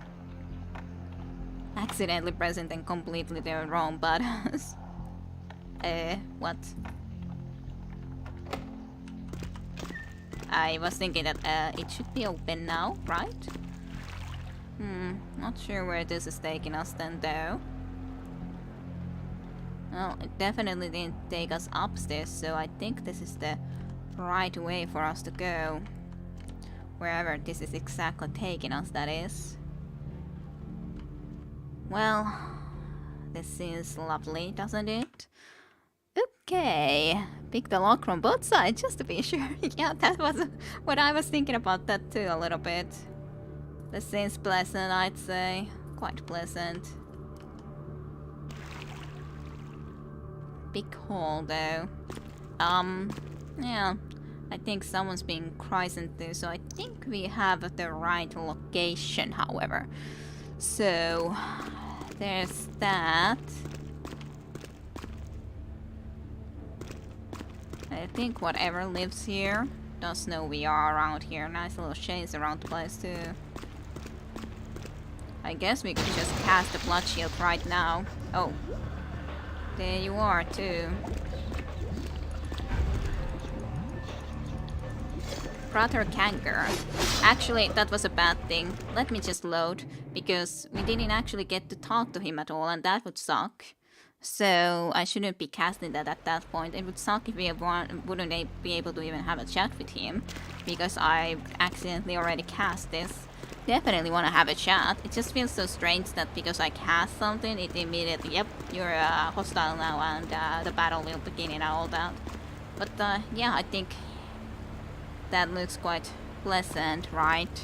Accidentally pressing and completely the wrong buttons. What? I was thinking that it should be open now, right? Not sure where this is taking us then though. Well, it definitely didn't take us upstairs, so I think this is the right way for us to go. Wherever this is exactly taking us, that is. Well, this seems lovely, doesn't it? Okay, pick the lock from both sides just to be sure. Yeah, that was what I was thinking about that too a little bit. This seems pleasant, I'd say. Quite pleasant. Big hole though. Yeah. I think someone's being christened too, so I think we have the right location, however. So, there's that. I think whatever lives here does know we are around here. Nice little shades around the place too. I guess we could just cast the blood shield right now. Oh, there you are too. Brother Kanker. Actually, that was a bad thing. Let me just load, because we didn't actually get to talk to him at all, and that would suck. So I shouldn't be casting that at that point. It would suck if we wouldn't be able to even have a chat with him, because I accidentally already cast this. Definitely want to have a chat. It just feels so strange that because I cast something, it immediately, yep, you're hostile now and the battle will begin and all that. But yeah, I think that looks quite pleasant, right?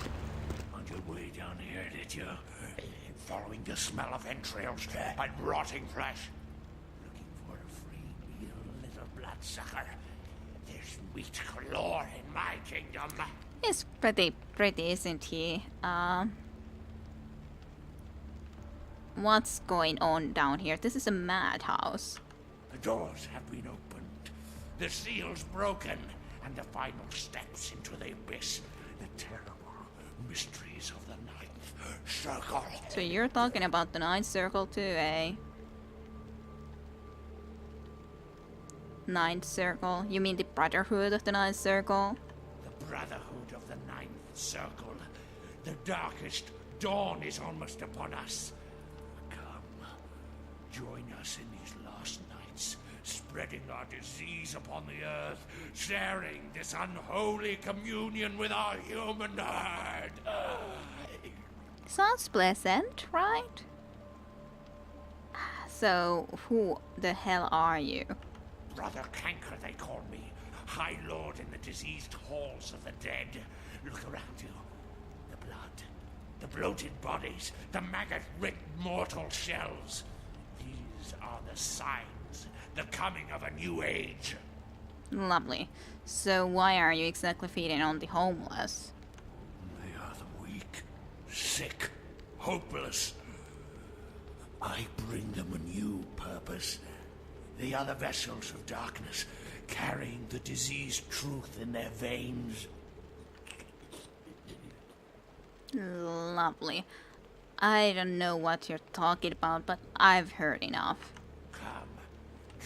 On your way down here, did you? Following the smell of entrails and rotting flesh. Looking for a free meal, little bloodsucker. There's meat galore in my kingdom. He's pretty, isn't he? What's going on down here? This is a madhouse. The doors have been opened, the seals broken, and the final steps into the abyss. The terrible mysteries of the Ninth Circle. So you're talking about the Ninth Circle too, eh? Ninth Circle? You mean the Brotherhood of the Ninth Circle? The Brotherhood of the Ninth Circle. The darkest dawn is almost upon us. Come, join us in these last nights, spreading our disease upon the earth, sharing this unholy communion with our human herd. Sounds pleasant, right? So, who the hell are you? Brother Kanker, they call me. High Lord in the diseased halls of the dead. Look around you. The blood, the bloated bodies, the maggot-riddled mortal shells. These are the signs, the coming of a new age. Lovely. So why are you exactly feeding on the homeless? They are the weak, sick, hopeless. I bring them a new purpose. They are the vessels of darkness, carrying the diseased truth in their veins. Lovely. I don't know what you're talking about, but I've heard enough. Come,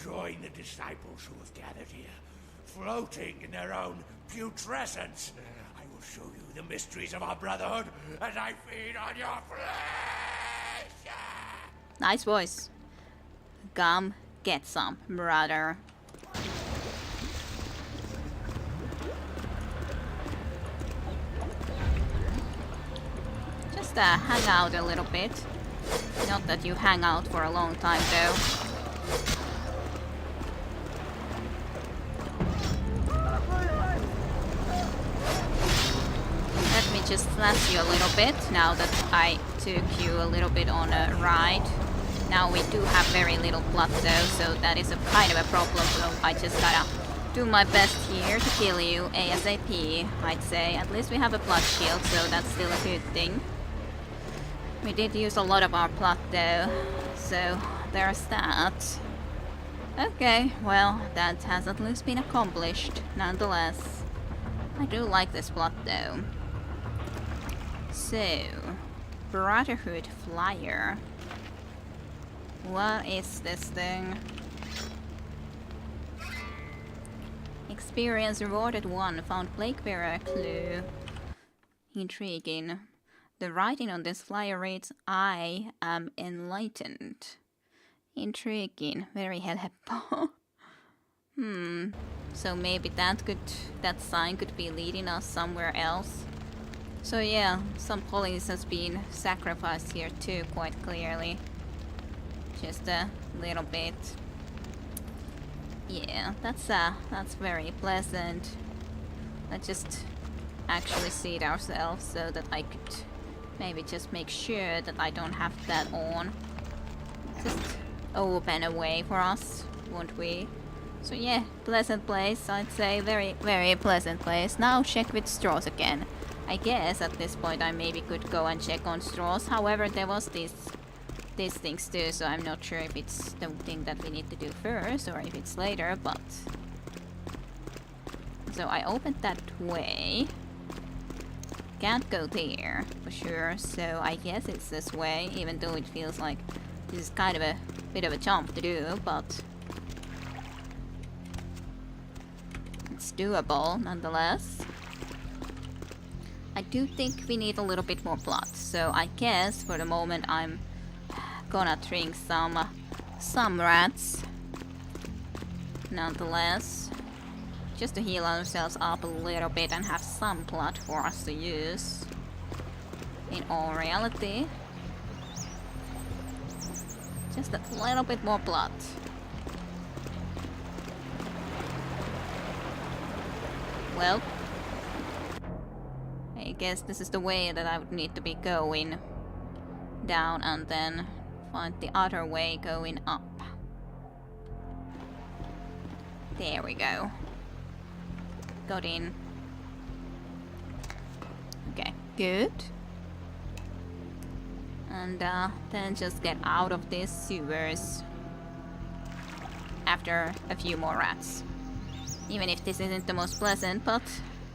join the disciples who have gathered here, floating in their own putrescence. I will show you the mysteries of our brotherhood as I feed on your flesh. Nice voice. Come, get some, brother. Just hang out a little bit. Not that you hang out for a long time, though. Let me just slash you a little bit, now that I took you a little bit on a ride. Now we do have very little blood though, so that is a kind of a problem, so I just gotta do my best here to kill you ASAP, I'd say. At least we have a blood shield, so that's still a good thing. We did use a lot of our blood though, so there's that. Okay, well, that has at least been accomplished, nonetheless. I do like this plot though. So, Brotherhood Flyer. What is this thing? Experience rewarded 1, found Plaguebearer clue. Intriguing. The writing on this flyer reads, I am enlightened. Intriguing, very helpful. So maybe that sign could be leading us somewhere else. So yeah, some police has been sacrificed here too, quite clearly. Just a little bit. Yeah, that's very pleasant. Let's just actually see it ourselves so that I could maybe just make sure that I don't have that on. Just open a way for us, won't we? So yeah, pleasant place, I'd say. Very, very pleasant place. Now check with straws again. I guess at this point I maybe could go and check on straws. However, there was these things too, so I'm not sure if it's the thing that we need to do first or if it's later, but... So I opened that way. Can't go there, for sure, so I guess it's this way, even though it feels like this is kind of a bit of a jump to do, but... It's doable, nonetheless. I do think we need a little bit more blood, so I guess for the moment I'm gonna drink some rats. Nonetheless, just to heal ourselves up a little bit and have some blood for us to use. In all reality, just a little bit more blood. Well, I guess this is the way that I would need to be going down and then find the other way going up. There we go. Got in. Okay, good. And then just get out of these sewers after a few more rats. Even if this isn't the most pleasant, but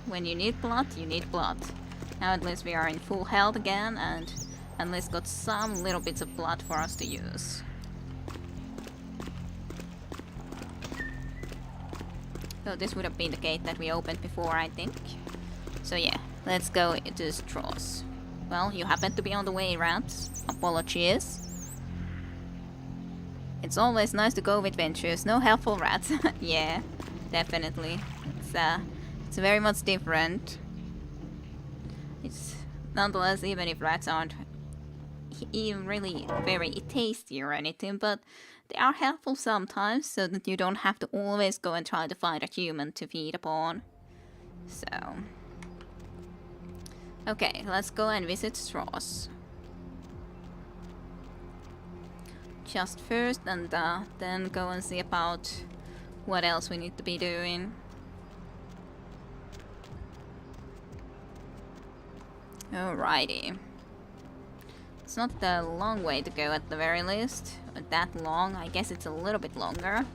when you need blood, you need blood. Now at least we are in full health again, and at least got some little bits of blood for us to use. So this would have been the gate that we opened before, I think. So yeah, let's go to straws. Well, you happen to be on the way, rats. Apologies. It's always nice to go with ventures. No helpful rats. Yeah, definitely. It's very much different. It's nonetheless, even if rats aren't even really very tasty or anything, but they are helpful sometimes, so that you don't have to always go and try to find a human to feed upon. So... Okay, let's go and visit straws. Just first, and then go and see about what else we need to be doing. Alrighty. It's not a long way to go at the very least. That long, I guess it's a little bit longer.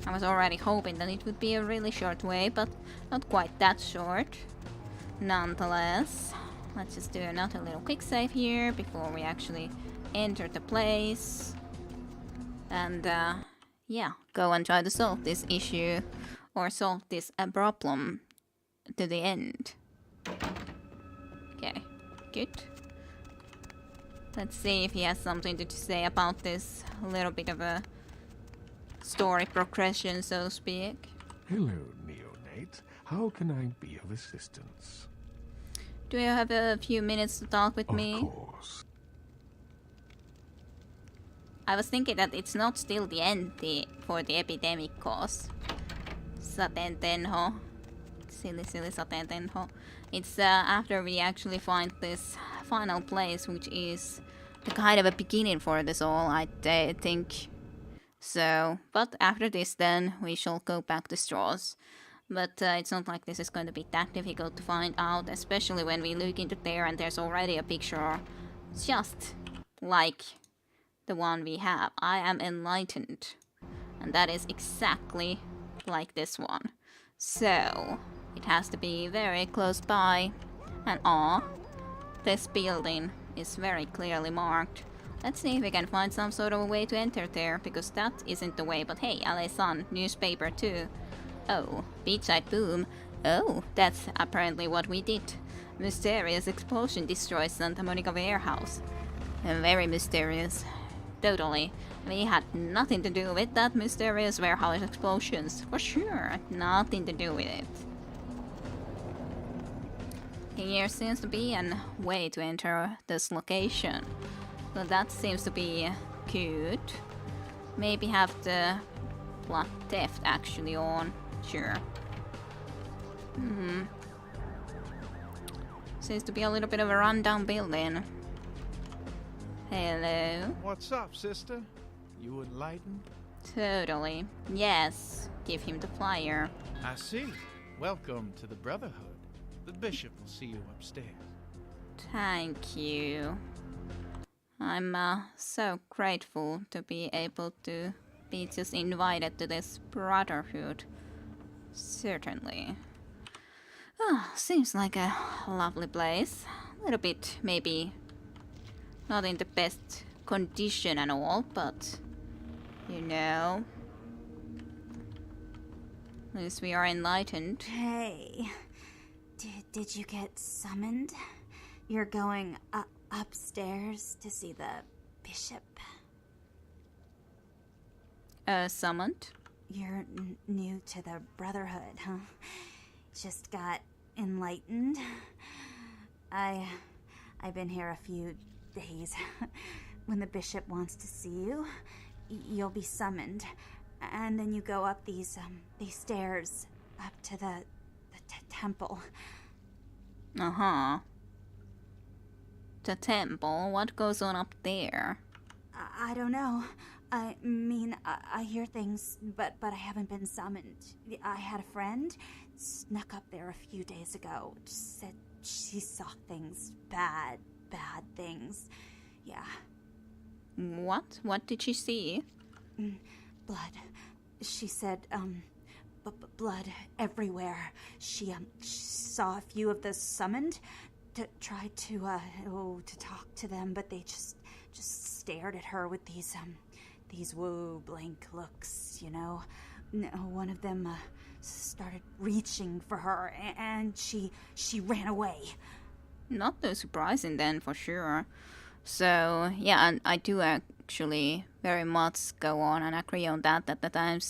I was already hoping that it would be a really short way, but not quite that short. Nonetheless, let's just do another little quick save here before we actually enter the place. And yeah, go and try to solve this issue or solve this problem to the end. Okay, good. Let's see if he has something to say about this little bit of a story progression, so to speak. Hello, neonate. How can I be of assistance? Do you have a few minutes to talk with me? Of course. I was thinking that it's not still the end for the epidemic cause. Satentenho. Silly Satentenho. It's after we actually find this final place, which is the kind of a beginning for this all, I think. So, but after this then, we shall go back to Straws. But it's not like this is going to be that difficult to find out, especially when we look into there and there's already a picture just like the one we have. I am enlightened. And that is exactly like this one. So, it has to be very close by. And this building is very clearly marked. Let's see if we can find some sort of a way to enter there, because that isn't the way. But hey, LA Sun, newspaper too. Oh, beachside boom. Oh, that's apparently what we did. Mysterious explosion destroys Santa Monica warehouse. Very mysterious. Totally. We had nothing to do with that mysterious warehouse explosions. For sure. Nothing to do with it. Here seems to be a way to enter this location. So that seems to be good. Maybe have the blood theft actually on. Sure. Seems to be a little bit of a rundown building. Hello. What's up, sister? You enlightened? Totally. Yes. Give him the flyer. I see. Welcome to the Brotherhood. The bishop will see you upstairs. Thank you. I'm so grateful to be able to be just invited to this brotherhood. Certainly. Seems like a lovely place. A little bit, maybe, not in the best condition and all, but, you know. At least we are enlightened. Hey, did you get summoned? You're going upstairs to see the bishop. Summoned? You're new to the Brotherhood, huh? Just got enlightened. I've been here a few days. When the bishop wants to see you, you'll be summoned, and then you go up these stairs up to the temple. The temple? What goes on up there? I don't know. I mean, I hear things, but I haven't been summoned. I had a friend snuck up there a few days ago. Said she saw things, bad things. Yeah. What? What did she see? Blood. She said, blood everywhere. She saw a few of the summoned, tried to talk to them, but they just stared at her with these blank looks, you know. One of them started reaching for her, and she ran away. Not so surprising then, for sure. So, yeah, and I do actually very much go on and agree on that the time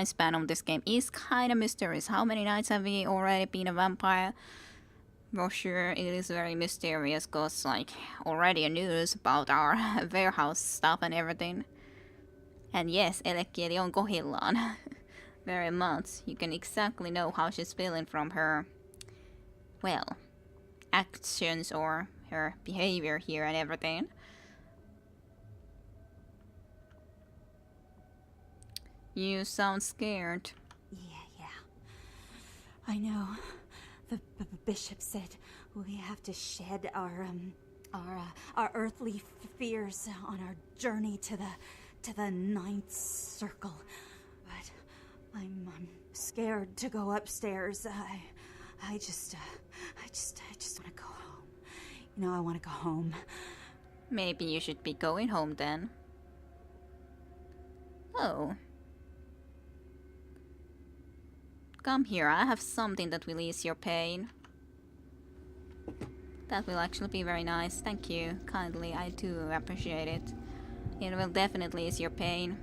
span of this game is kind of mysterious. How many nights have we already been a vampire? For sure, it is very mysterious, cause like already a news about our warehouse stuff and everything. And yes, Elekieli on kohillaan. Very much. You can exactly know how she's feeling from her, well, actions or her behavior here and everything. You sound scared. Yeah. I know. The bishop said we have to shed our earthly fears on our journey to the ninth circle. But I'm scared to go upstairs. I just want to go home. You know, I want to go home. Maybe you should be going home then. Oh. Come here, I have something that will ease your pain. That will actually be very nice. Thank you, kindly. I do appreciate it. It will definitely ease your pain.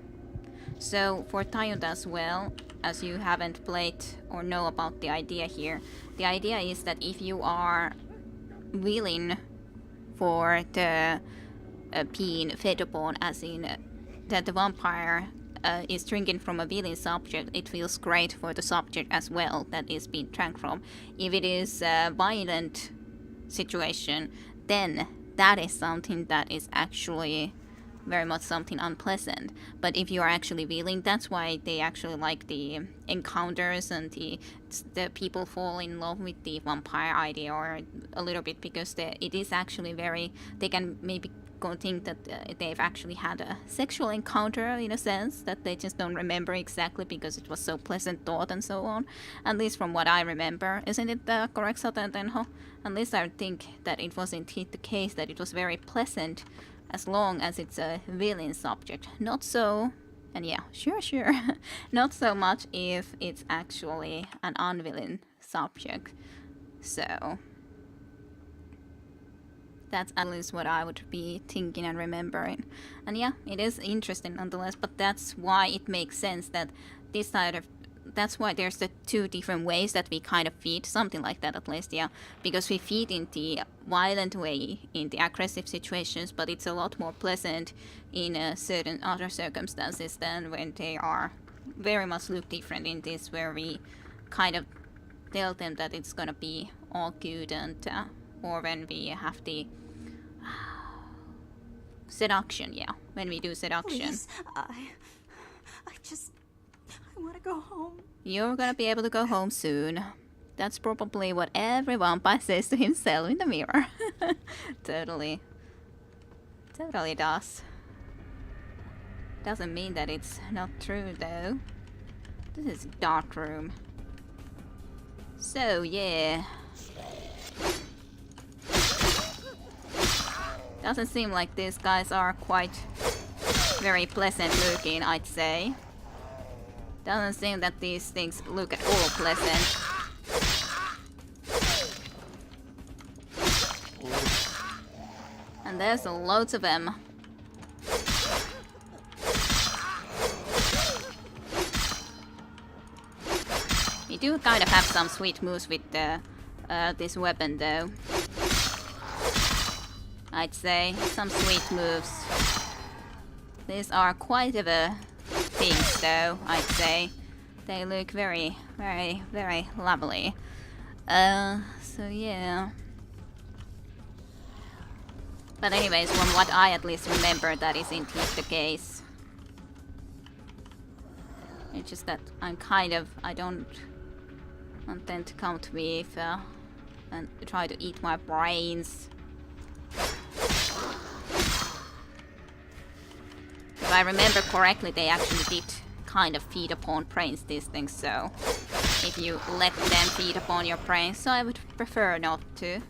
So, for Tayunda as well, as you haven't played or know about the idea here, the idea is that if you are willing for the being fed upon, as in that the vampire is drinking from a willing subject, it feels great for the subject as well that is being drank from. If it is a violent situation, then that is something that is actually very much something unpleasant. But if you are actually willing, that's why they actually like the encounters and the people fall in love with the vampire idea, or a little bit, because it is actually very, they can maybe go think that they've actually had a sexual encounter in a sense that they just don't remember exactly because it was so pleasant thought and so on. At least from what I remember. Isn't it correct, Satantenho? At least I think that it was indeed the case that it was very pleasant as long as it's a willing subject. Not so, and yeah, sure, not so much if it's actually an unwilling subject. So that's at least what I would be thinking and remembering. And yeah, it is interesting nonetheless, but that's why it makes sense that this side of, that's why there's the two different ways that we kind of feed, something like that at least, yeah. Because we feed in the violent way, in the aggressive situations, but it's a lot more pleasant in certain other circumstances than when they are very much look different in this, where we kind of tell them that it's gonna be all good, and or when we have the seduction, yeah, when we do seduction. Please, I want to go home. You're gonna be able to go home soon. That's probably what every vampire says to himself in the mirror. Totally does. Doesn't mean that it's not true though. This is a dark room. So yeah. Doesn't seem like these guys are quite very pleasant looking, I'd say. Doesn't seem that these things look at all pleasant. And there's loads of them. You do kind of have some sweet moves with this weapon though. I'd say some sweet moves. These are quite of a things though, I'd say. They look very, very, very lovely. So yeah. But anyways, from what I at least remember, that is indeed the case. It's just that I'm kind of, I don't want them to come to me if, and try to eat my brains. If I remember correctly, they actually did kind of feed upon brains, these things, so if you let them feed upon your brains, so I would prefer not to.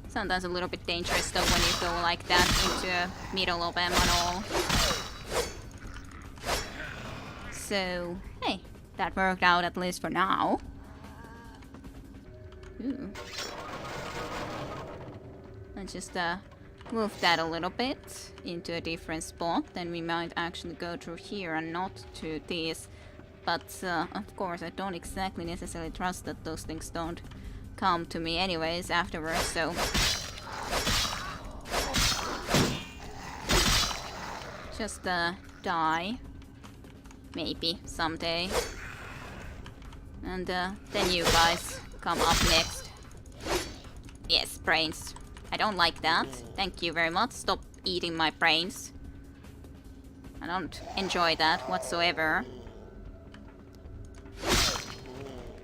Sometimes a little bit dangerous though when you go like that into the middle of them and all. So, hey, that worked out at least for now. Ooh. Let's just move that a little bit into a different spot. Then we might actually go through here and not to this. But of course I don't exactly necessarily trust that those things don't come to me anyways afterwards, so just die maybe someday. And then you guys come up next. Yes, brains. I don't like that. Thank you very much. Stop eating my brains. I don't enjoy that whatsoever.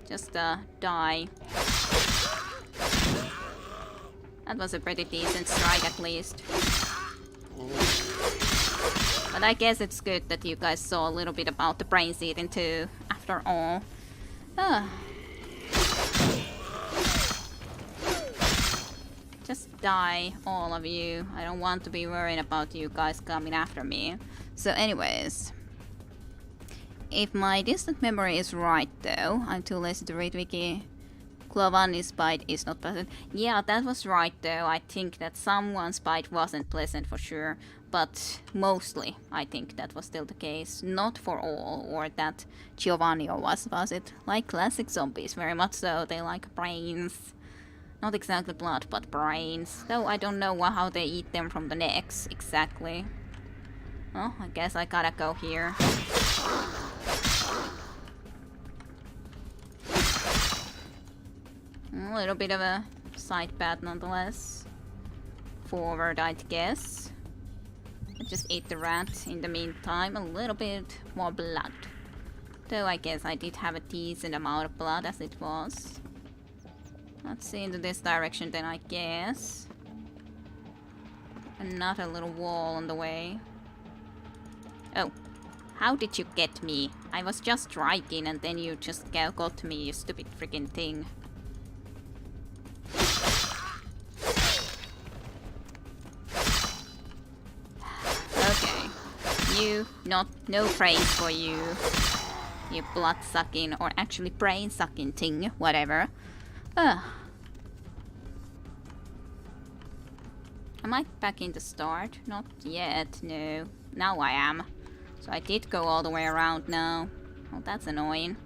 Just die. That was a pretty decent strike at least. But I guess it's good that you guys saw a little bit about the brains eating too, after all. Just die, all of you. I don't want to be worrying about you guys coming after me. So anyways, if my distant memory is right though, I'm too lazy to read wiki. Clovanni's bite is not pleasant. Yeah, that was right though. I think that someone's bite wasn't pleasant for sure, but mostly I think that was still the case. Not for all, or that Giovanni was it? Like classic zombies, very much so. They like brains. Not exactly blood, but brains. Though I don't know how they eat them from the necks, exactly. Well, I guess I gotta go here. A little bit of a side path nonetheless. Forward, I'd guess. I just ate the rat in the meantime. A little bit more blood. Though I guess I did have a decent amount of blood as it was. Let's see into this direction then, I guess. Another little wall on the way. Oh, how did you get me? I was just striking and then you just got me, you stupid freaking thing. Okay. You, no praise for you. You blood-sucking, or actually brain-sucking thing, whatever. Am I back in the start? Not yet, no. Now I am. So I did go all the way around now. Well, that's annoying.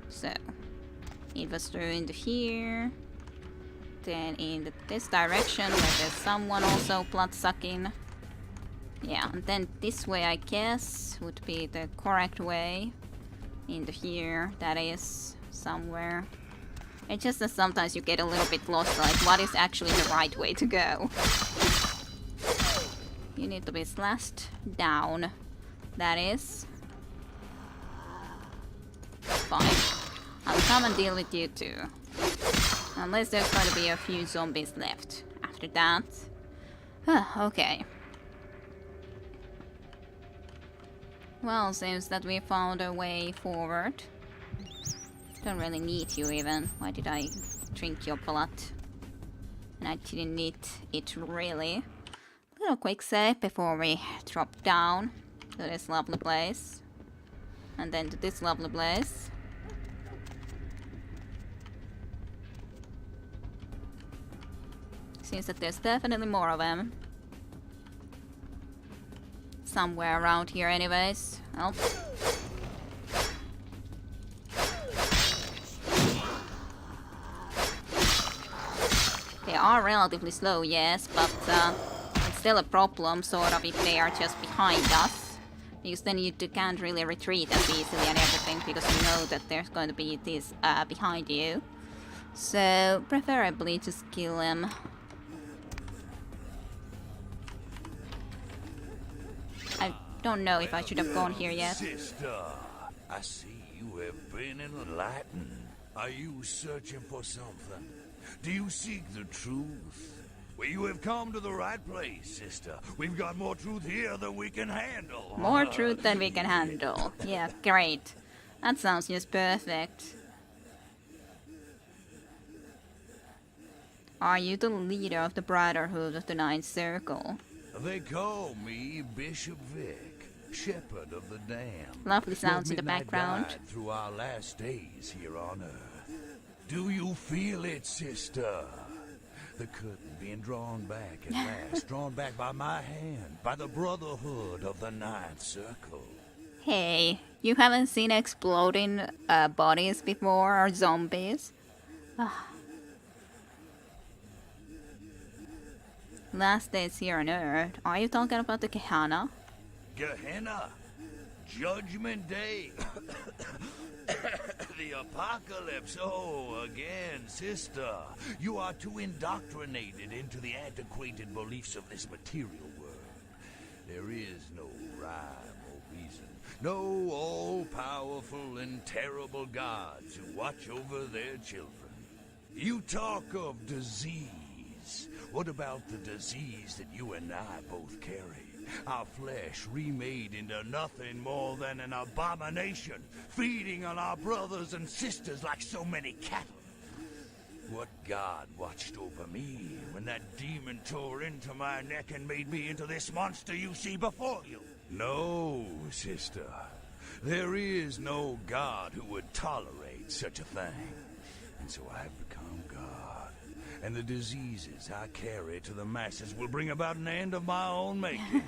So, it was through into here. Then in this direction where there's someone also blood-sucking. Yeah, and then this way I guess would be the correct way. Into here, that is, somewhere. It's just that sometimes you get a little bit lost, like what is actually the right way to go. You need to be slashed down. That is. Fine. I'll come and deal with you too. Unless there's going to be a few zombies left. After that. Okay. Well, seems that we found a way forward. Don't really need you even. Why did I drink your blood? And I didn't need it really. Little quick save before we drop down to this lovely place. And then to this lovely place. Seems that there's definitely more of them. Somewhere around here anyways. Oh. They are relatively slow, yes, but it's still a problem, sort of, if they are just behind us. Because then you can't really retreat as easily and everything, because you know that there's going to be this behind you. So, preferably just kill him. I don't know if I should have gone here yet. Sister, I see you have been enlightened. Are you searching for something? Do you seek the truth? Well, you have come to the right place, sister. We've got more truth here than we can handle. More truth than we can handle. Yeah, great. That sounds just perfect. Are you the leader of the Brotherhood of the Ninth Circle? They call me Bishop Vic, Shepherd of the Damned. Lovely sounds in the Midnight background. Guide through our last days here on Earth. Do you feel it, sister? The curtain being drawn back at last, drawn back by my hand, by the Brotherhood of the Ninth Circle. Hey, you haven't seen exploding bodies before, or zombies? Last days here on Earth. Are you talking about the Gehenna? Gehenna? Judgment Day? The apocalypse? Oh, again, sister. You are too indoctrinated into the antiquated beliefs of this material world. There is no rhyme or reason. No all-powerful and terrible gods who watch over their children. You talk of disease. What about the disease that you and I both carry? Our flesh remade into nothing more than an abomination, feeding on our brothers and sisters like so many cattle. What god watched over me when that demon tore into my neck and made me into this monster you see before you? No, sister. There is no god who would tolerate such a thing. And so I've become God. And the diseases I carry to the masses will bring about an end of my own making,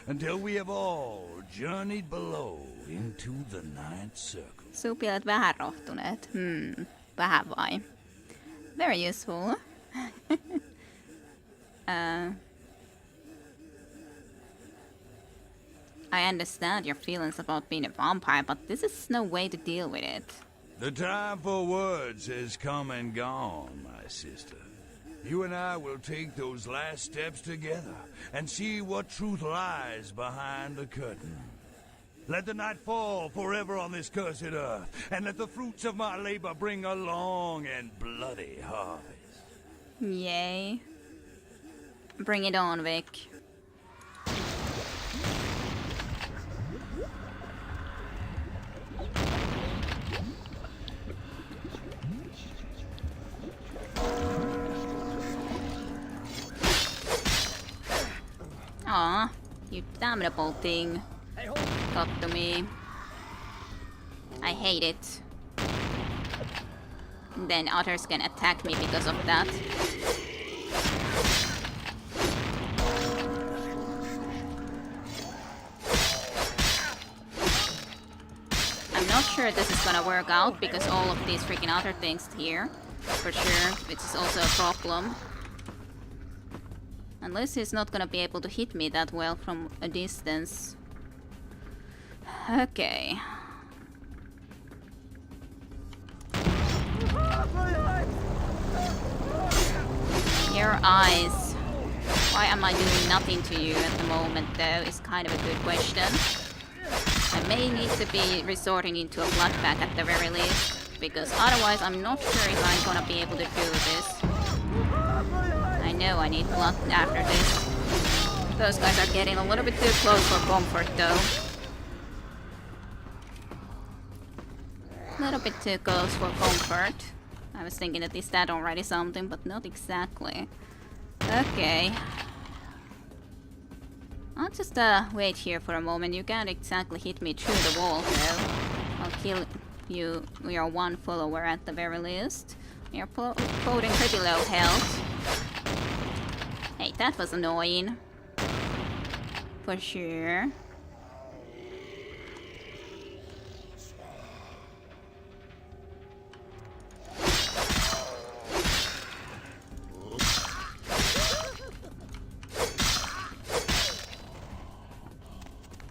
until we have all journeyed below into the Ninth Circle. Supilat vähän rohtuneet. Vähän vain. Very useful. I understand your feelings about being a vampire, but this is no way to deal with it. The time for words has come and gone, my sister. You and I will take those last steps together and see what truth lies behind the curtain. Let the night fall forever on this cursed earth, and let the fruits of my labor bring a long and bloody harvest. Yay. Bring it on, Vic. Aw, you damnable thing. Talk to me. I hate it. Then others can attack me because of that. I'm not sure this is gonna work out because all of these freaking other things here, for sure, which is also a problem. Unless he's not gonna be able to hit me that well from a distance. Okay. Your eyes. Why am I doing nothing to you at the moment, though, is kind of a good question. I may need to be resorting into a blood pack at the very least, because otherwise I'm not sure if I'm gonna be able to do this. I know I need blood after this. Those guys are getting a little bit too close for comfort, though. A little bit too close for comfort. I was thinking that is that already something, but not exactly. Okay. I'll just wait here for a moment. You can't exactly hit me through the wall, though. I'll kill you, your one follower at the very least. You're quoting pretty low health. Hey, that was annoying. For sure.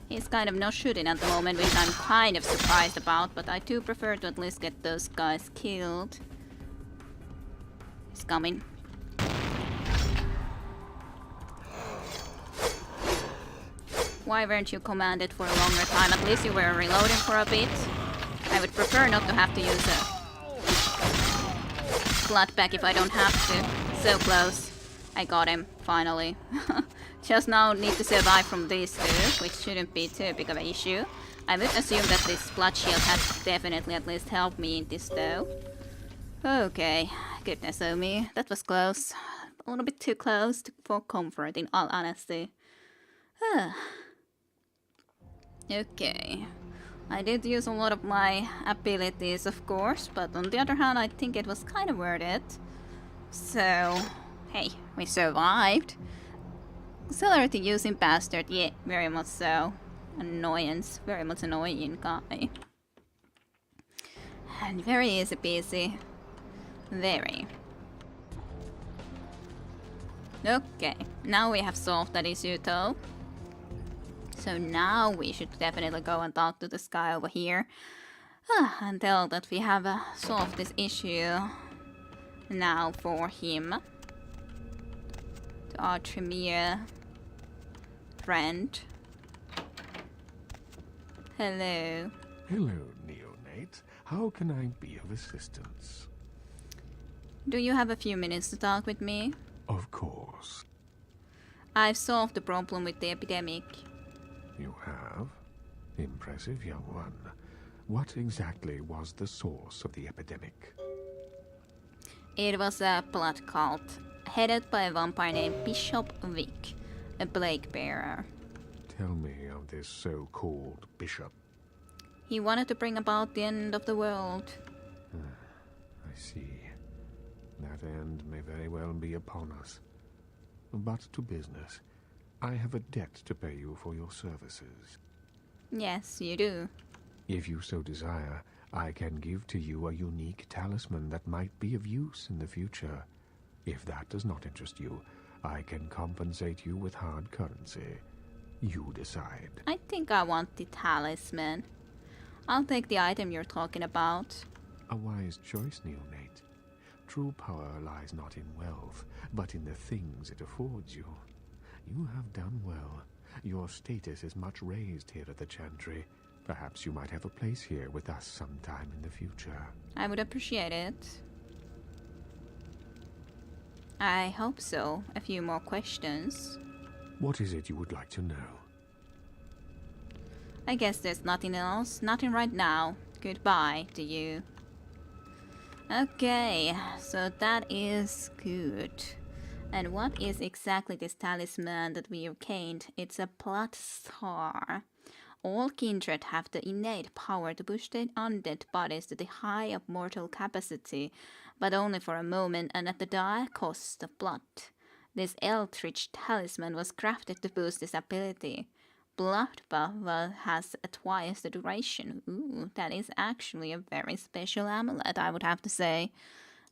He's kind of not shooting at the moment, which I'm kind of surprised about, but I do prefer to at least get those guys killed. He's coming. Why weren't you commanded for a longer time? At least you were reloading for a bit. I would prefer not to have to use a blood pack if I don't have to. So close. I got him, finally. Just now need to survive from these two, which shouldn't be too big of an issue. I would assume that this blood shield has definitely at least helped me in this though. Okay, goodness oh me, that was close. A little bit too close for comfort, in all honesty. Okay. I did use a lot of my abilities, of course, but on the other hand, I think it was kind of worth it. So, hey, we survived. Celerity using bastard, yeah, very much so. Annoyance, very much annoying guy. And very easy peasy. Very. Okay, now we have solved that issue though. So now we should definitely go and talk to this guy over here. And tell that we have solved this issue now for him. To our Tremere friend. Hello. Hello, neonate. How can I be of assistance? Do you have a few minutes to talk with me? Of course. I've solved the problem with the epidemic. You have? Impressive, young one. What exactly was the source of the epidemic? It was a blood cult, headed by a vampire named Bishop Vic, a plague bearer. Tell me of this so-called bishop. He wanted to bring about the end of the world. I see. That end may very well be upon us. But to business. I have a debt to pay you for your services. Yes, you do. If you so desire, I can give to you a unique talisman that might be of use in the future. If that does not interest you, I can compensate you with hard currency. You decide. I think I want the talisman. I'll take the item you're talking about. A wise choice, neonate. True power lies not in wealth, but in the things it affords you. You have done well. Your status is much raised here at the Chantry. Perhaps you might have a place here with us sometime in the future. I would appreciate it. I hope so. A few more questions. What is it you would like to know? I guess there's nothing else. Nothing right now. Goodbye to you. Okay, so that is good. And what is exactly this talisman that we obtained? It's a blood star. All kindred have the innate power to push their undead bodies to the high of mortal capacity, but only for a moment and at the dire cost of blood. This eldritch talisman was crafted to boost this ability. Blood buff has twice the duration. Ooh, that is actually a very special amulet, I would have to say.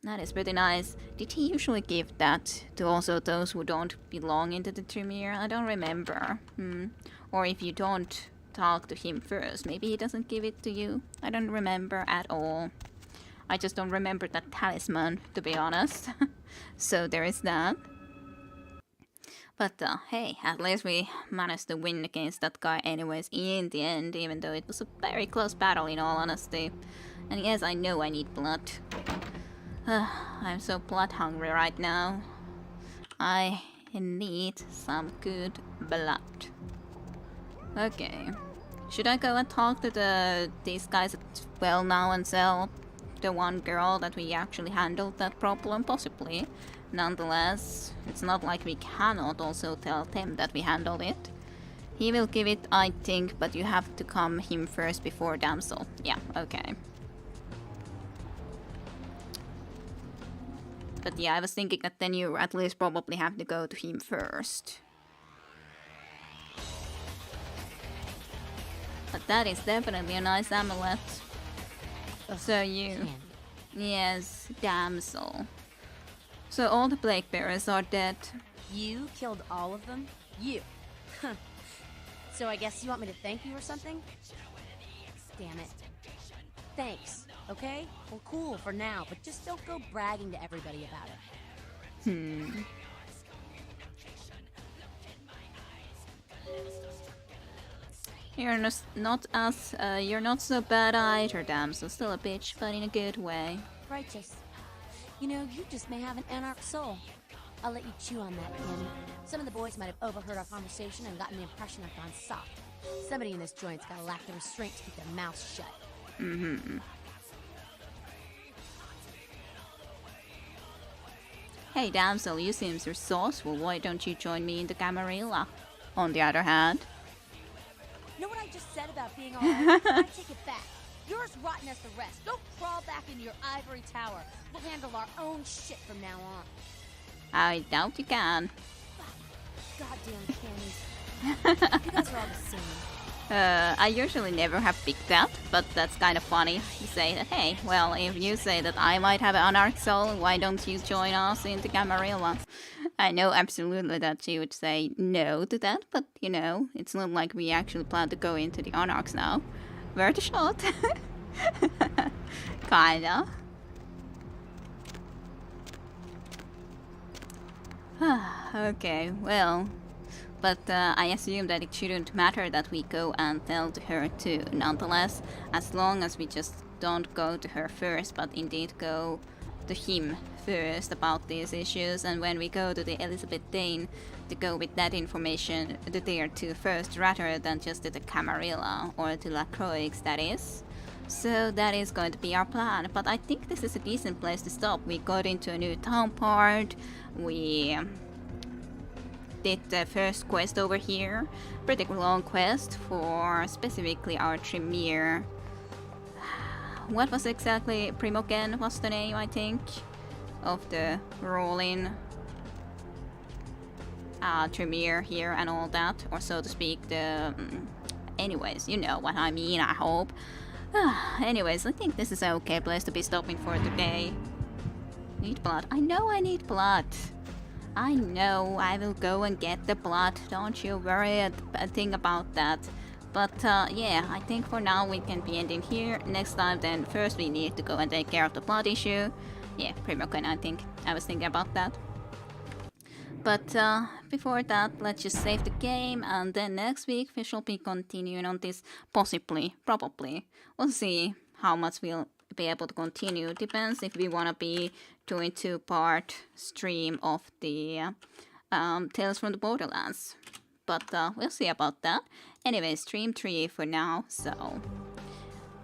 That is pretty nice. Did he usually give that to also those who don't belong into the Tremere? I don't remember. Or if you don't talk to him first, maybe he doesn't give it to you. I don't remember at all. I just don't remember that talisman, to be honest. So there is that. But hey, at least we managed to win against that guy anyways in the end, even though it was a very close battle in all honesty. And yes, I know I need blood. I'm so blood hungry right now. I need some good blood. Okay. Should I go and talk to these guys as well now and tell the one girl that we actually handled that problem? Possibly. Nonetheless, it's not like we cannot also tell them that we handled it. He will give it, I think, but you have to come him first before Damsel. Yeah, okay. But yeah, I was thinking that then you at least probably have to go to him first. But that is definitely a nice amulet. So you... Yes, Damsel. So all the plague bearers are dead. You killed all of them? You. So I guess you want me to thank you or something? Damn it. Thanks, okay? Well, cool for now, but just don't go bragging to everybody about it. You're not so bad either, Damsel. Still a bitch, but in a good way. Righteous. You know, you just may have an anarch soul. I'll let you chew on that, Penny. Some of the boys might have overheard our conversation and gotten the impression I've gone soft. Somebody in this joint's gotta lack the restraint to keep their mouths shut. Hey, Damsel, you seem resourceful. Why don't you join me in the Camarilla? On the other hand. Know what I just said about being alright? I take it back. You're as rotten as the rest. Go crawl back into your ivory tower. We'll handle our own shit from now on. I doubt you can. Goddamn cannies. You guys are all the same. I usually never have picked that, but that's kind of funny to say that, hey, well, if you say that I might have an anarch soul, why don't you join us in the Camarilla? I know absolutely that she would say no to that, but, you know, it's not like we actually plan to go into the anarchs now. Worth a shot. Kinda. Okay, well, but I assume that it shouldn't matter that we go and tell to her too, nonetheless, as long as we just don't go to her first, but indeed go to him first about these issues, and when we go to the Elizabeth Dane, to go with that information to there too first, rather than just to the Camarilla, or to La Croix, that is. So that is going to be our plan, but I think this is a decent place to stop. We got into a new town part, we did the first quest over here, pretty long quest for specifically our Tremere. What was exactly Primogen was the name, I think, of the rolling Tremere here and all that, or so to speak, the anyways, you know what I mean, I hope. Anyways, I think this is an okay place to be stopping for today. Need blood. I know I need blood. I know I will go and get the blood. Don't you worry a thing about that. But yeah, I think for now we can be ending here. Next time then first we need to go and take care of the blood issue. Yeah, pretty much I think I was thinking about that. But before that, let's just save the game, and then next week we shall be continuing on this, possibly, probably. We'll see how much we'll be able to continue. Depends if we want to be doing 2-part stream of the Tales from the Borderlands. But we'll see about that. Anyway, stream 3 for now, so...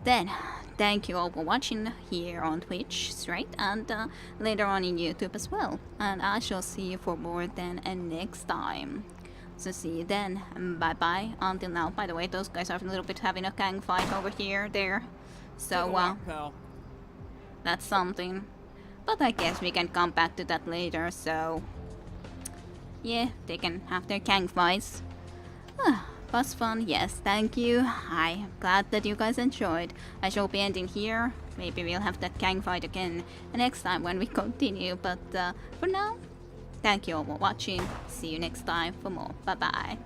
Then, thank you all for watching here on Twitch, straight, and later on in YouTube as well. And I shall see you for more then and next time. So see you then. Bye bye. Until now. By the way, those guys are a little bit having a gang fight over here, there. So that's something. But I guess we can come back to that later. So yeah, they can have their gang fights. Was fun, yes, thank you. I'm glad that you guys enjoyed. I shall be ending here. Maybe we'll have that gang fight again next time when we continue. But for now, thank you all for watching. See you next time for more. Bye bye.